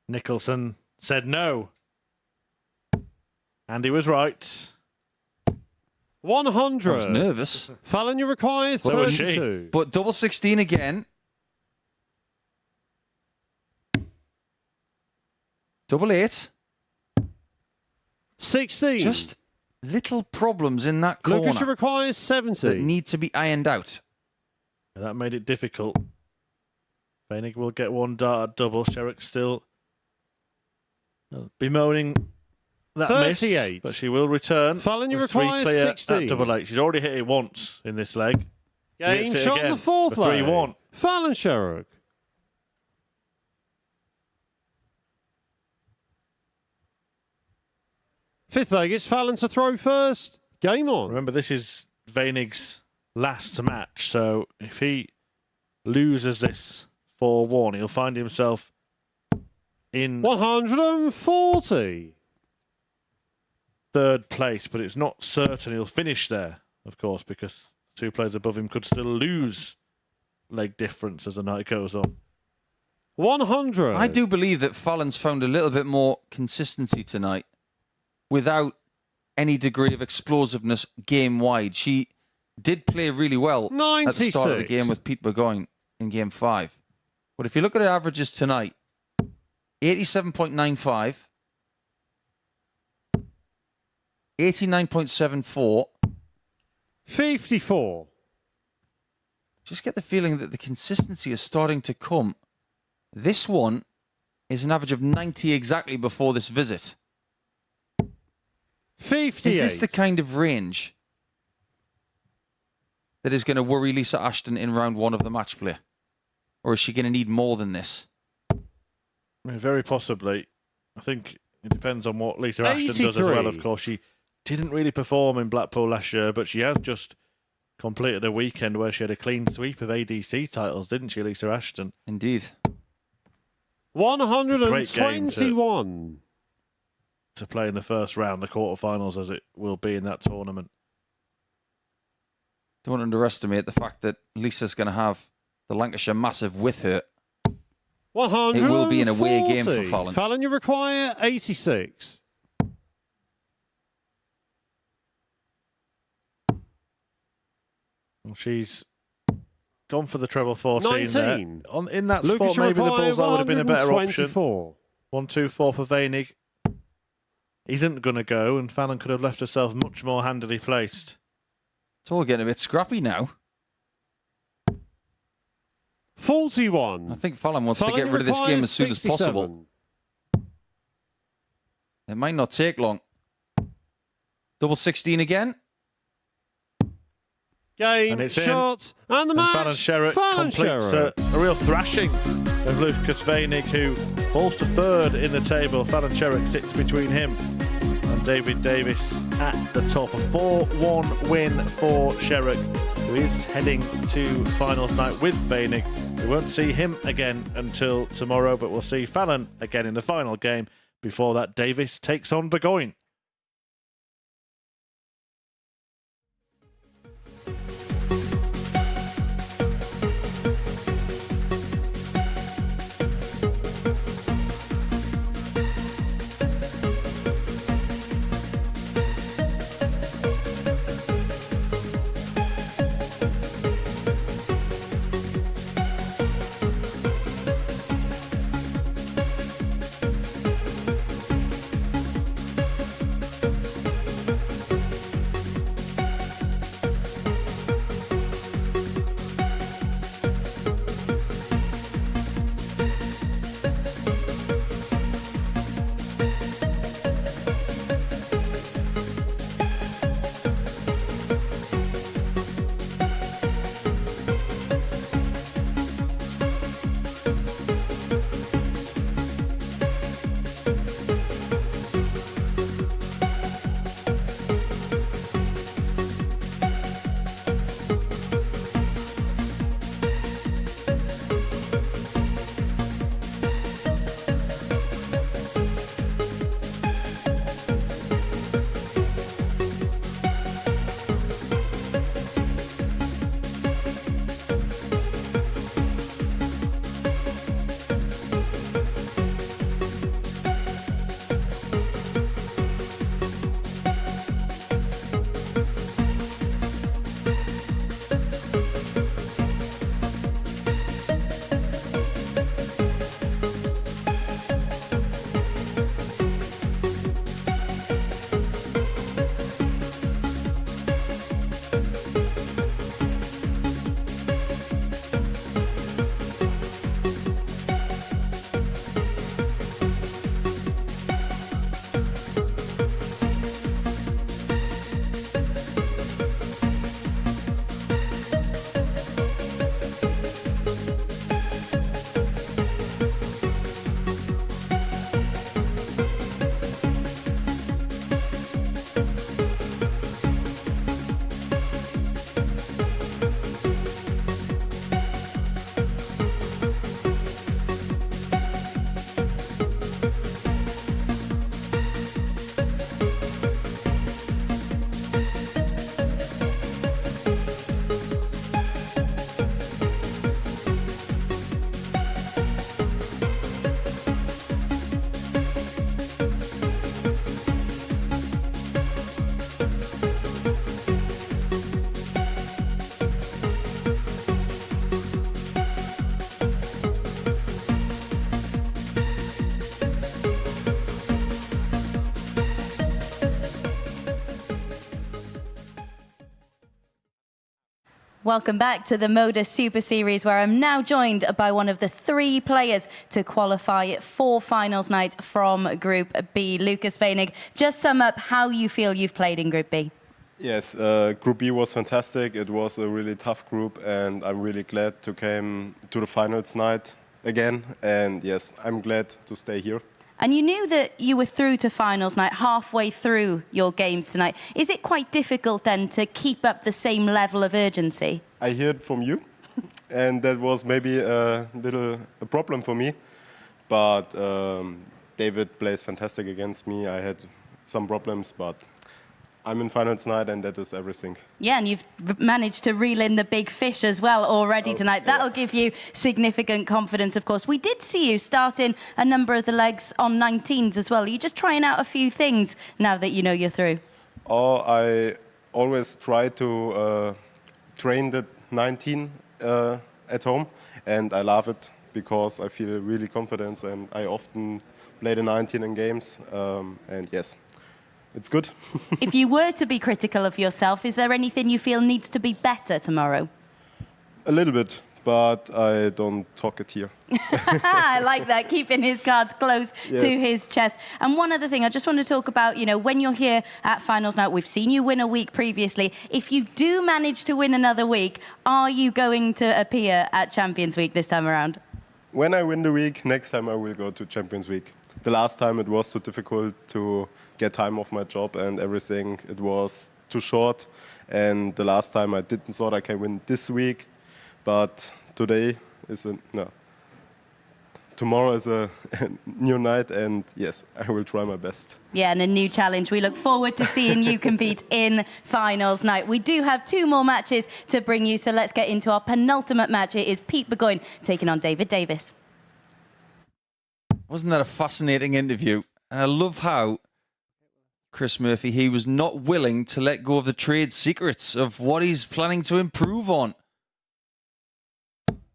Nicholson said no. And he was right. 100. I was nervous. Fallon, you require So was she. 32. But double 16 again. Double 8. 16. Just little problems in that Lucas, you corner require that 70. need to be ironed out. That made it difficult. Koenig will get one dart at double. Sherrick still bemoaning that 38. miss, but she will return. Fallon, you with 3 require clear 16. at double 8. She's already hit it once in this leg. Game Hits it shot again on the fourth for leg. 3-1. Fallon Sherrick. Fifth leg, it's Fallon to throw first. Game on. Remember, this is Koenig's last match, so if he loses this 4-1, he'll find himself in 140. third place, but it's not certain he'll finish there, of course, because 2 players above him could still lose leg difference as the night goes on. 100. I do believe that Fallon's found a little bit more consistency tonight without any degree of explosiveness game-wide. She did play really well at the start of the 96. game with Pete Burgoyne in Game 5. But if you look at her averages tonight, 87.95, 89.74. 54. Just get the feeling that the consistency is starting to come. This one is an average of 90 exactly before this visit. 58. Is this the kind of range that is going to worry Lisa Ashton in round 1 of the match play? Or is she going to need more than this? I mean, very possibly. I think it depends on what Lisa Ashton does as well, 83. of course. She didn't really perform in Blackpool last year, but she has just completed a weekend where she had a clean sweep of ADC titles, didn't she, Lisa Ashton? Indeed. 121. To play in the first round, the quarterfinals, as it will be in that tournament. Don't underestimate the fact that Lisa's going to have the Lancashire Massive with her. 140. It will be an away game for Fallon. Fallon, you require 86. Well, she's gone for the treble 14 19. there. In that Lucas, spot, maybe the bullseye would have been a better option. 124. 1-2-4 for Koenig. Isn't going to go, and Fallon could have left herself much more handily placed. It's all getting a bit scrappy now. 41. I think Fallon wants to Fallon, get rid of this game requires as soon as 67. possible. It might not take long. Double 16 again. Game, And it's in. shot, and the And match. Fallon Sherrick completes Sherrick. a real thrashing of Lucas Koenig, who falls to third in the table. Fallon Sherrick sits between him and David Davis at the top. A 4-1 win for Sherrick, who is heading to finals night with Koenig. We won't see him again until tomorrow, but we'll see Fallon again in the final game. Before that, Davis takes on Burgoyne. Welcome back to the MODUS Super Series, where I'm now joined by one of the 3 players to qualify for finals night from Group B. Lucas Weinig, just sum up how you feel you've played in Group B. Yes, Group B was fantastic. It was a really tough group, and I'm really glad to come to the finals night again. And yes, I'm glad to stay here. And you knew that you were through to finals night halfway through your games tonight. Is it quite difficult then to keep up the same level of urgency? I heard from you, and that was maybe a problem for me. But David plays fantastic against me. I had some problems, but I'm in finals night, and that is everything. Yeah, and you've managed to reel in the big fish as well already tonight. That'll give you significant confidence, of course. We did see you start in a number of the legs on 19s as well. Are you just trying out a few things now that you know you're through? Oh, I always try to train the 19 at home, and I love it because I feel really confident, and I often play the 19 in games, and yes. It's good. If you were to be critical of yourself, is there anything you feel needs to be better tomorrow? A little bit, but I don't talk it here. I like that, keeping his cards close to his chest. And one other thing, I just want to talk about, you know, when you're here at finals night, we've seen you win a week previously. If you do manage to win another week, are you going to appear at Champions Week this time around? When I win the week, next time I will go to Champions Week. The last time it was too difficult to get time off my job and everything. It was too short. And the last time I didn't thought I can win this week. But today is tomorrow is a new night, and yes, I will try my best. Yeah, and a new challenge. We look forward to seeing you compete in finals night. We do have 2 more matches to bring you, so let's get into our penultimate match. It is Pete Burgoyne taking on David Davis. Wasn't that a fascinating interview? And I love how Chris Murphy, he was not willing to let go of the trade secrets of what he's planning to improve on.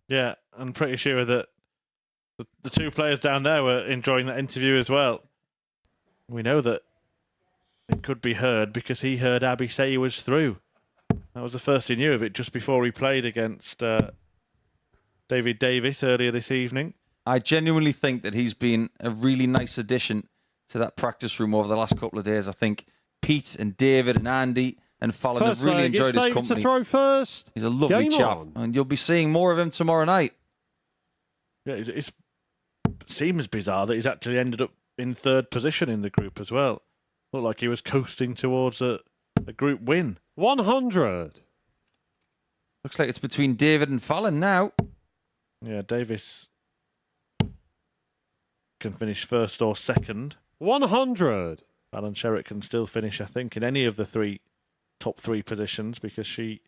Yeah, I'm pretty sure that the 2 players down there were enjoying that interview as well. We know that it could be heard because he heard Abby say he was through. That was the first he knew of it just before he played against David Davis earlier this evening. I genuinely think that he's been a really nice addition to that practice room over the last couple of days. I think Pete and David and Andy and Fallon have really enjoyed his company. To throw first. He's a lovely chap, and you'll be seeing more of him tomorrow night. Yeah, it seems bizarre that he's actually ended up in 3rd position in the group as well. Looked like he was coasting towards a group win. 100. Looks like it's between David and Fallon now. Yeah, Davis can finish 1st or 2nd. 100. Fallon Sherritt can still finish, I think, in any of the top 3 positions because she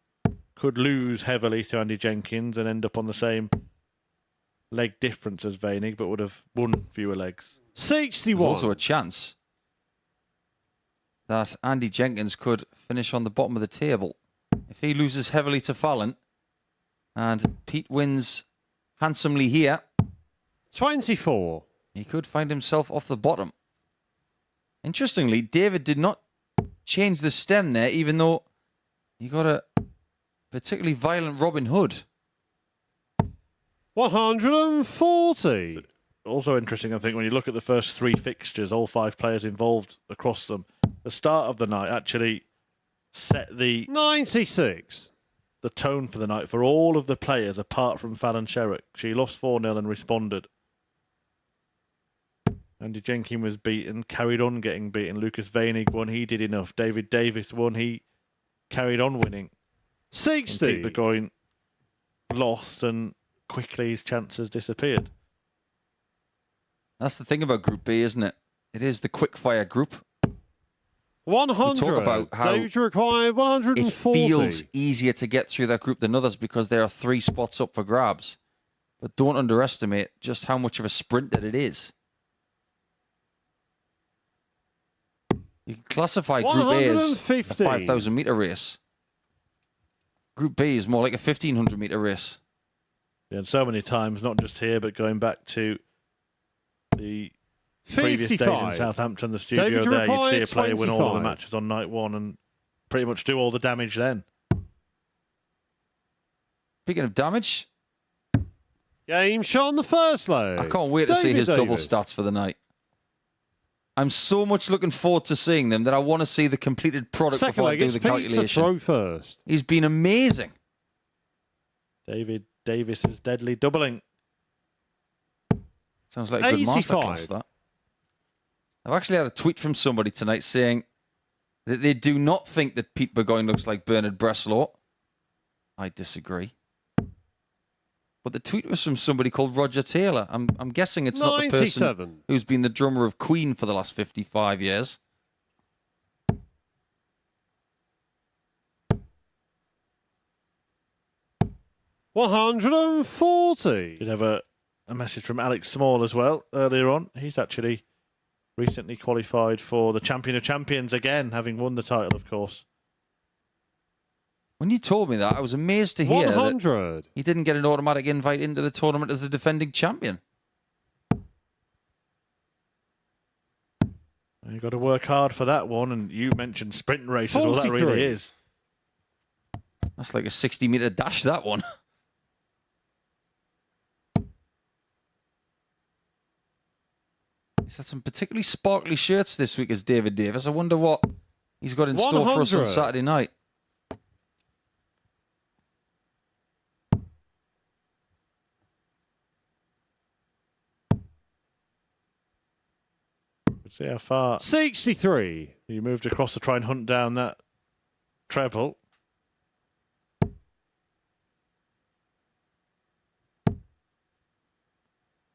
could lose heavily to Andy Jenkins and end up on the same leg difference as Weinig, but would have won fewer legs. 61. There's also a chance that Andy Jenkins could finish on the bottom of the table. If he loses heavily to Fallon and Pete wins handsomely here, 24. he could find himself off the bottom. Interestingly, David did not change the stem there, even though he got a particularly violent Robin Hood. 140. Also interesting, I think, when you look at the first 3 fixtures, all 5 players involved across them, the start of the night actually set the 96. The tone for the night for all of the players apart from Fallon Sherritt. She lost 4-0 and responded. Andy Jenkins was beaten, carried on getting beaten. Lucas Weinig won, he did enough. David Davis won, he carried on winning. 60. And Pete Burgoyne lost, and quickly his chances disappeared. That's the thing about Group B, isn't it? It is the quick-fire group. 100. We talk about how David required 140. it feels easier to get through that group than others because there are 3 spots up for grabs. But don't underestimate just how much of a sprint that it is. You can classify Group A as a 5,000-metre race. Group B is more like a 1,500-metre race. Yeah, and so many times, not just here, but going back to the previous days in Southampton, the studio there, you'd see a player win all of the matches on night 1 and pretty much do all the damage then. Speaking of damage, Game shot on the first leg. I can't wait to see his double stats for the night. I'm so much looking forward to seeing them that I want to see the completed product Second before I leg, do it's the Pete to calculation. throw first. He's been amazing. David Davis is deadly doubling. Sounds like a good 85. masterclass, that. I've actually had a tweet from somebody tonight saying that they do not think that Pete Burgoyne looks like Bernard Bresslaw. I disagree. But the tweet was from somebody called Roger Taylor. I'm guessing it's not the person 97. who's been the drummer of Queen for the last 55 years. $140. Did have a message from Alex Small as well earlier on. He's actually recently qualified for the Champion of Champions again, having won the title, of course. When you told me that, I was amazed to hear 100. that he didn't get an automatic invite into the tournament as the defending champion. You've got to work hard for that one, and you mentioned sprint races. Well, that 43. really is. That's like a 60-metre dash, that one. He's had some particularly sparkly shirts this week as David Davis. I wonder what he's got in store for us on 100. Saturday night. Let's see how far 63. you moved across to try and hunt down that treble.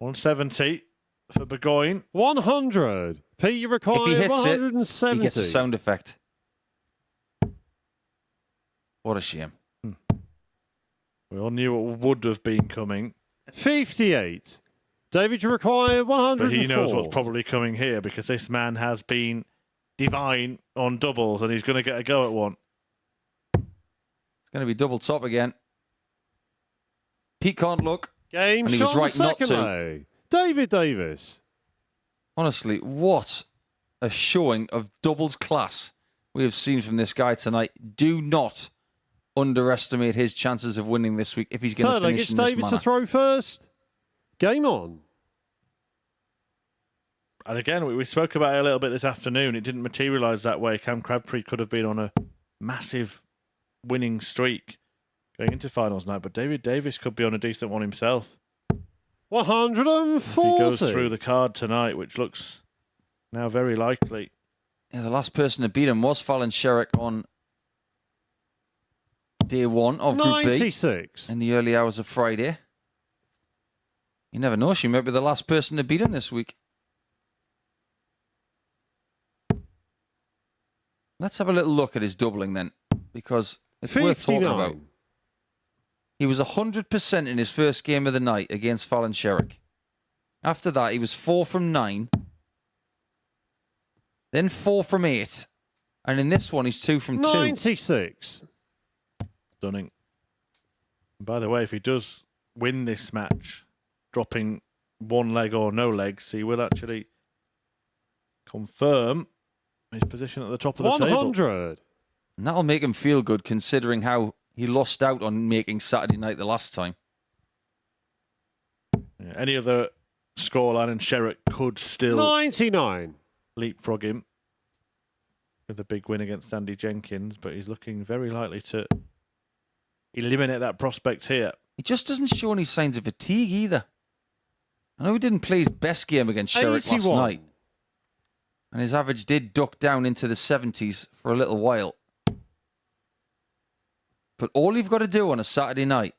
$170 for Burgoyne. 100. Pete, you require If he hits it, 170. he gets a sound effect. What a shame. We all knew what would have been coming, 58. David, you require 104. but he knows what's probably coming here because this man has been divine on doubles and he's going to get a go at one. It's going to be double top again. Pete can't look. Game And he shot was on right the not second to. leg. David Davis. Honestly, what a showing of doubles class we have seen from this guy tonight. Do not underestimate his chances of winning this week if he's going Third to leg, finish it's in this David manner. to throw first. Game on. And again, we spoke about it a little bit this afternoon. It didn't materialise that way. Cam Crabtree could have been on a massive winning streak going into finals night, but David Davis could be on a decent one himself. 140. If he goes through the card tonight, which looks now very likely. Yeah, the last person to beat him was Fallon Sherrick on day one of Group 96. B in the early hours of Friday. You never know, she might be the last person to beat him this week. Let's have a little look at his doubling then, because it's worth talking 59. about. He was 100% in his first game of the night against Fallon Sherrick. After that, he was 4 from 9. Then 4 from 8. And in this one, he's 2 from 2. 96. Stunning. And by the way, if he does win this match, dropping one leg or no legs, he will actually confirm his position at the top of the table. 100. And that'll make him feel good, considering how he lost out on making Saturday night the last time. Yeah, any other scoreline and Sherrick could still 99. leapfrog him with a big win against Andy Jenkins, but he's looking very likely to eliminate that prospect here. He just doesn't show any signs of fatigue either. I know he didn't play his best game against Sherrick last 81. night. And his average did duck down into the 70s for a little while. But all you've got to do on a Saturday night,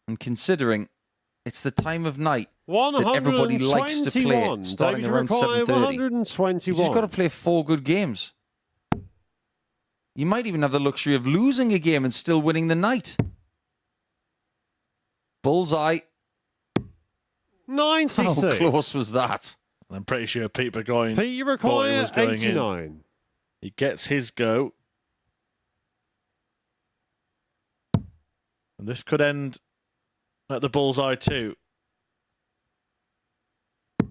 and considering it's the time of night that everybody likes to play, 121. starting David around require 7:30, 121. you just got to play 4 good games. You might even have the luxury of losing a game and still winning the night. Bullseye. 96. How close was that? And I'm pretty sure Pete Burgoyne Pete, you thought he require was going in. 89. He gets his go. And this could end at the bullseye too. But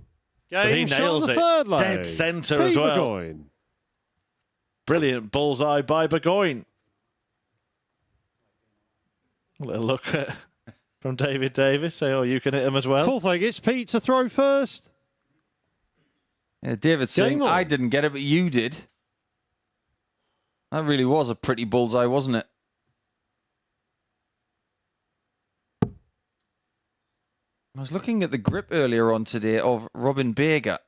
he Game shot on nails the it. third leg. Dead centre Pete as well. Burgoyne. Brilliant bullseye by Burgoyne. A little look from David Davis. Say, oh, you can hit him as well. Fourth leg, it's Pete to throw first. Yeah, David's saying, on. I didn't get it, but you did. That really was a pretty bullseye, wasn't it? I was looking at the grip earlier on today of Robin Baker.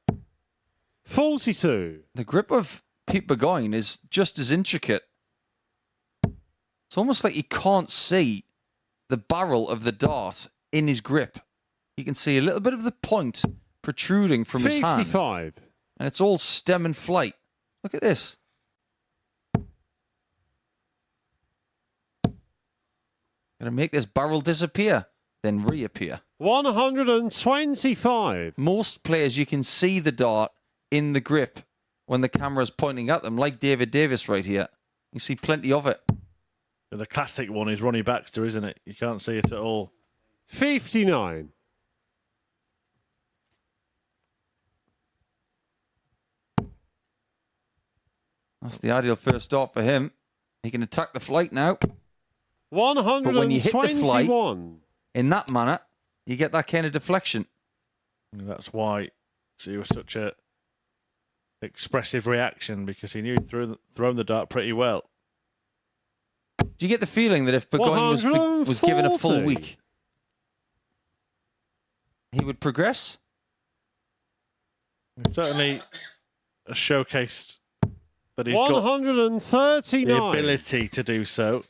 42. The grip of Pete Burgoyne is just as intricate. It's almost like you can't see the barrel of the dart in his grip. You can see a little bit of the point protruding from his hand. 55. And it's all stem and flight. Look at this. Gonna make this barrel disappear, then reappear. 125. Most players, you can see the dart in the grip when the camera's pointing at them, like David Davis right here. You see plenty of it. The classic one is Ronnie Baxter, isn't it? You can't see it at all. 59. That's the ideal first start for him. He can attack the flight now. 121. But when you hit the flight in that manner, you get that kind of deflection. And that's why it was such a expressive reaction, because he knew he'd thrown the dart pretty well. Do you get the feeling that if Burgoyne was given a full week, he would progress? Certainly showcased that he's got 139. the ability to do so.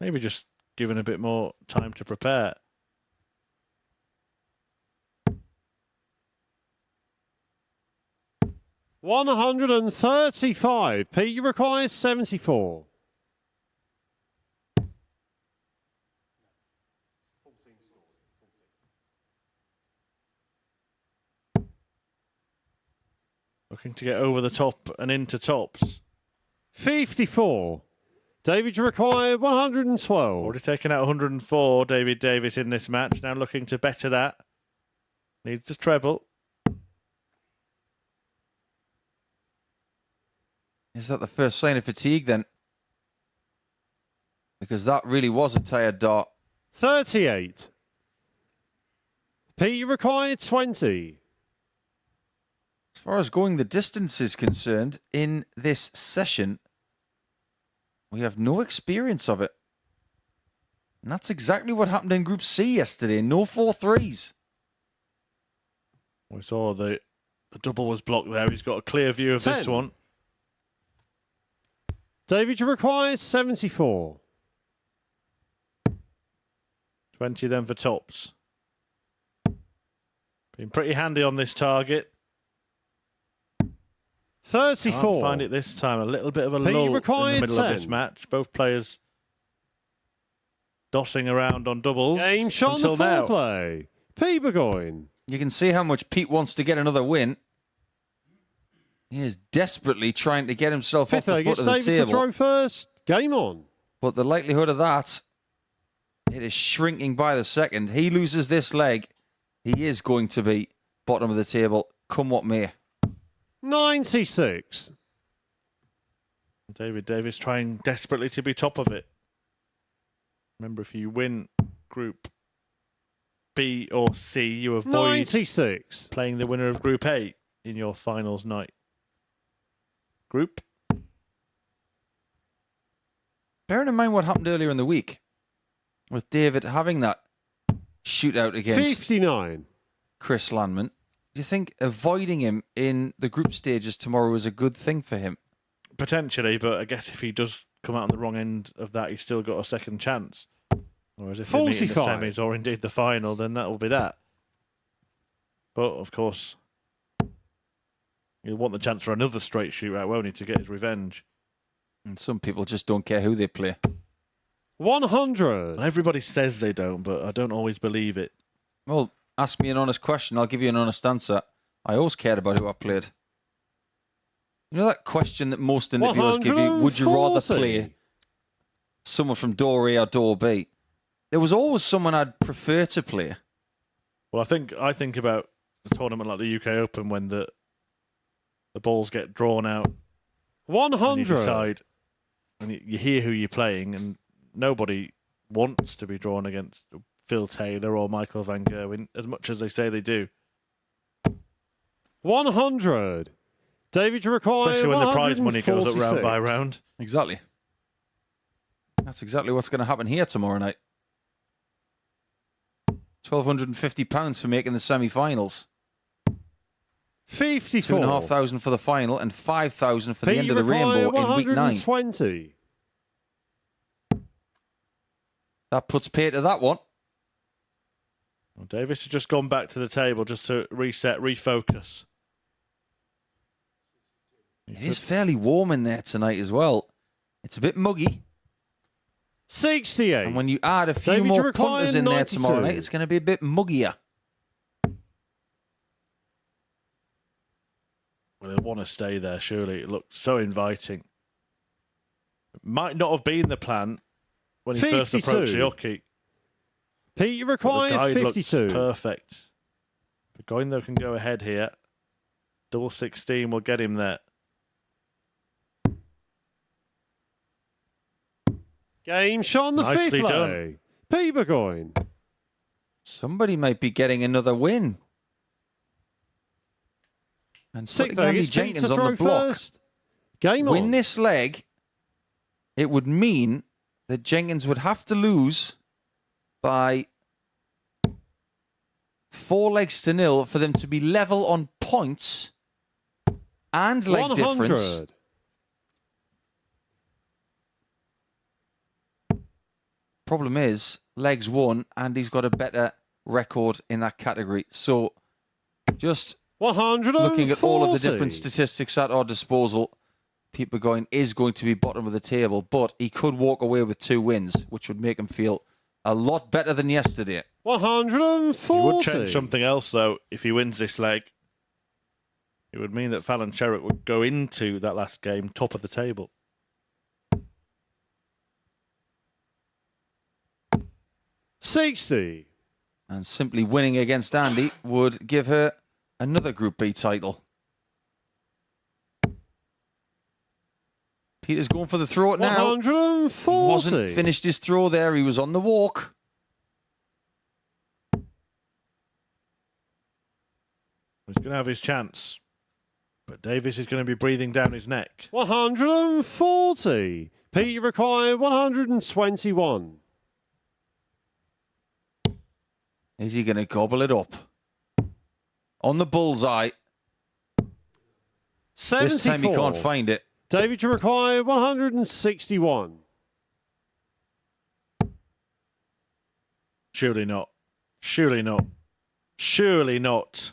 Maybe just given a bit more time to prepare. $135. Pete requires 74. Looking to get over the top and into tops. 54. David required 112. Already taken out 104, David Davis, in this match. Now looking to better that. Needs to treble. Is that the first sign of fatigue then? Because that really was a tired dart. 38. Pete required 20. As far as going the distance is concerned, in this session, we have no experience of it. And that's exactly what happened in Group C yesterday. No 4-3s. We saw the double was blocked there. He's got a clear view of 10. this one. David requires 74. 20 then for tops. Been pretty handy on this target. 34. Can't find it this time. A little bit of a Pete lull in the required middle of 10. this match. Both players dossing around on doubles Game shot until on the now. fourth leg. Pete Burgoyne. You can see how much Pete wants to get another win. He is desperately trying to get himself Fifth off the leg, foot it's of the David to table. throw first. Game on. But the likelihood of that, it is shrinking by the second. He loses this leg, he is going to be bottom of the table, come what may. 96. David Davis trying desperately to be top of it. Remember, if you win Group B or C, you avoid 96. playing the winner of Group A in your finals night. Group. Bearing in mind what happened earlier in the week, with David having that shootout against 59. Chris Landman, do you think avoiding him in the group stages tomorrow is a good thing for him? Potentially, but I guess if he does come out on the wrong end of that, he's still got a second chance. Whereas if they meet in the 45. semis or indeed the final, then that will be that. But of course, he'll want the chance for another straight shootout, won't he, to get his revenge? And some people just don't care who they play. 100. Well, everybody says they don't, but I don't always believe it. Well, ask me an honest question, I'll give you an honest answer. I always cared about who I played. You know that question that most interviewers give you, would you rather 140. play someone from door A or door B? There was always someone I'd prefer to play. Well, I think about a tournament like the UK Open when the balls get drawn out and you 100. decide, and you hear who you're playing, and nobody wants to be drawn against Phil Taylor or Michael van Gerwen, as much as they say they do. 100. David, you require Especially when the prize money goes up round by 146. round. Exactly. That's exactly what's going to happen here tomorrow night. £1,250 for making the semi-finals. 54. £2,500 for the final and £5,000 for the Pete, end you of the require rainbow in week 9. 120. That puts Pete to that one. Well, Davis has just gone back to the table just to reset, refocus. It is fairly warm in there tonight as well. It's a bit muggy. 68. And when you add a few David, you more require punters in there tomorrow 92. night, it's going to be a bit muggier. Well, they'll want to stay there, surely. It looked so inviting. It might not have been the plan when he first 52. approached the hockey. Pete, you But the require guide looks 52. perfect. Going though can go ahead here. Double 16 will get him there. Game shot on the Nicely fifth done. lay. Pete Burgoyne. Somebody might be getting another win. And Sixth putting leg, Andy it's Pete Jenkins to on the throw block. first. Game Win on. this leg, it would mean that Jenkins would have to lose by 4 legs to 0 for them to be level on points and leg 100. difference. Problem is, legs won, and he's got a better record in that category. So, just 140. looking at all of the different statistics at our disposal, Pete Burgoyne is going to be bottom of the table, but he could walk away with 2 wins, which would make him feel a lot better than yesterday. 140. He would change something else, though, if he wins this leg. It would mean that Fallon Sherrick would go into that last game top of the table. 60. And simply winning against Andy would give her another Group B title. Peter's going for the throw now. 140. Wasn't finished his throw there. He was on the walk. He's going to have his chance. But Davis is going to be breathing down his neck. 140. Pete, you require 121. Is he going to gobble it up? On the bullseye. 74. This time he can't find it. David, you require 161. Surely not. Surely not. Surely not.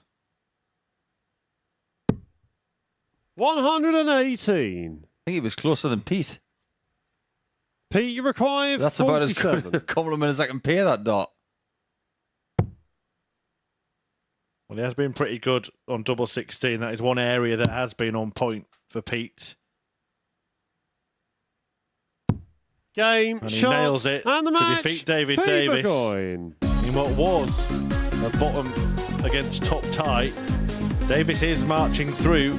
118. I think he was closer than Pete. Pete, you require That's about as 47. good a compliment as I can pay that dot. Well, he has been pretty good on double 16. That is one area that has been on point for Pete. Game, And he shot, nails it and the to match. defeat David Pete Davis. Burgoyne. In what was a bottom against top tie, Davis is marching through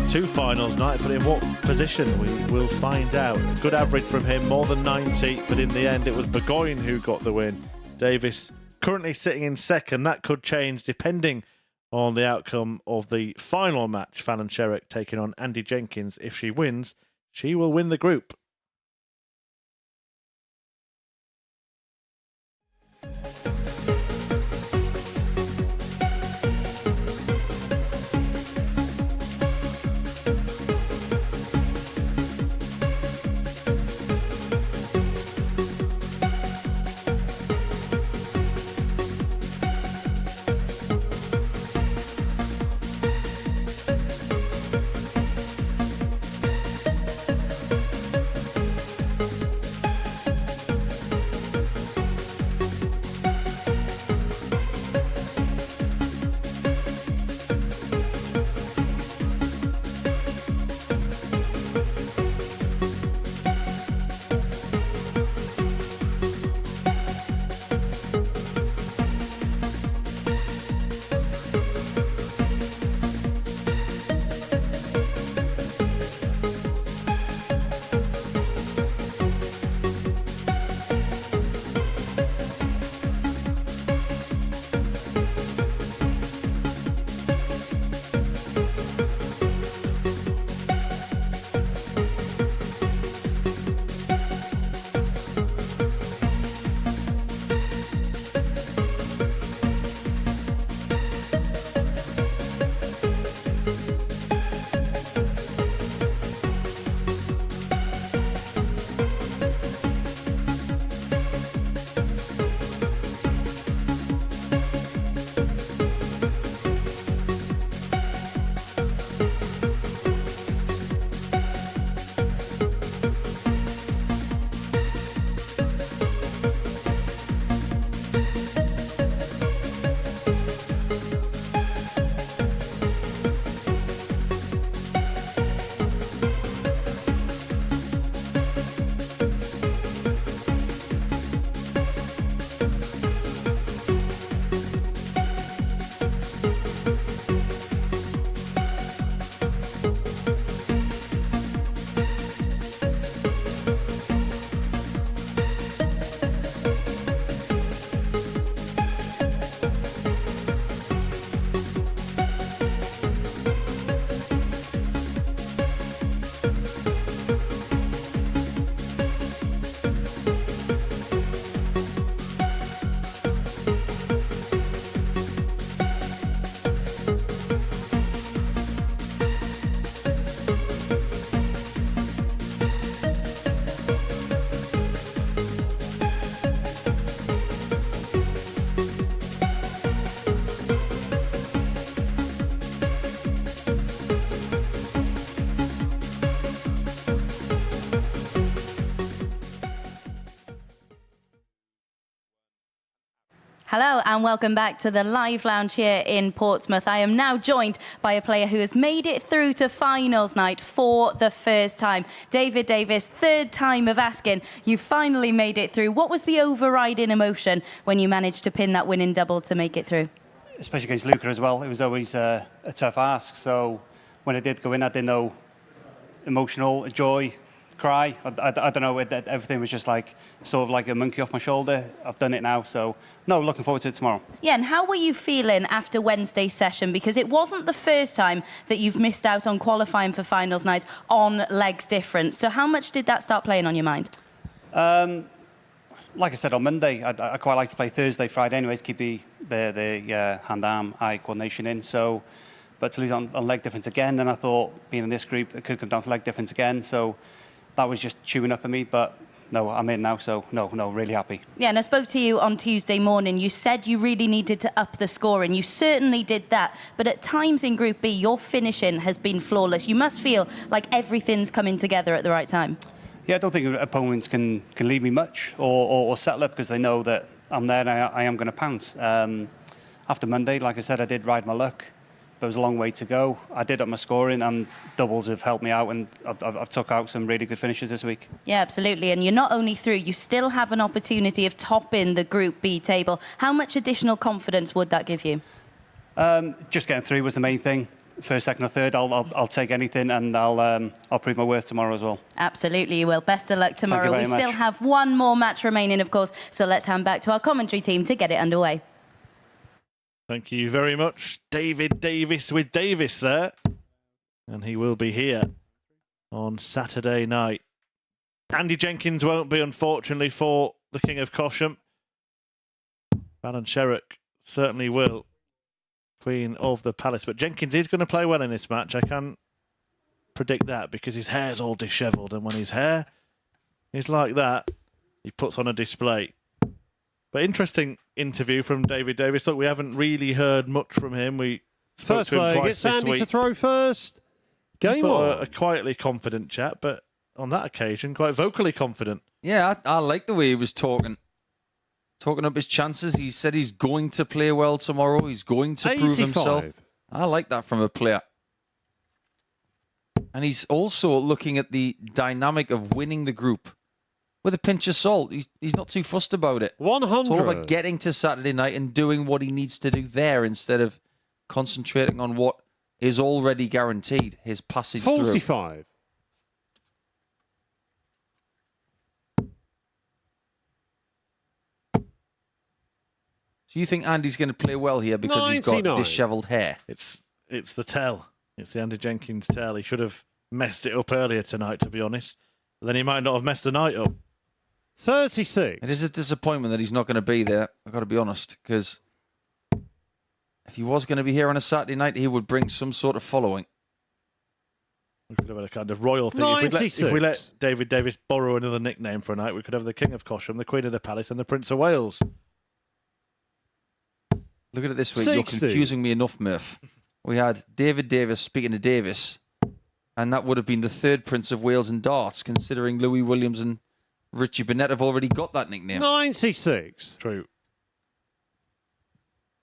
2 finals night, but in what position we will find out. Good average from him, more than 90, but in the end it was Burgoyne who got the win. Davis currently sitting in second. That could change depending on the outcome of the final match. Fallon Sherrick taking on Andy Jenkins. If she wins, she will win the group. Hello and welcome back to the live lounge here in Portsmouth. I am now joined by a player who has made it through to finals night for the first time. David Davis, third time of asking. You finally made it through. What was the overriding emotion when you managed to pin that winning double to make it through? Especially against Luca as well. It was always a tough ask. So when I did go in, I didn't know emotional, joy, cry. I don't know. Everything was just like sort of like a monkey off my shoulder. I've done it now. So no, looking forward to it tomorrow. Yeah, and how were you feeling after Wednesday's session? Because it wasn't the first time that you've missed out on qualifying for finals night on legs difference. So how much did that start playing on your mind? Like I said on Monday, I quite like to play Thursday, Friday anyway to keep the hand-arm eye coordination in. So, but to lose on leg difference again, then I thought being in this group it could come down to leg difference again. So that was just chewing up at me. But no, I'm in now. So no, really happy. Yeah, and I spoke to you on Tuesday morning. You said you really needed to up the score, and you certainly did that. But at times in Group B, your finishing has been flawless. You must feel like everything's coming together at the right time. Yeah, I don't think opponents can leave me much or settle up because they know that I'm there and I am going to pounce. After Monday, like I said, I did ride my luck. There was a long way to go. I did up my scoring and doubles have helped me out, and I've took out some really good finishes this week. Yeah, absolutely. And you're not only through, you still have an opportunity of topping the Group B table. How much additional confidence would that give you? Just getting through was the main thing. First, second or third, I'll take anything, and I'll prove my worth tomorrow as well. Absolutely, you will. Best of luck tomorrow. Thank you very Still much. have one more match remaining, of course, so let's hand back to our commentary team to get it underway. Thank you very much, David Davis with Davis there. And he will be here on Saturday night. Andy Jenkins won't be, unfortunately, for the King of Cosham. Fallon Sherrock certainly will. Queen of the Palace. But Jenkins is going to play well in this match. I can predict that because his hair's all dishevelled. And when his hair is like that, he puts on a display. But interesting interview from David Davis. Look, we haven't really heard much from him. We spoke First to him leg, twice it's this Andy week. to throw first. Game on. A quietly confident chat, but on that occasion, quite vocally confident. Yeah, I like the way he was talking up his chances. He said he's going to play well tomorrow. He's going to prove 85. himself. I like that from a player. And he's also looking at the dynamic of winning the group with a pinch of salt. He's not too fussed about it. 100. It's all about getting to Saturday night and doing what he needs to do there instead of concentrating on what is already guaranteed, his passage through. 45. So you think Andy's going to play well here because he's 99. got dishevelled hair? It's the tell. It's the Andy Jenkins tell. He should have messed it up earlier tonight, to be honest. But then he might not have messed the night up. 36. It is a disappointment that he's not going to be there, I've got to be honest, because if he was going to be here on a Saturday night, he would bring some sort of following. We could have had a kind of royal thing. If we let David Davis borrow another nickname for a night, we could have the King of Cosham, the Queen of the Palace, and the Prince of Wales. Look at it this week. 60. You're confusing me enough, Murph. We had David Davis speaking to Davis, and that would have been the third Prince of Wales in darts, considering Louis Williams and Richie Burnett have already got that nickname. 96. True.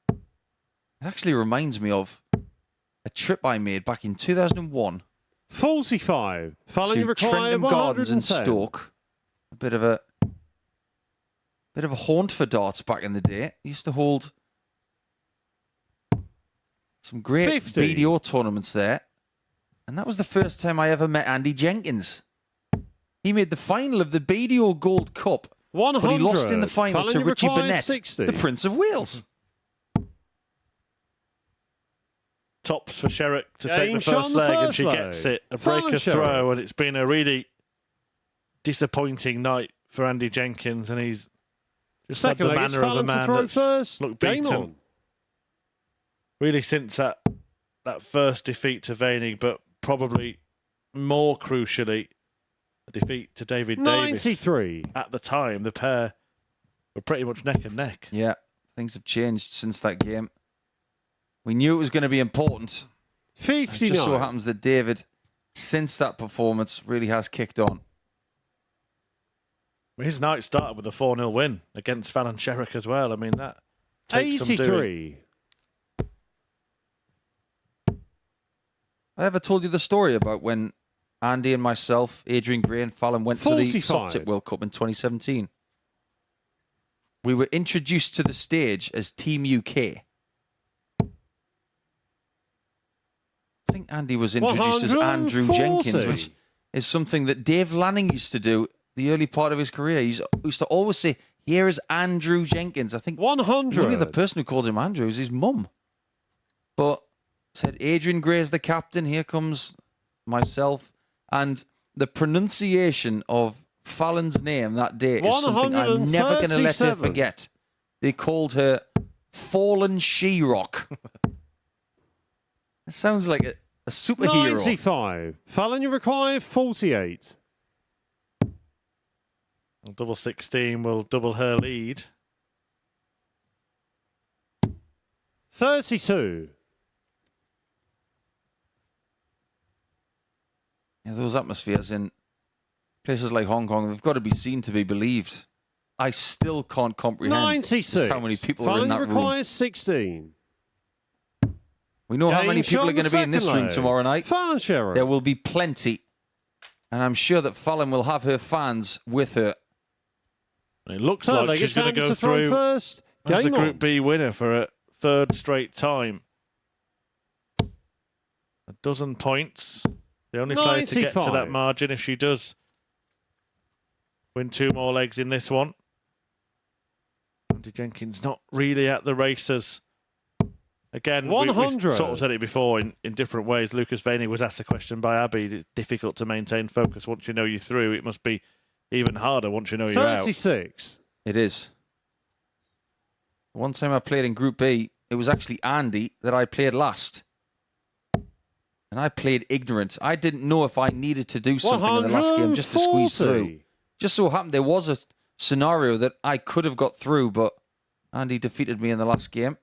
It actually reminds me of a trip I made back in 2001 45. Fallon, you to require Trentham Gardens in 110. Stoke. A bit of a haunt for darts back in the day. Used to hold some great 50. BDO tournaments there. And that was the first time I ever met Andy Jenkins. He made the final of the BDO Gold Cup, 100. but he lost in the final Fallon, to you Richie require Burnett, 60. the Prince of Wales. Tops for Sherrock to take Game the shot first on the leg, and first she leg. gets it. A Fallon breaker Sherrock. throw, and it's been a really disappointing night for Andy Jenkins, and he's just Second had the leg, it's manner of a Fallon to man throw that's first. looked Game beaten. on. Really since that first defeat to Veinig, but probably more crucially, a defeat to David Davis. 93. At the time, the pair were pretty much neck and neck. Yeah, things have changed since that game. We knew it was going to be important. It 59. just so happens that David, since that performance, really has kicked on. His night started with a 4-0 win against Fallon Sherrock as well. I mean, that take some doing. 83. I ever told you the story about when Andy and myself, Adrian Gray and Fallon went to the 45. Soft Tip World Cup in 2017? We were introduced to the stage as Team UK. I think Andy was introduced as Andrew 140. Jenkins, which is something that Dave Lanning used to do the early part of his career. He used to always say, "Here is Andrew Jenkins." I think 100. the only other person who calls him Andrew is his mum. But said Adrian Gray is the captain. Here comes myself. And the pronunciation of Fallon's name that day is something I'm never going to let her 137. forget. They called her Fallen She-Rock. It sounds like a superhero. 95. Fallon, you require 48. Double 16 will double her lead. 32. Yeah, those atmospheres in places like Hong Kong, they've got to be seen to be believed. I still can't comprehend 96. just how many people are in Fallon, that you room. require 16. We know how many people shot are going to be in this room leg. tomorrow night. Fallon Sherrock. There will be plenty. And I'm sure that Fallon will have her fans with her. It looks Third like leg, she's it's going to Andy go to throw through first. as a Game on. Group B winner for a third straight time. 12 points. The only player to get to 95. that margin if she does win 2 more legs in this one. Andy Jenkins not really at the races. Again, we 100. sort of said it before in different ways. Lucas Veinig was asked a question by Abby. It's difficult to maintain focus once you know you're through. It must be even harder once you know you're out. 36. It is. One time I played in Group B, it was actually Andy that I played last. And I played ignorant. I didn't know if I needed to do something in the last game just to squeeze through. 140. Just so happened there was a scenario that I could have got through, but Andy defeated me in the last game.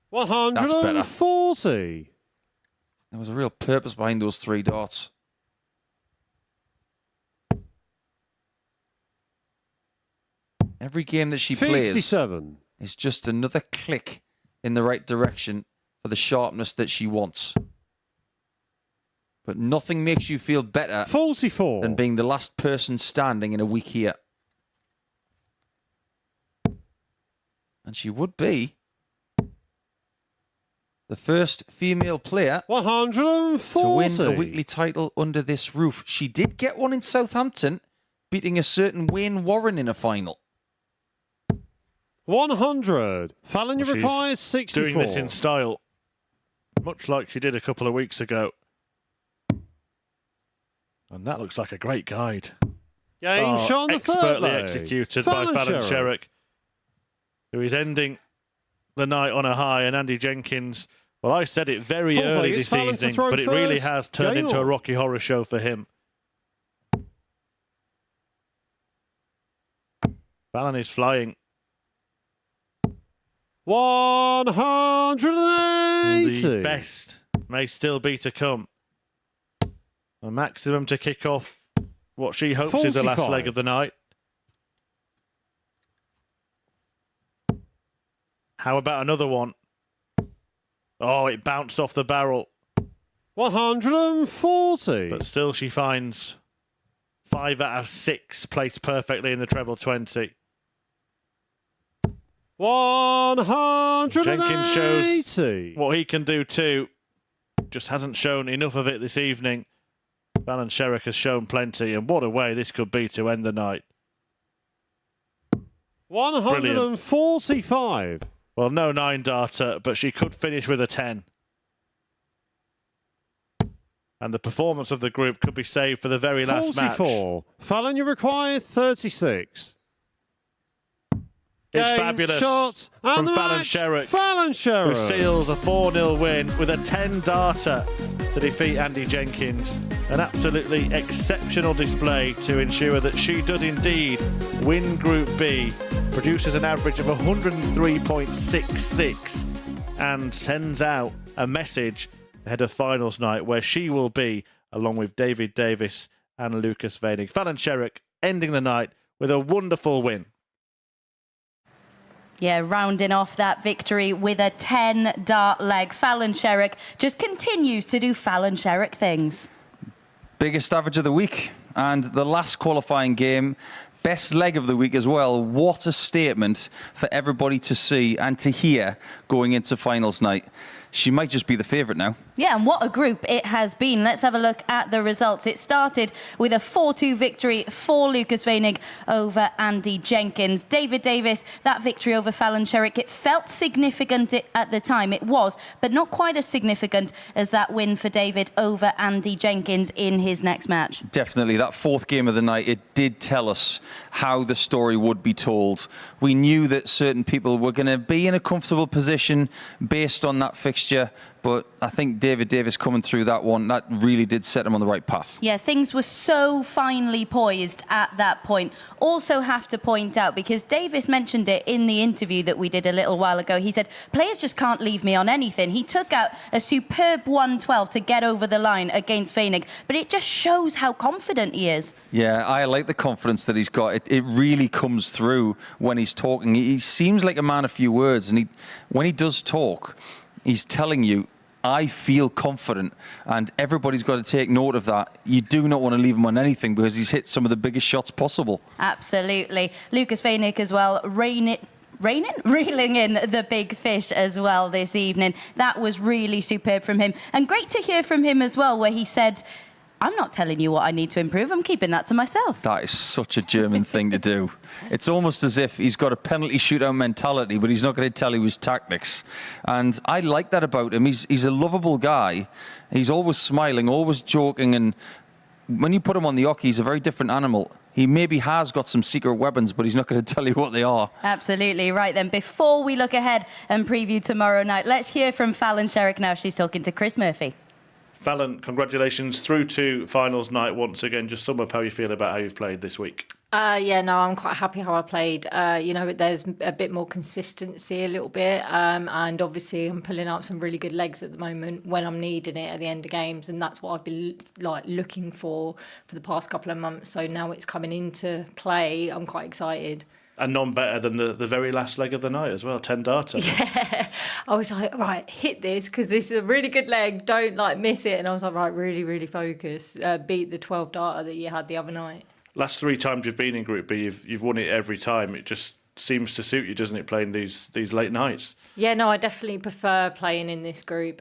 140. There was a real purpose behind those 3 darts. Every game that she plays 57. is just another click in the right direction for the sharpness that she wants. But nothing makes you feel better 44. than being the last person standing in a week here. And she would be the first female player 140. to win a weekly title under this roof. She did get one in Southampton, beating a certain Wayne Warren in a final. 100. Fallon, you She's require 64. doing this in style, much like she did a couple of weeks ago. And that looks like a great guide. Game shot on the third expertly leg. executed by Fallon Sherrock. Sherrock, who is ending the night on a high. And Andy Jenkins, well, I said it very Fourth early leg, this it's Fallon to evening, throw but it really first. has turned Game into a on. Rocky Horror Show for him. Fallon is flying. 180. The best may still be to come. A maximum to kick off what she hopes is the last 45. leg of the night. How about another one? Oh, it bounced off the barrel. 140. But still she finds 5 out of 6 placed perfectly in the treble 20. 180. Jenkins shows what he can do too. Just hasn't shown enough of it this evening. Fallon Sherrock has shown plenty, and what a way this could be to end the night. 145. Well, no 9-darter, but she could finish with a 10. And the performance of the group could be saved for the very last match. 44. Fallon, you require 36. It's Game, fabulous shots, and from the Fallon match. Sherrock, Fallon Sherrock. who seals a 4-0 win with a 10-darter to defeat Andy Jenkins. An absolutely exceptional display to ensure that she does indeed win Group B, produces an average of 103.66, and sends out a message ahead of finals night where she will be along with David Davis and Lucas Veinig. Fallon Sherrock ending the night with a wonderful win. Yeah, rounding off that victory with a 10-dart leg. Fallon Sherrick just continues to do Fallon Sherrick things. Biggest average of the week, and the last qualifying game, best leg of the week as well. What a statement for everybody to see and to hear going into finals night. She might just be the favourite now. Yeah, and what a group it has been. Let's have a look at the results. It started with a 4-2 victory for Lucas Weinig over Andy Jenkins. David Davis, that victory over Fallon Sherrick, it felt significant at the time. It was, but not quite as significant as that win for David over Andy Jenkins in his next match. Definitely. That fourth game of the night, it did tell us how the story would be told. We knew that certain people were going to be in a comfortable position based on that fixture, but I think David Davis coming through that one, that really did set him on the right path. Yeah, things were so finely poised at that point. Also have to point out, because Davis mentioned it in the interview that we did a little while ago, he said, players just can't leave me on anything. He took out a superb 112 to get over the line against Weinig, but it just shows how confident he is. Yeah, I like the confidence that he's got. It really comes through when he's talking. He seems like a man of few words, and when he does talk, he's telling you, I feel confident, and everybody's got to take note of that. You do not want to leave him on anything because he's hit some of the biggest shots possible. Absolutely. Lucas Weinig as well, reeling in the big fish as well this evening. That was really superb from him. And great to hear from him as well, where he said, I'm not telling you what I need to improve. I'm keeping that to myself. That is such a German thing to do. It's almost as if he's got a penalty shootout mentality, but he's not going to tell you his tactics. And I like that about him. He's a lovable guy. He's always smiling, always joking. And when you put him on the hockey, he's a very different animal. He maybe has got some secret weapons, but he's not going to tell you what they are. Absolutely. Right then, before we look ahead and preview tomorrow night, let's hear from Fallon Sherrick now. She's talking to Chris Murphy. Fallon, congratulations through to finals night once again. Just sum up how you feel about how you've played this week. Yeah, no, I'm quite happy how I played. There's a bit more consistency a little bit. And obviously I'm pulling out some really good legs at the moment when I'm needing it at the end of games. And that's what I've been looking for the past couple of months. So now it's coming into play. I'm quite excited. And none better than the very last leg of the night as well, 10-darter. Yeah, I was like, right, hit this, because this is a really good leg, don't miss it. And I was like, right, really, really focus. Beat the 12-darter that you had the other night. Last 3 times you've been in Group B, you've won it every time. It just seems to suit you, doesn't it, playing these late nights? Yeah, no, I definitely prefer playing in this group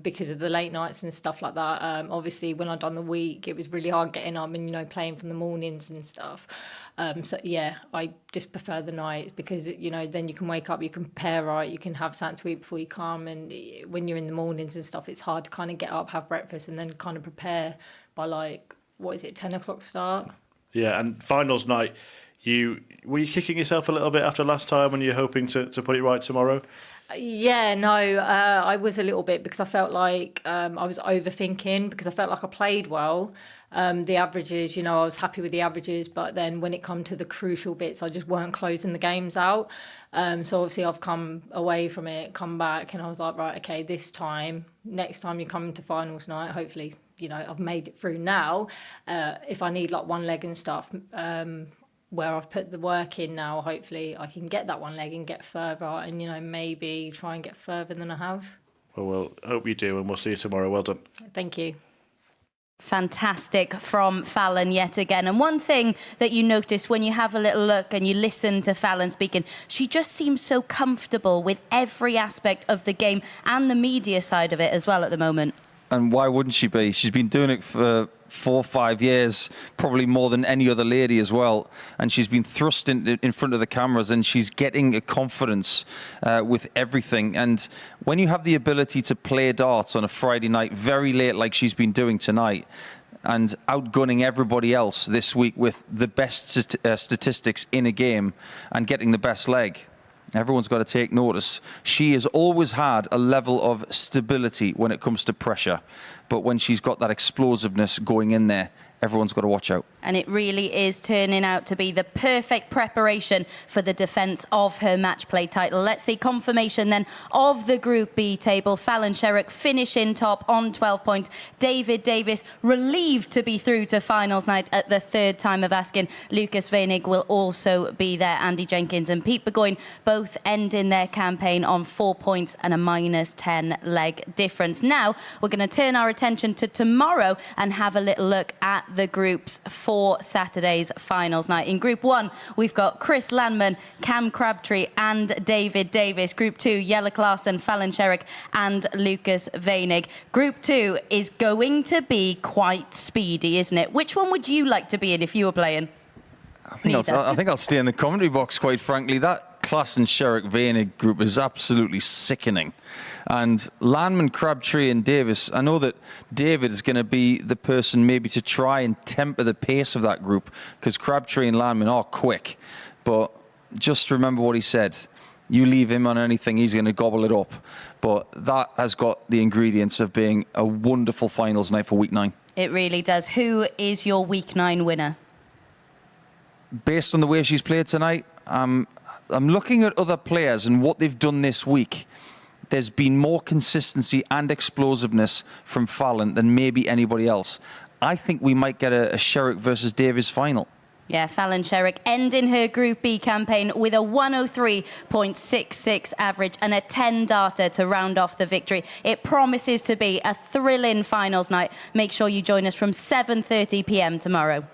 because of the late nights and stuff like that. Obviously, when I'd done the week, it was really hard getting up and, playing from the mornings and stuff. So, yeah, I just prefer the night because, then you can wake up, you can prepare right, you can have something to eat before you come. And when you're in the mornings and stuff, it's hard to kind of get up, have breakfast and then kind of prepare by 10 o'clock start? Yeah, and finals night, were you kicking yourself a little bit after last time when you're hoping to put it right tomorrow? Yeah, no, I was a little bit because I felt like I was overthinking because I felt like I played well. The averages, I was happy with the averages, but then when it come to the crucial bits, I just weren't closing the games out. So obviously I've come away from it, come back, and I was like, right, okay, next time you come to finals night, hopefully, I've made it through now. If I need one leg and stuff, where I've put the work in now, hopefully I can get that one leg and get further and, maybe try and get further than I have. Well, we'll hope you do, and we'll see you tomorrow. Well done. Thank you. Fantastic from Fallon yet again. And one thing that you notice when you have a little look and you listen to Fallon speaking, she just seems so comfortable with every aspect of the game and the media side of it as well at the moment. And why wouldn't she be? She's been doing it for 4 or 5 years, probably more than any other lady as well. And she's been thrust in front of the cameras, and she's getting a confidence with everything. And when you have the ability to play darts on a Friday night very late, like she's been doing tonight, and outgunning everybody else this week with the best statistics in a game and getting the best leg, everyone's got to take notice. She has always had a level of stability when it comes to pressure. But when she's got that explosiveness going in there, everyone's got to watch out. And it really is turning out to be the perfect preparation for the defence of her match play title. Let's see confirmation then of the Group B table. Fallon Sherrock finishing top on 12 points. David Davis relieved to be through to finals night at the third time of asking. Lucas Weinig will also be there. Andy Jenkins and Pete Burgoyne both ending their campaign on 4 points and a -10 leg difference. Now we're going to turn our attention to tomorrow and have a little look at the groups for Saturday's finals night. In Group 1, we've got Chris Landman, Cam Crabtree and David Davis. Group 2, Jelle Klaassen, Fallon Sherrock and Lucas Weinig. Group 2 is going to be quite speedy, isn't it? Which one would you like to be in if you were playing? I think I'll stay in the commentary box, quite frankly. That Klaassen, Sherrock, Weinig group is absolutely sickening. And Landman, Crabtree and Davis, I know that David is going to be the person maybe to try and temper the pace of that group, because Crabtree and Landman are quick. But just remember what he said. You leave him on anything, he's going to gobble it up. But that has got the ingredients of being a wonderful finals night for week 9. It really does. Who is your week 9 winner? Based on the way she's played tonight, I'm looking at other players and what they've done this week. There's been more consistency and explosiveness from Fallon than maybe anybody else. I think we might get a Sherrock versus Davis final. Yeah, Fallon Sherrock ending her Group B campaign with a 103.66 average and a 10 darter to round off the victory. It promises to be a thrilling finals night. Make sure you join us from 7:30 p.m. tomorrow.